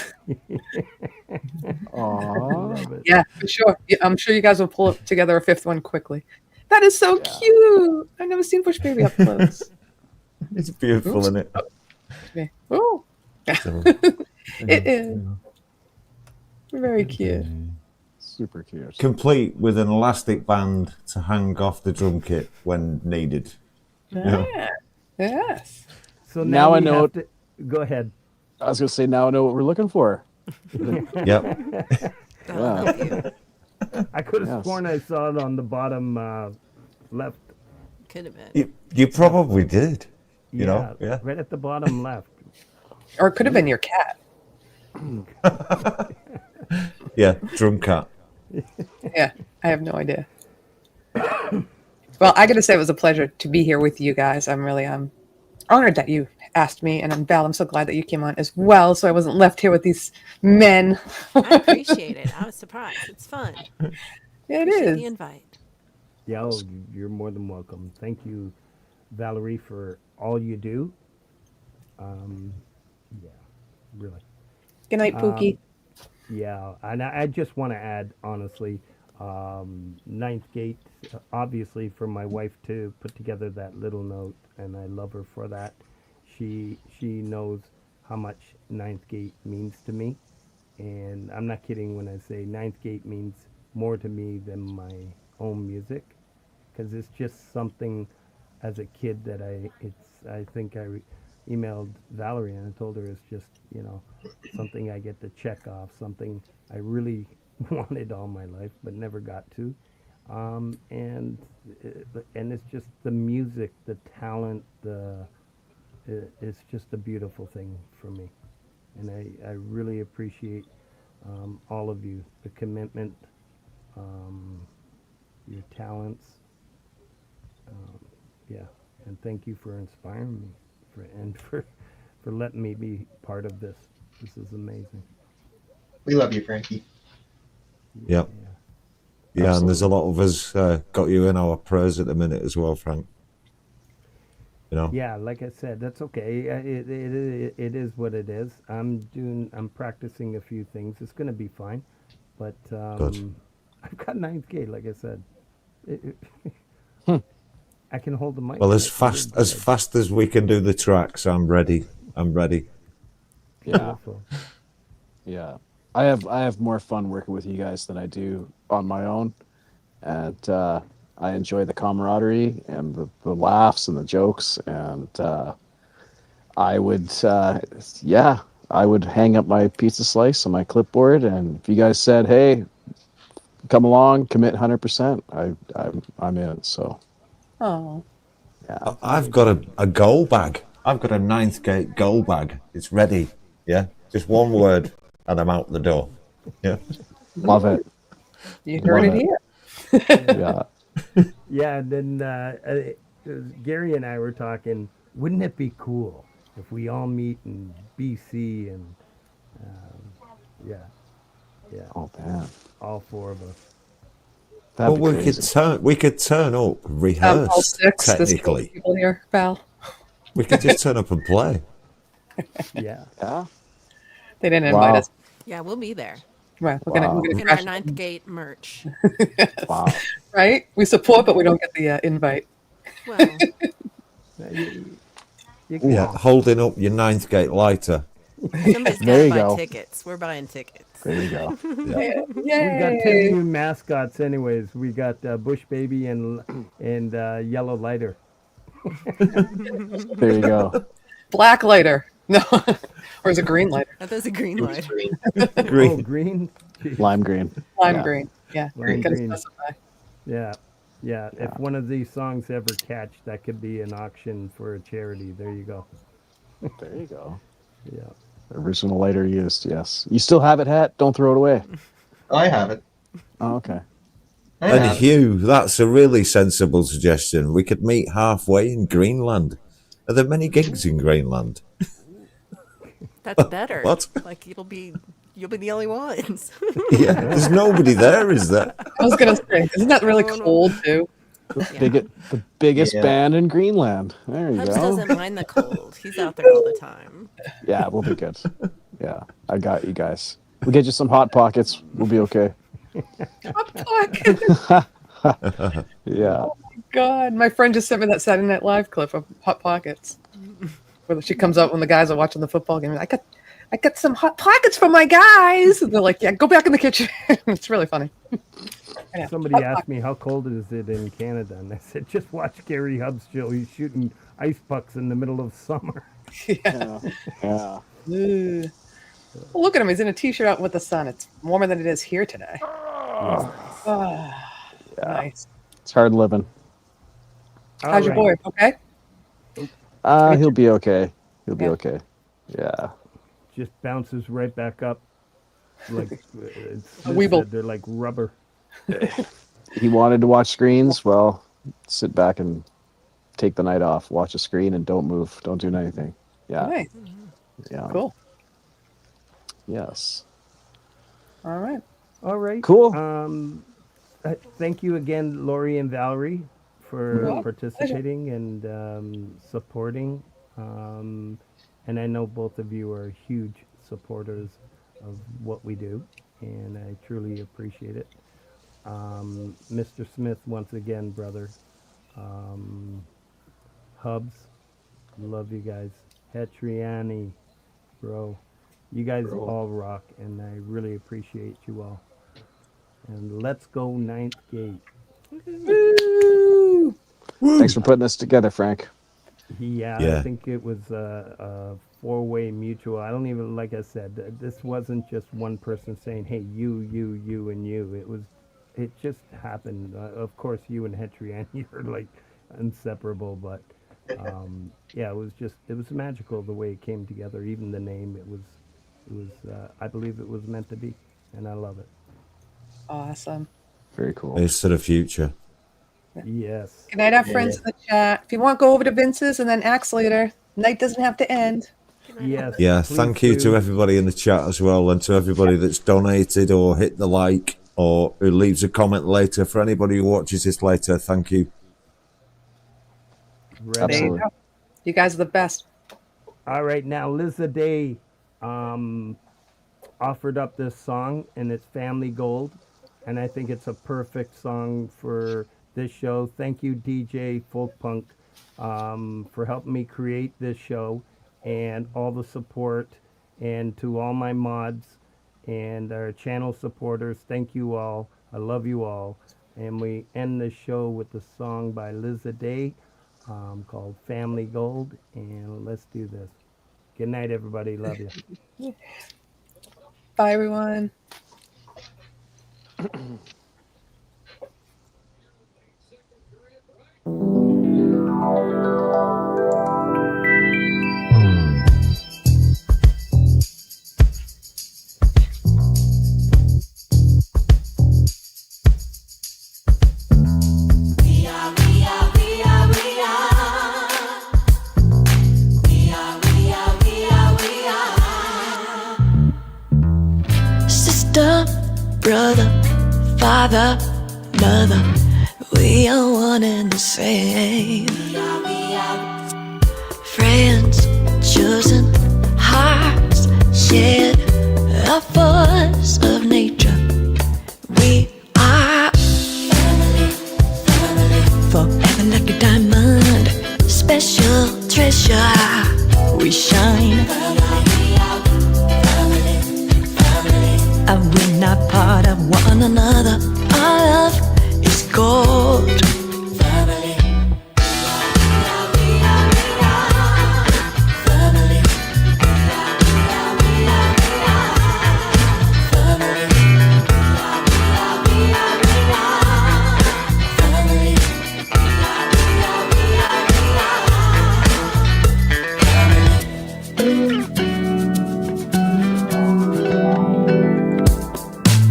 Aww. Love it. Yeah, for sure. Yeah, I'm sure you guys will pull together a fifth one quickly. That is so cute. I've never seen Push Baby up close. It's beautiful, isn't it? Okay. Oh, So, it is. Very cute. Super cute. complete with an elastic band to hang off the drum kit when needed. Yeah. Yes. So Now I we know have to, go ahead. I was gonna say now I know what we're looking for. Yep. That'll help you. I could have Yes. sworn I saw it on the bottom left. Could have been. You probably did. You know? Yeah. Right at the bottom left. Or it could have been your cat. Yeah. Drum cat. Yeah, I have no idea. Well, I got to say it was a pleasure to be here with you guys. I'm honored that you asked me, and Val, I'm so glad that you came on as well, so I wasn't left here with these men. I appreciate it. I was surprised. It's fun. It Appreciate the is. invite. Yeah, oh, you're more than welcome. Thank you, Valerie, for all you do. Yeah, really. Good night, Pookie. Yeah, and I just want to add, honestly, Ninth Gate, obviously, for my wife to put together that little note, and I love her for that. She knows how much Ninth Gate means to me, and I'm not kidding when I say Ninth Gate means more to me than my own music, because it's just something as a kid that I think emailed Valerie and I told her it's just, something I get to check off, something I really wanted all my life but never got to. And it's just the music, the talent, it's just a beautiful thing for me. And I really appreciate all of you, the commitment, your talents. Yeah, and thank you for inspiring me for letting me be part of this. This is amazing. We love you, Frankie. Yeah. Yeah, and there's a lot of us got you in our prayers at the minute as well, Frank. Yeah, like I said, that's okay. It is what it is. I'm practicing a few things. It's gonna be fine, but I've got ninth gate, like I said. I can hold the mic. Well, as fast as we can do the tracks, I'm ready. Yeah. Yeah. I have more fun working with you guys than I do on my own. And I enjoy the camaraderie and the laughs and the jokes. And I would hang up my pizza slice on my clipboard. And if you guys said, hey, come along, commit 100%, I'm in. So. Oh. Yeah. I've got a goal bag. I've got a ninth gate goal bag. It's ready. Yeah. Just one word and I'm out the door. Yeah. Love it. You heard it here. Yeah. Yeah, and then Gary and I were talking, wouldn't it be cool if we all meet in BC and yeah. Oh man. All four of us. Well, we could turn up All rehearsed six. There's technically. people here, Val. We could just turn up and play. Yeah. Yeah. They didn't invite us. Yeah, we'll be there. Right. We're gonna In our crash. ninth gate merch. Wow. Right? We support, but we don't get the invite. Well, Yeah, holding up your ninth gate lighter. somebody's There got you to buy go. tickets. We're buying tickets. There you go. Yeah. We got two Yay! new mascots, anyways. We got Bush Baby and Yellow Lighter. There you go. Black lighter. No. Or is it green lighter? Oh, there's a green light. Oh, Green. green. Jeez. Lime green. Lime Yeah. green. Yeah. Lime Gotta green. specify. Yeah. If one of these songs ever catch, that could be an auction for a charity. There you go. There you go. Yeah. Original lighter used, yes. You still have it, Hat? Don't throw it away. I have it. Oh, okay. I And have it. Hugh, that's a really sensible suggestion. We could meet halfway in Greenland. Are there many gigs in Greenland? That's better. What? Like you'll be the only ones. Yeah, there's nobody there, is there? I was gonna say, isn't that really No, no. cold too? Yeah. The biggest Yeah. band in Greenland. There you Hubs go. doesn't mind the cold. He's out there all the time. Yeah, we'll be good. Yeah, I got you guys. We'll get you some Hot Pockets. We'll be okay. Hot Pocket. Yeah. God, my friend just sent me that Saturday Night Live clip of Hot Pockets, where she comes out when the guys are watching the football game. I got some Hot Pockets for my guys. And they're like, yeah, go back in the kitchen. It's really funny. Yeah. Somebody asked me how cold is it in Canada, and I said, just watch Gary Hubs show. He's shooting ice pucks in the middle of summer. Yeah. Yeah. Ugh. Well, look at him. He's in a t-shirt out with the sun. It's warmer than it is here today. Ah, Yeah. nice. It's hard living. How's your boy? Okay. He'll be okay. He'll be Yeah. okay. Yeah. Just bounces right back up. Like it's A weeble. they're like rubber. He wanted to watch screens. Well, sit back and take the night off, watch a screen, and don't move, don't do anything. Yeah, Nice. yeah, Cool. yes, All right. All right. cool. Thank you again, Lori and Valerie, for welcome. participating and supporting. And I know both of you are huge supporters of what we do, and I truly appreciate it. Mr. Smith, once again, brother. Hubs, love you guys. Hetriani, bro. You guys all rock, and I really appreciate you all. And let's go Ninth Gate. Thanks for putting this together, Frank. Yeah, Yeah. I think it was a four-way mutual. I don't even, like I said, this wasn't just one person saying, hey, you, and you. It just happened. Of course, you and Hetriani are like inseparable, but yeah, it was magical the way it came together. Even the name, it was I believe it was meant to be, and I love it. Awesome. Very cool. It's to the future. Yes. Good night, our friends in the chat. If you want, go over to Vince's and then axe later. Night doesn't have to end. Yes. Yeah, please thank you do. to everybody in the chat as well, and to everybody that's donated or hit the like or who leaves a comment later. For anybody who watches this later, thank you. Ready. There you Absolutely. go. You guys are the best. All right, now Liza Day offered up this song, and it's Family Gold, and I think it's a perfect song for this show. Thank you, DJ Folk Punk, for helping me create this show, and all the support, and to all my mods and our channel supporters. Thank you all. I love you all. And we end the show with the song by Liza Day called Family Gold, and let's do this. Good night, everybody. Love you. Bye, everyone. Sister, brother, father, mother, we are one and the same. Friends, chosen, hearts shared, a force of nature. We are forever like a diamond, special treasure. We shine. And we're not part of one another. Our love is gold.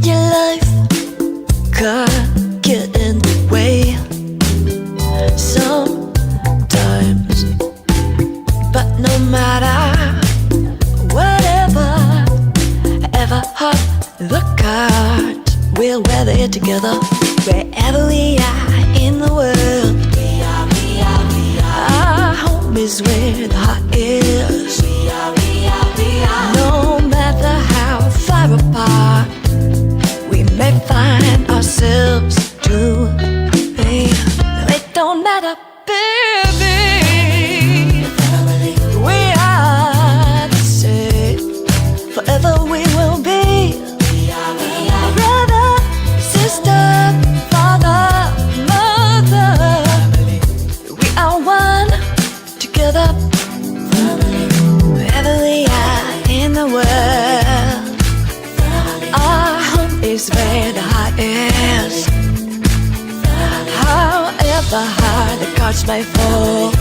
Your life could get in the way sometimes, but no matter whatever, ever hard the cards, we'll weather it together wherever we are in the world. Our home is where the heart is. No matter how far apart we may find ourselves to be, it don't matter, baby. We are the same. Forever we will be. Brother, sister, father, mother. We are one together. Wherever we are in the world, our home is where the heart is. However hard the cards may fall,